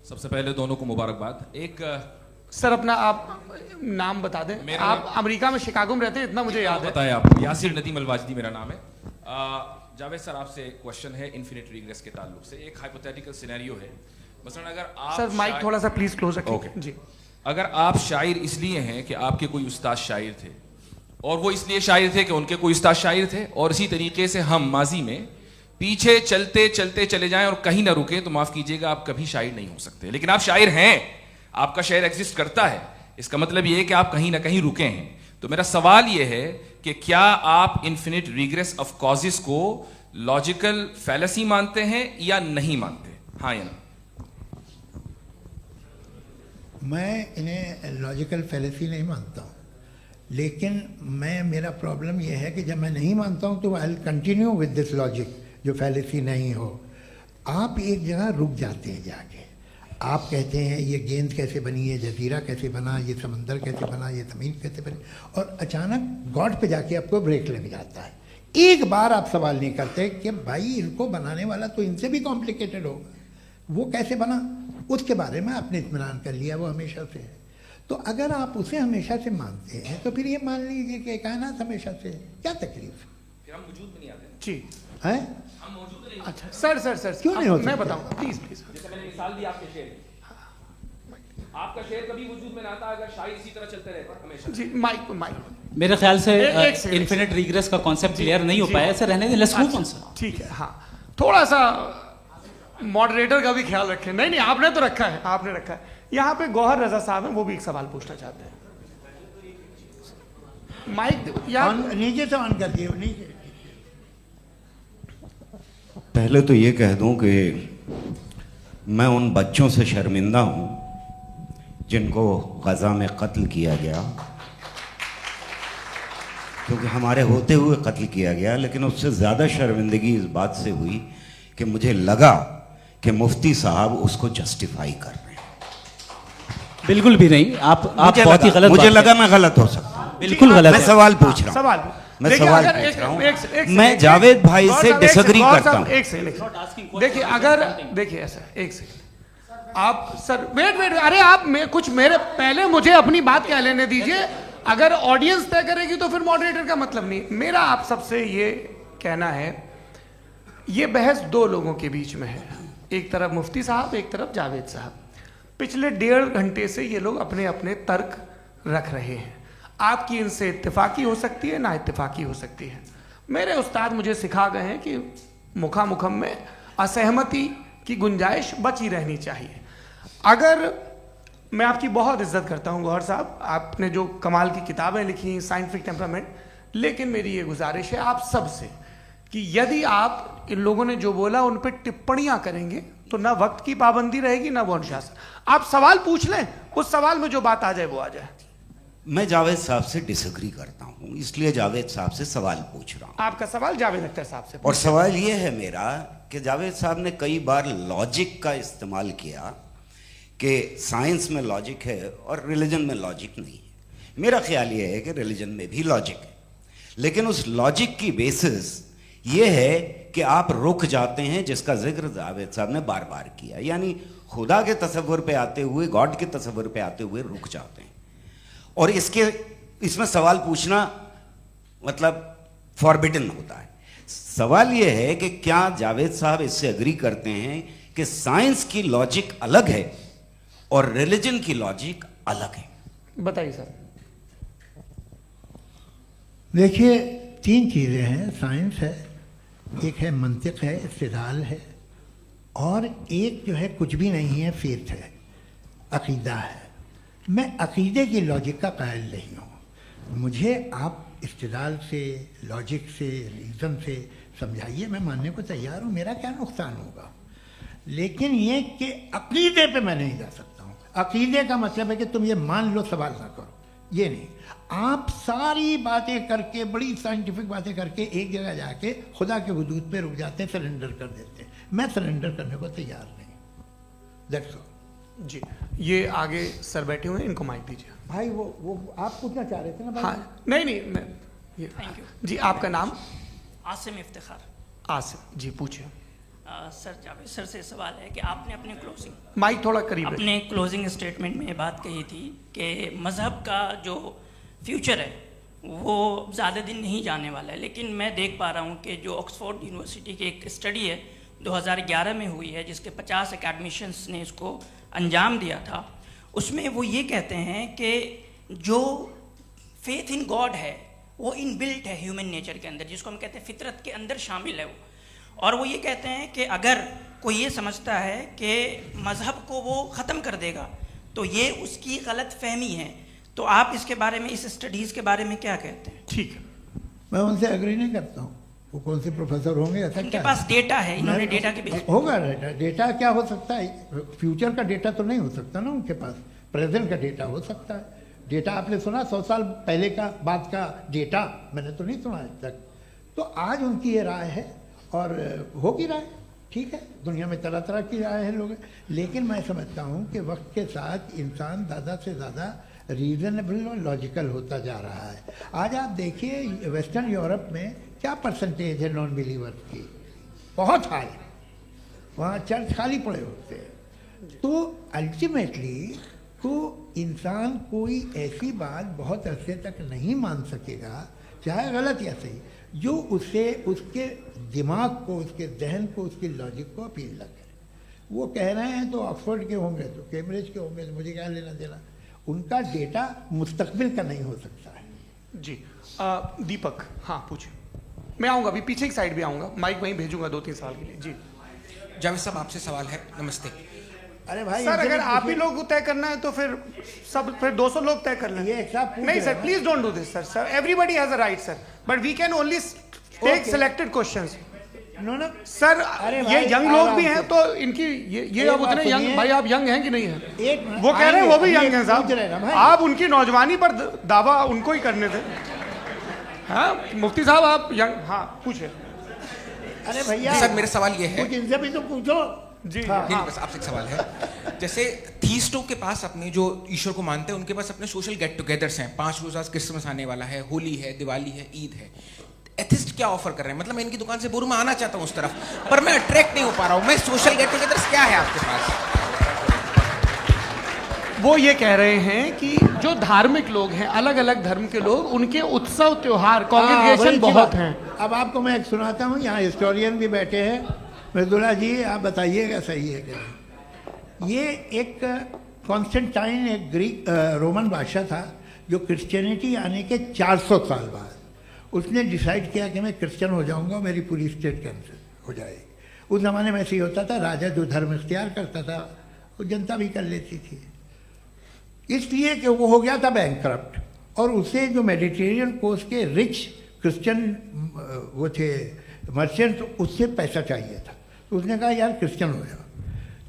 सबसे पहले दोनों को मुबारकबाद। एक
सर अपना आप नाम बता दें। आप अमेरिका में शिकागो में रहते हैं, इतना मुझे याद है।
बताया आपको, यासिर नदीम अलवाजदी मेरा नाम है। जावेद सर आपसे एक क्वेश्चन है इन्फिनिट रिग्रेस के ताल्लुक से। एक हाइपोथेटिकल सिनेरियो है, मसलन अगर आप
सर माइक थोड़ा सा प्लीज क्लोज रखिए जी।
अगर आप शायर इसलिए हैं कि आपके कोई उस्ताद शायर थे, और वो इसलिए शायर थे कि उनके कोई उस्ताद शायर थे, और इसी तरीके से हम माजी में पीछे चलते चलते चले जाएं और कहीं ना रुके, तो माफ कीजिएगा आप कभी शायर नहीं हो सकते। लेकिन आप शायर हैं, आपका शायर एग्जिस्ट करता है, इसका मतलब ये है कि आप कहीं ना कहीं रुके हैं। तो मेरा सवाल ये है कि क्या आप इन्फिनिट रिग्रेस ऑफ कॉजेस को लॉजिकल फैलेसी मानते हैं या नहीं मानते? हाँ या ना?
मैं इन्हें लॉजिकल फैलेसी नहीं मानता हूँ, लेकिन मेरा प्रॉब्लम यह है कि जब मैं नहीं मानता हूँ तो I will continue with this logic जो फैलेसी नहीं हो। आप एक जगह रुक जाते हैं जाके, आप कहते हैं ये गेंद कैसे बनी, ये जजीरा कैसे बना, ये समंदर कैसे बना, ये ज़मीन कैसे बनी, और अचानक गॉड पे जाके आपको ब्रेक लग जाता है। एक बार आप सवाल नहीं करते कि भाई इनको बनाने वाला तो इनसे भी कॉम्प्लिकेटेड होगा, वो कैसे बना, उसके बारे में आपने इत्मीनान कर लिया, वो हमेशा से है। तो अगर आप उसे हमेशा से मानते हैं तो फिर ये मान लीजिए कि कायनात हमेशा से है, क्या तकलीफ?
फिर हम वजूद में नहीं आते
जी
है?
हम मौजूद नहीं।
अच्छा सर
क्यों नहीं हो
मैं
सकता?
बताऊंगा प्लीज।
जैसे मैंने मिसाल दी आपके शेर, आपका शेर कभी वजूद में ना आता अगर शायर इसी तरह चलते रहते हमेशा।
जी माइक
मेरे ख्याल से
एक सेकंड,
इन्फिनिट रिग्रेस का कॉन्सेप्ट क्लियर नहीं हो पाया, ऐसे रहने दें, लेट्स मूव ऑन सर।
ठीक है। हाँ थोड़ा सा मॉडरेटर का भी ख्याल रखें। नहीं आपने तो रखा है, आपने रखा है। यहाँ पे गौहर रजा साहब हैं, वो भी एक सवाल पूछना चाहते हैं। माइक यार
नीचे से ऑन कर दिए नीचे।
पहले तो ये कह दूं कि मैं उन बच्चों से शर्मिंदा हूं जिनको गजा में कत्ल किया गया, क्योंकि हमारे होते हुए कत्ल किया गया। लेकिन उससे ज़्यादा शर्मिंदगी इस बात से हुई कि मुझे लगा कि मुफ्ती साहब उसको जस्टिफाई कर रहे हैं।
बिल्कुल भी नहीं, आप बहुत ही गलत,
मुझे लगा मैं गलत हो सकता हूं।
बिल्कुल गलत।
मैं सवाल पूछ रहा हूं,
सवाल
मैं सवाल पूछ रहा हूं। मैं जावेद भाई से डिसएग्री करता हूं।
एक सेकंड देखिए, अगर देखिए ऐसा एक सेकंड आप सर वेट अरे आप कुछ मेरे पहले मुझे अपनी बात कह लेने दीजिए। अगर ऑडियंस तय करेगी तो फिर मॉडरेटर का मतलब नहीं। मेरा आप सबसे ये कहना है, ये बहस दो लोगों के बीच में है, एक तरफ मुफ्ती साहब, एक तरफ जावेद साहब। पिछले 1.5 घंटे से ये लोग अपने अपने तर्क रख रहे हैं। आपकी इनसे इत्तेफाकी हो सकती है, ना इत्तेफाकी हो सकती है। मेरे उस्ताद मुझे सिखा गए हैं कि मुखामुखम में असहमति की गुंजाइश बची रहनी चाहिए। अगर मैं आपकी बहुत इज्जत करता हूं गौहर साहब, आपने जो कमाल की किताबें लिखी, साइंटिफिक टेम्परामेंट, लेकिन मेरी ये गुजारिश है आप सबसे कि यदि आप इन लोगों ने जो बोला उन पर टिप्पणियां करेंगे तो ना वक्त की पाबंदी रहेगी, ना वो अनुशासन। आप सवाल पूछ लें, उस सवाल में जो बात आ जाए वो आ जाए।
मैं जावेद साहब से डिसएग्री करता हूं, इसलिए जावेद साहब से सवाल पूछ रहा हूं।
आपका सवाल जावेद अख्तर साहब से।
और सवाल यह है मेरा कि जावेद साहब ने कई बार लॉजिक का इस्तेमाल किया कि साइंस में लॉजिक है और रिलीजन में लॉजिक नहीं है। मेरा ख्याल यह है कि रिलीजन में भी लॉजिक है, लेकिन उस लॉजिक की बेसिस ये है कि आप रुक जाते हैं, जिसका जिक्र जावेद साहब ने बार बार किया, यानी खुदा के तसव्वुर पे आते हुए, गॉड के तसव्वुर पे आते हुए रुक जाते हैं। और इसमें सवाल पूछना मतलब फॉरबिडन होता है। सवाल यह है कि क्या जावेद साहब इससे एग्री करते हैं कि साइंस की लॉजिक अलग है और रिलीजन की लॉजिक अलग है।
बताइए सर।
देखिए, 3 चीज़ें हैं, साइंस है, एक है मंतिक है, इस्तिदलाल है, और एक जो है कुछ भी नहीं है, फेथ है, अकीदा है। मैं अकीदे की लॉजिक का कायल नहीं हूँ। मुझे आप इस्तिदलाल से, लॉजिक से, रीज़न से समझाइए, मैं मानने को तैयार हूँ, मेरा क्या नुकसान होगा। लेकिन ये कि अकीदे पे मैं नहीं जा सकता हूँ। अकीदे का मतलब है कि तुम ये मान लो, सवाल ना करो, ये नहीं। आप सारी बातें करके, बड़ी साइंटिफिक बातें करके एक जगह जाके खुदा के हुदूद पे रुक जाते हैं, सरेंडर कर देते हैं। मैं सरेंडर करने को तैयार नहीं। That's all.
जी, ये आगे सर बैठे हुए हैं, इनको माइक दीजिए।
भाई वो आप पूछना चाह रहे थे ना भाई?
हाँ, नहीं मैं ये,
थैंक यू
जी, आपका नाम?
आसिम इफ्तिखार।
आसिम जी, पूछिए।
सर, जावेद सर से सवाल है कि आपने अपने क्लोजिंग
माइक थोड़ा करीब रखिए।
अपने क्लोजिंग स्टेटमेंट में ये बात कही थी कि मज़हब का जो फ्यूचर है वो ज़्यादा दिन नहीं जाने वाला है, लेकिन मैं देख पा रहा हूँ कि जो ऑक्सफोर्ड यूनिवर्सिटी की एक स्टडी है 2011 में हुई है, जिसके 50 एकेडमिशियंस ने इसको अंजाम दिया था, उसमें वो ये कहते हैं कि जो फेथ इन गॉड है वो इनबिल्ट है ह्यूमन नेचर के अंदर, जिसको हम कहते हैं फितरत के अंदर शामिल है वो। और वो ये कहते हैं कि अगर कोई ये समझता है कि मज़हब को वो ख़त्म कर देगा तो ये उसकी गलत फहमी है। तो आप इसके बारे में, इस स्टडीज़ के बारे में क्या कहते हैं?
ठीक है,
मैं उनसे एग्री नहीं करता हूँ। वो कौन से प्रोफेसर होंगे? ऐसा
उनके
क्या
पास डेटा है, इन्होंने डेटा के बेस
होगा। डेटा क्या हो सकता है? फ्यूचर का डेटा तो नहीं हो सकता ना उनके पास, प्रेजेंट का डेटा हो सकता है। डेटा आपने सुना 100 साल पहले का बाद का डेटा? मैंने तो नहीं सुना आज तक। तो आज उनकी ये राय है और होगी राय, ठीक है। दुनिया में तरह तरह की राय है लोग, लेकिन मैं समझता हूँ कि वक्त के साथ इंसान ज़्यादा से ज़्यादा रीजनेबल और लॉजिकल होता जा रहा है। आज आप देखिए वेस्टर्न यूरोप में क्या परसेंटेज है नॉन बिलीवर्स की, बहुत हाई। वहाँ चर्च खाली पड़े होते हैं। तो अल्टीमेटली तो इंसान कोई ऐसी बात बहुत अरसे तक नहीं मान सकेगा, चाहे गलत या सही, जो उसे, उसके दिमाग को, उसके जहन को, उसकी लॉजिक को अपील न करे। वो कह रहे हैं तो ऑक्सफोर्ड के होंगे तो कैम्ब्रिज के होंगे, तो मुझे क्या लेना देना। उनका डेटा मुस्तकबिल का नहीं हो सकता है।
जी, दीपक, हाँ पूछिए। मैं आऊँगा, अभी पीछे की साइड भी आऊँगा, माइक वहीं भेजूंगा 2-3 साल के लिए। जी
जावेद साहब, आपसे सवाल है। नमस्ते।
अरे भाई
सर, अगर आप ही लोग तय करना है तो फिर 200 लोग तय कर लें।
ये
नहीं sir, please don't do this sir. Everybody has a right sir, but we can only take selected questions.
No
sir, ये यंग लोग भी हैं तो इनकी ये अब उतने यंग, भाई आप यंग हैं कि नहीं है? वो कह रहे हैं वो भी यंग हैं साहब, आप उनकी नौजवानी पर दावा उनको ही करने थे। हाँ मुफ्ती साहब, आप यंग, हाँ पूछे।
अरे भैया
सर, मेरा सवाल ये है,
कुछ इनसे भी तो पूछो।
जी
नहीं, बस आपसे एक सवाल है। जैसे थीस्टों के पास, अपने जो ईश्वर को मानते हैं, उनके पास अपने सोशल गेट टुगेदर्स हैं। 5 रोज़ आज क्रिसमस आने वाला है, होली है, दिवाली है, ईद है। एथिस्ट क्या ऑफर कर रहे हैं? मतलब मैं इनकी दुकान से बोलूं, मैं आना चाहता हूं उस तरफ, पर मैं अट्रैक्ट नहीं हो पा रहा हूं। मैं सोशल गेट टुगेदर्स क्या है आपके पास?
वो ये कह रहे हैं कि जो धार्मिक लोग हैं, अलग अलग धर्म के लोग, उनके उत्सव त्योहार, कॉन्ग्रेगेशन बहुत हैं।
अब आपको मैं एक सुनाता हूँ, यहाँ हिस्टोरियन भी बैठे हैं। मृदुला जी, आप बताइएगा सही है कि नहीं। ये एक कॉन्स्टेंटाइन, एक ग्रीक रोमन बादशाह था, जो क्रिश्चियनिटी आने के 400 साल बाद उसने डिसाइड किया कि मैं क्रिश्चियन हो जाऊंगा, मेरी पूरी स्टेट कैंसिल हो जाएगी। उस ज़माने में ऐसे ही होता था, राजा जो धर्म इख्तियार करता था वो जनता भी कर लेती थी, इसलिए कि वो हो गया था बैंकरप्ट। और उसे जो मेडिटेरियन कोस्ट के रिच क्रिश्चियन वो थे मर्चेंट, उससे पैसा चाहिए था। तो उसने कहा यार क्रिश्चियन हो जाओ।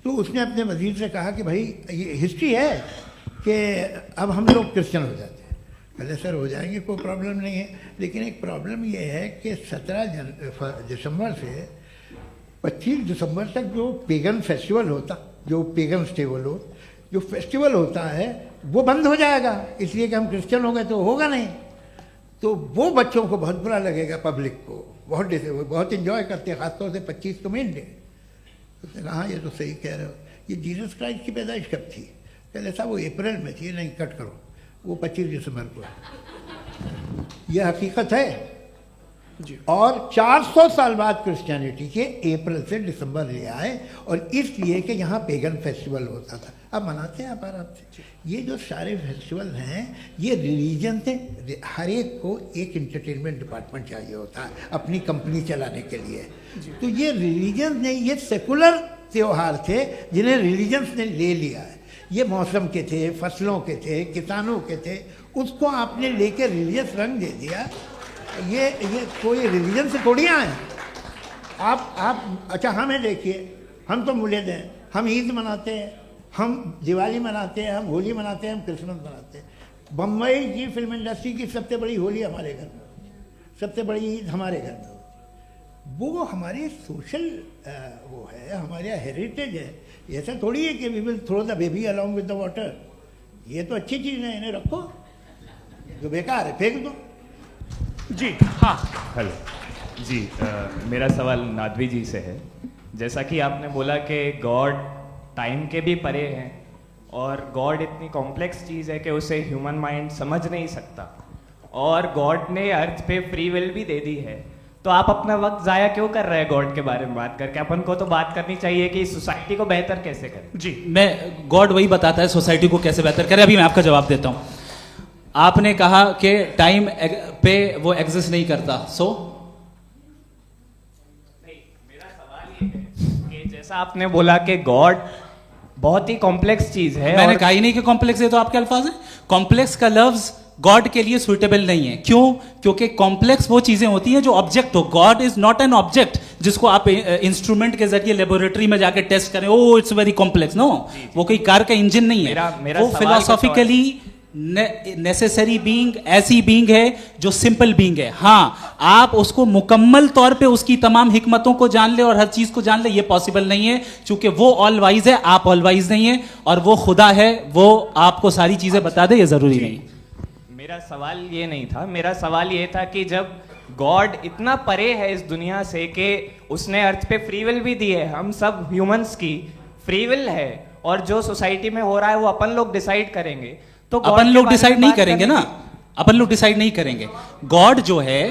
तो उसने अपने वजीर से कहा कि भाई ये हिस्ट्री है कि अब हम लोग क्रिश्चियन हो जाते हैं। पहले सर हो जाएंगे, कोई प्रॉब्लम नहीं है, लेकिन एक प्रॉब्लम ये है कि 17 दिसंबर से 25 दिसंबर तक जो पेगन फेस्टिवल होता, जो पेगन जो फेस्टिवल होता है वो बंद हो जाएगा, इसलिए कि हम क्रिश्चियन हो गए तो होगा नहीं। तो वो बच्चों को बहुत बुरा लगेगा, पब्लिक को बहुत इन्जॉय करते हैं, खासतौर से 25 को मेन डे। उसने कहा हाँ ये तो सही कह रहे हो। ये जीसस क्राइस्ट की पैदाइश कब थी? पहले साहब वो अप्रैल में थी। नहीं, कट करो, वो 25 दिसंबर को है। यह हकीकत है जी। और 400 साल बाद क्रिश्चियनिटी के अप्रैल से दिसंबर ले आए, और इसलिए कि यहाँ पेगन फेस्टिवल होता था। अब मनाते हैं आप आराम से। ये जो सारे फेस्टिवल हैं ये रिलीजन से, हर एक को एक इंटरटेनमेंट डिपार्टमेंट चाहिए होता है अपनी कंपनी चलाने के लिए। तो ये रिलीजन ने, ये सेकुलर त्योहार थे जिन्हें रिलीजन्स ने ले लिया है। ये मौसम के थे, फसलों के थे, किसानों के थे, उसको आपने लेके रिलीजियस रंग दे दिया। ये कोई रिलीजन से थोड़ी आए आप। अच्छा हमें देखिए, हम तो मुल्द हैं, हम ईद मनाते हैं, हम दिवाली मनाते हैं, हम होली मनाते हैं, हम क्रिसमस मनाते हैं। बम्बई की फिल्म इंडस्ट्री की सबसे बड़ी होली हमारे घर में होती है, सबसे बड़ी ईद हमारे घर में होती है। वो हमारी सोशल वो है, हमारा हेरिटेज है। ऐसा थोड़ी है कि we will throw the baby along with the water. ये तो अच्छी चीज़ है, इन्हें रखो, जो बेकार है फेंक दो।
जी हाँ,
हेलो जी, मेरा सवाल नादवी जी से है। जैसा कि आपने बोला कि गॉड टाइम के भी परे हैं और गॉड इतनी कॉम्प्लेक्स चीज़ है कि उसे ह्यूमन माइंड समझ नहीं सकता, और गॉड ने अर्थ पे फ्री विल भी दे दी है, तो आप अपना वक्त ज़ाया क्यों कर रहे हैं गॉड के बारे में बात करके? अपन को तो बात करनी चाहिए कि सोसाइटी को बेहतर कैसे करें।
जी, मैं गॉड वही बताता है सोसाइटी को कैसे बेहतर करें। अभी मैं आपका जवाब देता हूँ। आपने कहा कि टाइम पे वो एग्जिस्ट नहीं करता, सो
नहीं, मेरा सवाल ये है कि जैसा आपने बोला कि गॉड बहुत ही कॉम्प्लेक्स चीज है।
मैंने कहा ही नहीं कि कॉम्प्लेक्स है, तो आपके अल्फाज हैं। कॉम्प्लेक्स का लफ्ज गॉड के लिए सुइटेबल नहीं है। क्यों? क्योंकि कॉम्प्लेक्स वो चीजें होती हैं जो ऑब्जेक्ट हो। God is not an object जिसको आप इंस्ट्रूमेंट के जरिए लेबोरेटरी में जाके टेस्ट करें, oh it's very complex. No, वो कोई कार का इंजन नहीं है। वो फिलोसॉफिकली नेसेसरी बीइंग ऐसी बीइंग है जो सिंपल बीइंग है। हाँ, आप उसको मुकम्मल तौर पे उसकी तमाम हिकमतों को जान ले और हर चीज को जान ले, ये पॉसिबल नहीं है, क्योंकि वो ऑल वाइज है, आप ऑल वाइज नहीं है, और वो खुदा है, वो आपको सारी चीजें बता दे, ये जरूरी नहीं।
मेरा सवाल ये नहीं था, मेरा सवाल ये था कि जब गॉड इतना परे है इस दुनिया से कि उसने अर्थ पे फ्री विल भी दी है, हम सब ह्यूमंस की फ्री विल है, और जो सोसाइटी में हो रहा है वो अपन लोग डिसाइड करेंगे, तो
अपन लोग डिसाइड नहीं करेंगे ना, अपन लोग डिसाइड नहीं करेंगे। गॉड जो है,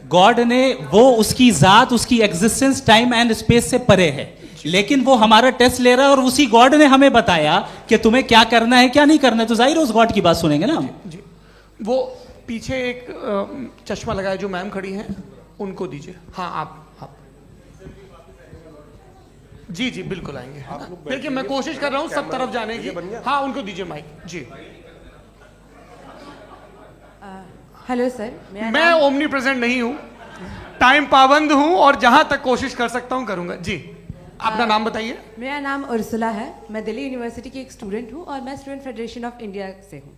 गॉड ने वो उसकी जात, उसकी एग्जिस्टेंस टाइम एंड स्पेस से परे है, लेकिन वो हमारा टेस्ट ले रहा है और उसी गॉड ने हमें बताया कि तुम्हें क्या करना है क्या नहीं करना है, तो जाहिर है उस गॉड की बात सुनेंगे ना।
जी, वो पीछे एक चश्मा लगाए जो मैम खड़ी हैं, उनको दीजिए। हाँ, आप जी जी बिल्कुल आएंगे। देखिए मैं कोशिश कर रहा हूँ सब तरफ जाने की। हाँ, उनको दीजिए माइक। जी,
हेलो सर,
मैं ओमनी प्रेजेंट नहीं हूँ, टाइम पाबंद हूँ और जहां तक कोशिश कर सकता हूँ करूंगा। जी, अपना नाम बताइए।
मेरा नाम उर्सुला है, मैं दिल्ली यूनिवर्सिटी की एक स्टूडेंट हूँ और मैं स्टूडेंट फेडरेशन ऑफ इंडिया से हूँ।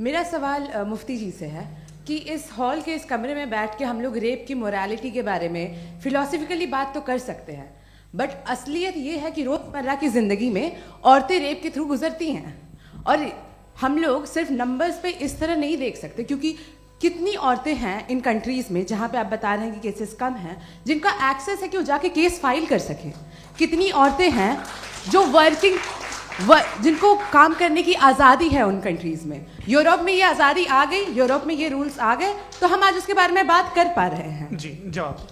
मेरा सवाल मुफ्ती जी से है कि इस हॉल के इस कमरे में बैठ के हम लोग रेप की मोरालिटी के बारे में फिलोसफिकली बात तो कर सकते हैं, बट असलियत ये है कि रोज़मर्रा की ज़िंदगी में औरतें रेप के थ्रू गुजरती हैं, और हम लोग सिर्फ नंबर्स पे इस तरह नहीं देख सकते, क्योंकि कितनी औरतें हैं इन कंट्रीज़ में जहाँ पे आप बता रहे हैं कि केसेस कम हैं, जिनका एक्सेस है कि वो जाके केस फाइल कर सकें। कितनी औरतें हैं जो जिनको काम करने की आज़ादी है उन कंट्रीज़ में। यूरोप में ये आज़ादी आ गई, यूरोप में ये रूल्स आ गए, तो हम आज उसके बारे में बात कर पा रहे हैं।
जी, जवाब।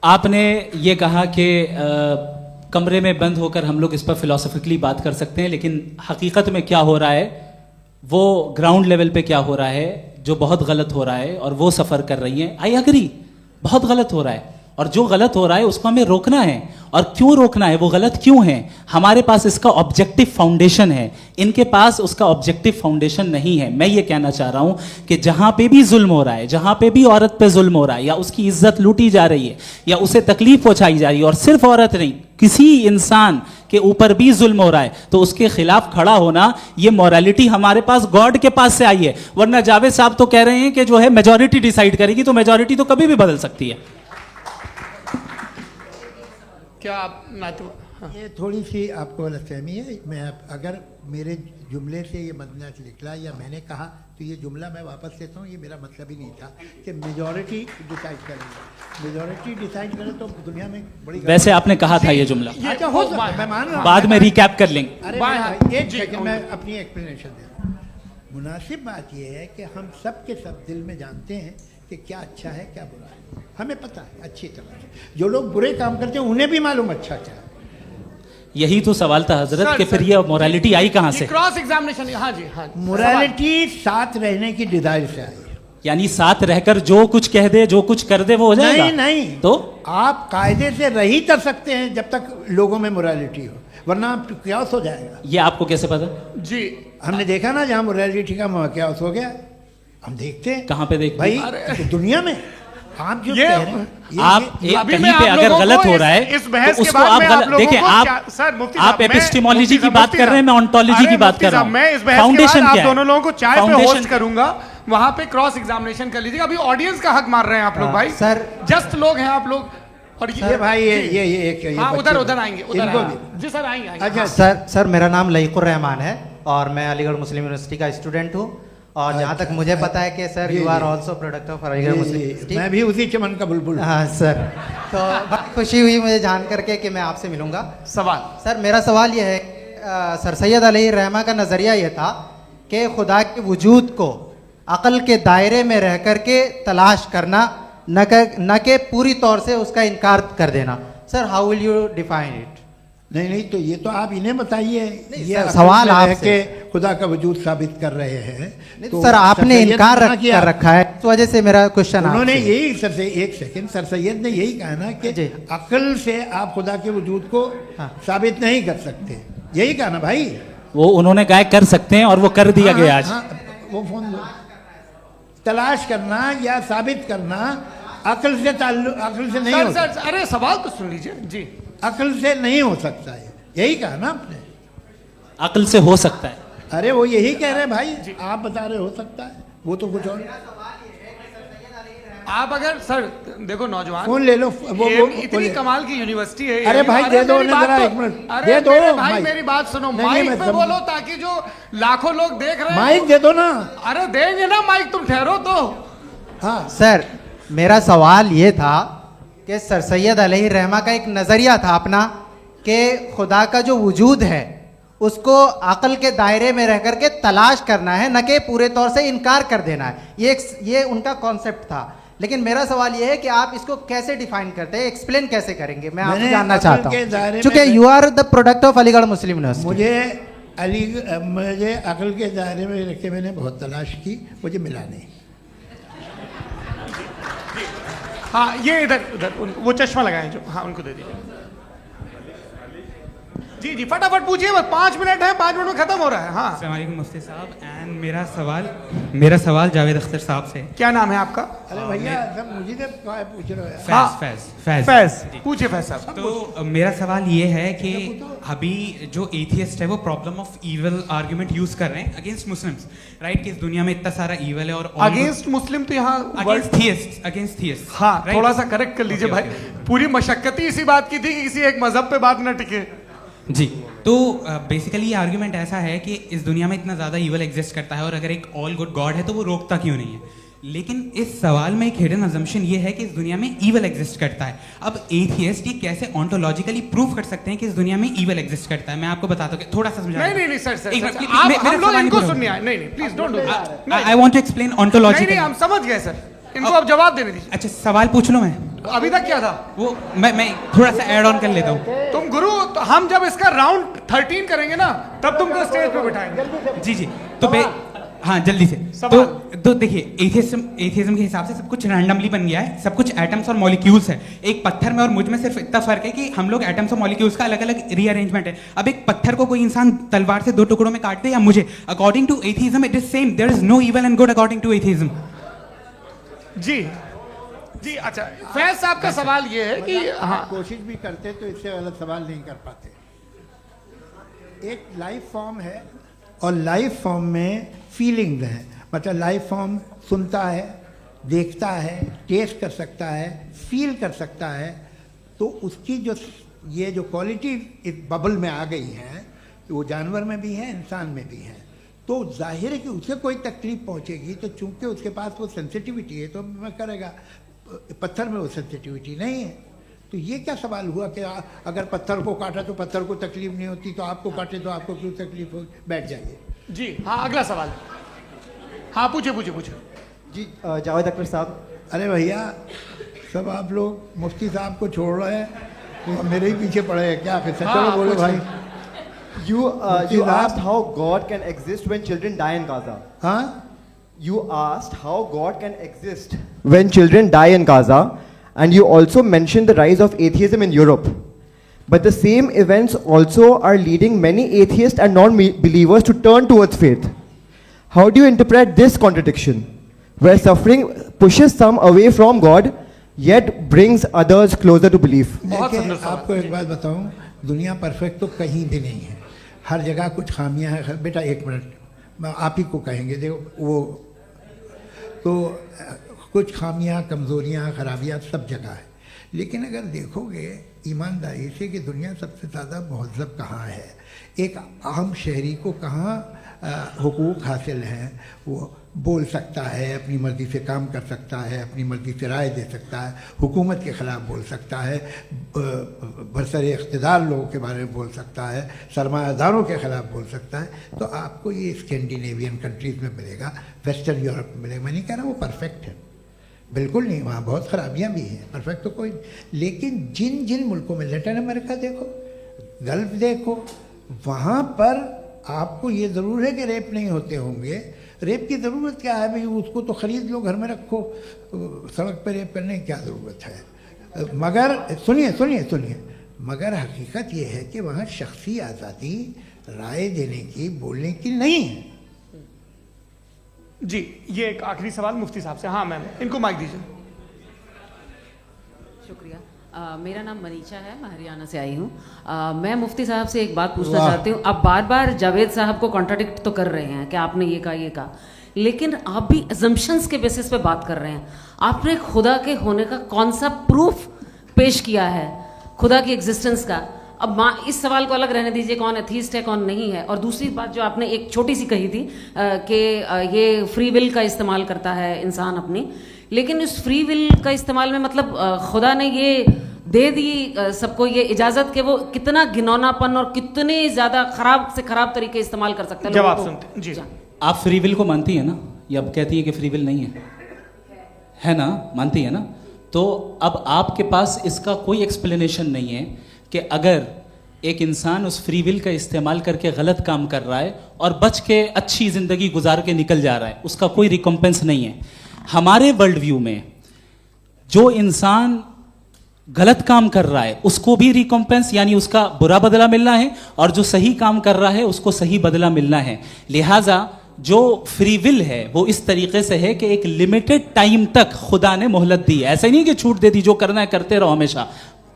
आपने ये कहा कि कमरे में बंद होकर हम लोग इस पर फिलोसफिकली बात कर सकते हैं, लेकिन हकीकत में क्या हो रहा है, वो ग्राउंड लेवल पे क्या हो रहा है, जो बहुत गलत हो रहा है, और वो सफ़र कर रही हैं। आई अग्री, बहुत गलत हो रहा है, और जो गलत हो रहा है उसको हमें रोकना है। और क्यों रोकना है, वो गलत क्यों है? हमारे पास इसका ऑब्जेक्टिव फाउंडेशन है, इनके पास उसका ऑब्जेक्टिव फाउंडेशन नहीं है। मैं ये कहना चाह रहा हूं कि जहां पे भी जुल्म हो रहा है, जहां पे भी औरत पे जुल्म हो रहा है, या उसकी इज्जत लूटी जा रही है, या उसे तकलीफ पहुंचाई जा रही है, और सिर्फ औरत नहीं, किसी इंसान के ऊपर भी जुल्म हो रहा है, तो उसके खिलाफ खड़ा होना, ये मॉरलिटी हमारे पास गॉड के पास से आई है। वरना जावेद साहब तो कह रहे हैं कि जो है मेजॉरिटी डिसाइड करेगी, तो मेजॉरिटी तो कभी भी बदल सकती है।
क्या आप
हाँ। ये थोड़ी सी आपको गलतफहमी है। मैं अगर मेरे जुमले से ये मतलब निकला या मैंने कहा, तो ये जुमला मैं वापस लेता हूँ, ये मेरा मतलब ही नहीं था कि मेजॉरिटी डिसाइड करेंगे। मेजॉरिटी डिसाइड करे तो दुनिया में बड़ी, वैसे
आपने कहा था ये जुमला।
अच्छा, हो मैं मान रहा हूँ,
बाद में रिकैप कर लेंगे।
अरे एक सेकंड, मैं अपनी एक्सप्लेनेशन दे रहा हूँ। मुनासिब बात यह है कि हम सब के सब दिल में जानते हैं कि क्या अच्छा है क्या बुरा है, हमें पता है अच्छी तरह से। जो लोग बुरे काम करते हैं उन्हें भी मालूम अच्छा क्या है।
यही तो सवाल था हजरत
सर,
कि फिर ये मोरालिटी आई कहाँ से?
क्रॉस एग्जामिनेशन, हाँ जी, हाँ जी।
मोरालिटी साथ रहने की डिजायर से आई।
यानी साथ रहकर जो कुछ कह दे, जो कुछ कर दे, वो हो जाएगा?
नहीं नहीं,
तो
आप कायदे से रह ही कर सकते हैं जब तक लोगों में मोरालिटी हो, वरना क्यास हो जाएगा।
ये आपको कैसे पता?
जी,
हमने देखा ना, जहाँ मोरालिटी का क्यास हो गया, हम देखते हैं।
कहाँ पे देखते
भाई?
हैं?
तो दुनिया में आप जो
ये
कह रहे हैं,
आप कहीं पे अगर गलत हो रहा है
इस बहस
तो
के
उसको
बाद
आप
मैं
गलत
लोगों
देखिए।
को
आप
सर मुफ्ती
आप
साहब, मैं-
एपिस्टेमोलॉजी की
मुफ्ती
बात कर रहे हैं, मैं ऑन्टोलॉजी की बात कर रहा हूँ।
मैं इस बहस के
फाउंडेशन
बाद आप
क्या है?
दोनों लोगों को चाय पे
फाउंडेशन
होस्ट करूंगा, वहां पे क्रॉस एग्जामिनेशन कर लीजिएगा। अभी ऑडियंस का हक मार रहे हैं आप लोग भाई,
सर
जस्ट लोग हैं आप लोग। और
ये भाई ये एक
हाँ,
बच्चे-
उधर आएंगे, उधर
इनको
आएंगे।
भी।
जी सर, आएंगे आएंगे।
अच्छा
सर मेरा नाम लईकुर रहमान है और मैं अलीगढ़ मुस्लिम यूनिवर्सिटी का स्टूडेंट हूँ। और जहाँ तक मुझे पता है कि sir you are also product of Aligarh Muslim University.
मैं भी उसी चमन का बुलबुल।
हाँ सर, तो बड़ी खुशी हुई मुझे जान करके कि मैं आपसे मिलूंगा।
सवाल
सर, मेरा सवाल यह है, सर सैयद अलैहि रहमा का नज़रिया ये था कि खुदा के वजूद को अक़ल के दायरे में रह कर के तलाश करना, न कि पूरी तौर से उसका इनकार कर देना। Sir how will you define it?
नहीं तो ये तो आप इन्हें बताइए। ये
सर, सवाल
आपसे खुदा का वजूद साबित कर रहे हैं
तो सर आपने इनकार कर रखा है, इस वजह से मेरा क्वेश्चन
उन्होंने यही सर से एक सेकंड, सर सैयद ने यही कहा ना कि अक्ल से आप खुदा के वजूद को साबित नहीं कर सकते, यही कहा ना भाई।
वो उन्होंने कहा कर सकते हैं और वो कर दिया गया आज।
वो फोन दो। तलाश करना या साबित करना अक्ल से अक्ल से नहीं हो सकता।
सर अरे सवाल तो सुन लीजिए जी।
अक्ल से नहीं हो सकता है, यही कहा ना आपने।
अक्ल से हो सकता है?
अरे वो यही कह रहे हैं भाई, आप बता रहे हो सकता है, वो तो कुछ और।
आप अगर सर देखो नौजवान
फोन ले लो, वो
इतनी कमाल की यूनिवर्सिटी है।
अरे भाई दे दो ना जरा, एक मिनट दे दो
भाई, मेरी बात सुनो, माइक पे बोलो ताकि जो लाखों लोग देख रहे हैं।
माइक दे दो ना।
अरे देंगे ना माइक, तुम ठहरो तो।
हाँ
सर, मेरा सवाल ये था कि सर सैयद अलैहि रहमा का एक नज़रिया था अपना कि खुदा का जो वजूद है उसको अक़ल के दायरे में रह करके तलाश करना है, न कि पूरे तौर से इनकार कर देना है। ये उनका कॉन्सेप्ट था। लेकिन मेरा सवाल ये है कि आप इसको कैसे डिफाइन करते हैं, एक्सप्लेन कैसे करेंगे? मैं आपसे जानना चाहता हूँ, क्योंकि you are the product of Aligarh Muslim University.
मुझे अक़ल के दायरे में रख के मैंने बहुत तलाश की, मुझे मिला नहीं।
हाँ ये इधर वो चश्मा लगाए जो, हाँ उनको दे दीजिए। जी जी फटाफट पूछिए, बस 5 मिनट है, 5 मिनट में खत्म हो रहा है। हाँ
अस्सलाम वालेकुम मुफ्ती साहब, एंड मेरा सवाल जावेद अख्तर साहब से।
क्या नाम है आपका?
अरे भैया सब मुझे पूछ रहे हो।
फैज
पूछिए फैज साहब।
तो मेरा सवाल ये है कि अभी जो एथियस्ट है वो problem of evil argument use कर रहे हैं अगेंस्ट मुस्लिम्स, राइट? कि इस दुनिया में इतना सारा इविल है और
अगेंस्ट मुस्लिम तो यहाँ
अगेंस्ट थियस्ट।
हाँ थोड़ा सा करेक्ट कर लीजिए भाई, पूरी मशक्कत इसी बात की थी कि किसी एक मजहब पे बात न टिके।
जी, तो बेसिकली ये आर्ग्यूमेंट ऐसा है कि इस दुनिया में इतना ज़्यादा ईवल एग्जिस्ट करता है और अगर एक ऑल गुड गॉड है तो वो रोकता क्यों नहीं है? लेकिन इस सवाल में एक हिडन अजम्पशन ये है कि इस दुनिया में ईवल एग्जिस्ट करता है। अब एथियस्ट ये कैसे ऑन्टोलॉजिकली प्रूव कर सकते हैं कि इस दुनिया में ईवल एग्जिस्ट करता है? मैं आपको बताता हूँ, थोड़ा सा समझा।
नहीं सर हम लोग इनको सुनिए। नहीं please don't do that.
I want to explain ontologically.
नहीं हम समझ गए सर, इनको अब जवाब देने दीजिए।
अच्छा सवाल पूछ लो। मैं
अभी तक क्या था
वो मैं थोड़ा सा ऐड ऑन कर लेता हूँ।
तुम गुरु, तो हम जब इसका राउंड 13 करेंगे ना तब तुमको स्टेज पे बिठाएंगे।
जी तो हाँ जल्दी से। तो देखिए एथियज्म के हिसाब से सब कुछ रैंडमली बन गया है, सब कुछ एटम्स और मॉलिक्यूल्स है। एक पत्थर में और मुझ में सिर्फ इतना फर्क है कि हम लोग एटम्स और मॉलिक्यूल्स का अलग अलग रीअरेंजमेंट है। अब एक पत्थर को कोई इंसान तलवार से 2 टुकड़ों में काट दे या मुझे, according to atheism it is same. There is no evil and good according to atheism.
जी अच्छा, फैज साहब का सवाल ये है कि हाँ
कोशिश भी करते तो इससे गलत सवाल नहीं कर पाते। एक लाइफ फॉर्म है और लाइफ फॉर्म में फीलिंग्स हैं, मतलब लाइफ फॉर्म सुनता है, देखता है, टेस्ट कर सकता है, फील कर सकता है। तो उसकी ये जो क्वालिटी इस बबल में आ गई है, वो जानवर में भी है, इंसान में भी है। तो जाहिर है कि उसे कोई तकलीफ पहुंचेगी, तो चूंकि उसके पास वो सेंसिटिविटी है तो मैं करेगा। पत्थर में वो सेंसिटिविटी नहीं है। तो ये क्या सवाल हुआ कि अगर पत्थर को काटा तो पत्थर को तकलीफ नहीं होती, तो आपको काटे तो आपको क्यों तकलीफ हो? बैठ जाइए।
जी हाँ अगला सवाल। हाँ पूछे
जी जावेद अख्तर साहब।
अरे भैया सब आप लोग मुफ्ती साहब को छोड़ रहे हैं, मेरे ही पीछे पड़े हैं क्या? फिर चलो बोलो भाई।
You asked how God can exist when children die in Gaza.
हाँ?
You asked how God can exist when children die in Gaza, and you also mentioned the rise of atheism in Europe. But the same events also are leading many atheists and non-believers to turn towards faith. How do you interpret this contradiction, where suffering pushes some away from God, yet brings others closer to belief?
देखिए, आपको एक बात बताऊं, दुनिया perfect तो कहीं भी नहीं है, हर जगह कुछ खामियां हैं। बेटा एक मिनट, मैं आप ही को कहेंगे, देखो वो तो कुछ खामियां, कमज़ोरियां, खराबियां सब जगह है। लेकिन अगर देखोगे ईमानदारी से कि दुनिया सबसे ज़्यादा महज़ब कहाँ है, एक आम शहरी को कहाँ हुकूक हासिल हैं, वो बोल सकता है, अपनी मर्ज़ी से काम कर सकता है, अपनी मर्ज़ी से राय दे सकता है, हुकूमत के ख़िलाफ़ बोल सकता है, बरसरे इक़्तिदार लोगों के बारे में बोल सकता है, सरमायादारों के ख़िलाफ़ बोल सकता है। तो आपको ये स्कैंडिनेवियन कंट्रीज़ में मिलेगा, वेस्टर्न यूरोप में मिलेगा। मैं नहीं कह रहा वो परफेक्ट है, बिल्कुल नहीं, वहाँ बहुत ख़राबियाँ भी हैं, परफेक्ट तो कोई। लेकिन जिन जिन मुल्कों में, लैटिन अमेरिका देखो, गल्फ देखो, वहाँ पर आपको ये ज़रूर है कि रेप नहीं होते होंगे। रेप की ज़रूरत क्या है भाई? उसको तो ख़रीद लो, घर में रखो, सड़क पर रेप करने की क्या ज़रूरत है? मगर सुनिए सुनिए सुनिए, मगर हकीकत ये है कि वहाँ शख्सी आज़ादी राय देने की, बोलने की नहीं है।
जी, ये एक आखिरी सवाल मुफ्ती साहब से। हाँ मैम, इनको माइक दीजिए।
शुक्रिया। मेरा नाम मनीषा है, मैं हरियाणा से आई हूँ। मैं मुफ्ती साहब से एक बात पूछना चाहती हूँ। आप बार बार जावेद साहब को कॉन्ट्राडिक्ट तो कर रहे हैं कि आपने ये कहा, लेकिन आप भी अजम्पशंस के बेसिस पे बात कर रहे हैं। आपने खुदा के होने का कौन सा प्रूफ पेश किया है, खुदा की एग्जिस्टेंस का? अब इस सवाल को अलग रहने दीजिए, कौन एथीस्ट है कौन नहीं है। और दूसरी बात जो आपने एक छोटी सी कही थी कि ये फ्री विल का इस्तेमाल करता है इंसान अपनी, लेकिन इस फ्री विल का इस्तेमाल में मतलब खुदा ने ये दे दी सबको ये इजाज़त कि वो कितना घिनौनापन और कितने ज़्यादा ख़राब से ख़राब तरीके इस्तेमाल कर सकते हैं।
जवाब सुनते जी।
आप फ्री विल को मानती है ना, या अब कहती है कि फ्री विल नहीं है ना? मानती है ना? तो अब आपके पास इसका कोई एक्सप्लेनेशन नहीं है कि अगर एक इंसान उस फ्री विल का इस्तेमाल करके गलत काम कर रहा है और बच के अच्छी ज़िंदगी गुजार के निकल जा रहा है, उसका कोई रिकम्पेंस नहीं है। हमारे वर्ल्ड व्यू में जो इंसान गलत काम कर रहा है उसको भी रिकम्पेंस यानी उसका बुरा बदला मिलना है, और जो सही काम कर रहा है उसको सही बदला मिलना है। लिहाजा जो फ्री विल है वो इस तरीके से है कि एक लिमिटेड टाइम तक खुदा ने मोहलत दी है। ऐसा नहीं कि छूट दे दी, जो करना है करते रहो हमेशा।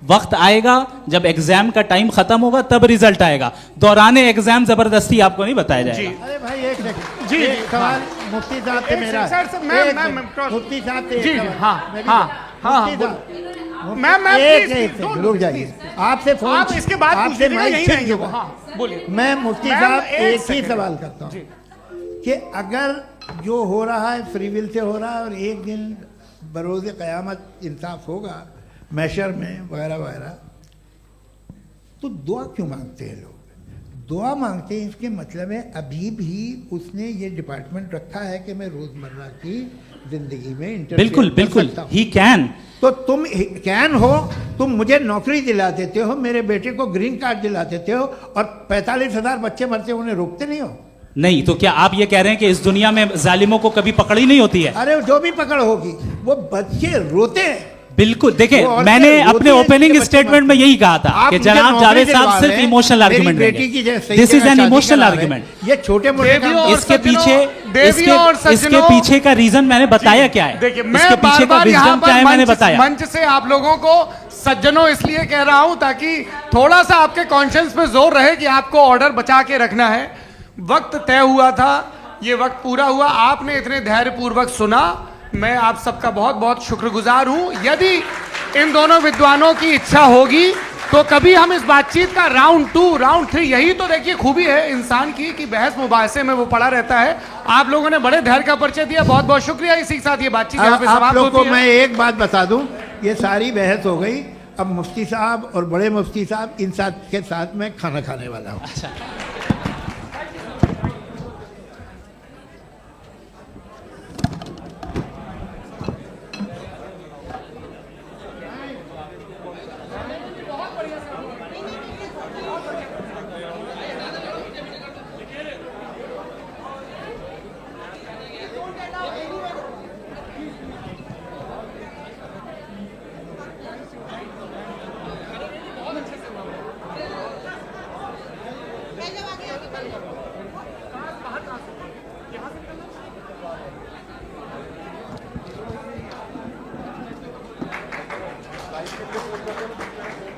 वक्त आएगा जब एग्जाम का टाइम खत्म होगा तब रिजल्ट आएगा, दौराने एग्जाम जबरदस्ती आपको नहीं बताया जाएगा।
अरे भाई एक सेकंड,
जी
सवाल मुफ्ती साहब से मेरा, मुफ्ती साहब से
जी,
रुक जाइए, आपसे फोन,
आप इसके बाद
आपसे
यही रहेंगे वो। हाँ बोलिए।
मैं मुफ्ती साहब एक ही सवाल करता हूँ कि अगर जो हो रहा है फ्री विल से हो रहा है और एक दिन बरोज़ क़यामत इंसाफ होगा मैशर में वगैरह वगैरह, तो दुआ क्यों मांगते हैं लोग? दुआ मांगते हैं इसके मतलब है अभी भी उसने ये डिपार्टमेंट रखा है कि मैं रोज़मर्रा की ज़िंदगी में
बिल्कुल बिल्कुल ही कैन।
तो तुम कैन हो, तुम मुझे नौकरी दिला देते हो, मेरे बेटे को ग्रीन कार्ड दिला देते हो, और 45,000 बच्चे मरते उन्हें रोकते नहीं हो।
नहीं तो क्या आप ये कह रहे हैं कि इस दुनिया में जालिमों को कभी पकड़ ही नहीं होती है?
अरे जो भी पकड़ होगी वो बच्चे रोते हैं।
बिल्कुल, देखें मैंने अपने ओपनिंग स्टेटमेंट में यही कहा था कि जनाब जावेद साहब सिर्फ इमोशनल आर्गुमेंट देंगे। This is an emotional argument.
ये छोटे मोटे
इसके पीछे का रीजन मैंने बताया क्या है, इसके पीछे का विजडम क्या है मैंने बताया।
मंच से आप लोगों को सज्जनों इसलिए कह रहा हूं ताकि थोड़ा सा आपके कॉन्शियंस पे जोर रहे कि आपको ऑर्डर बचा के रखना है। वक्त तय हुआ था, ये वक्त पूरा हुआ, आपने इतने धैर्यपूर्वक सुना, मैं आप सबका बहुत बहुत शुक्रगुजार हूं। यदि इन दोनों विद्वानों की इच्छा होगी तो कभी हम इस बातचीत का राउंड 2, राउंड 3, यही तो देखिए खूबी है इंसान की कि बहस मुबाहसे में वो पड़ा रहता है। आप लोगों ने बड़े धैर्य का परिचय दिया, बहुत बहुत शुक्रिया। इसी के साथ ये बातचीत यहाँ पे समाप्त होती है।
आप लोगों को मैं एक बात बता दूं, ये सारी बहस हो गई, अब मुफ्ती साहब और बड़े मुफ्ती साहब इन के साथ मैं खाना खाने वाला हूँ।
अच्छा।
है।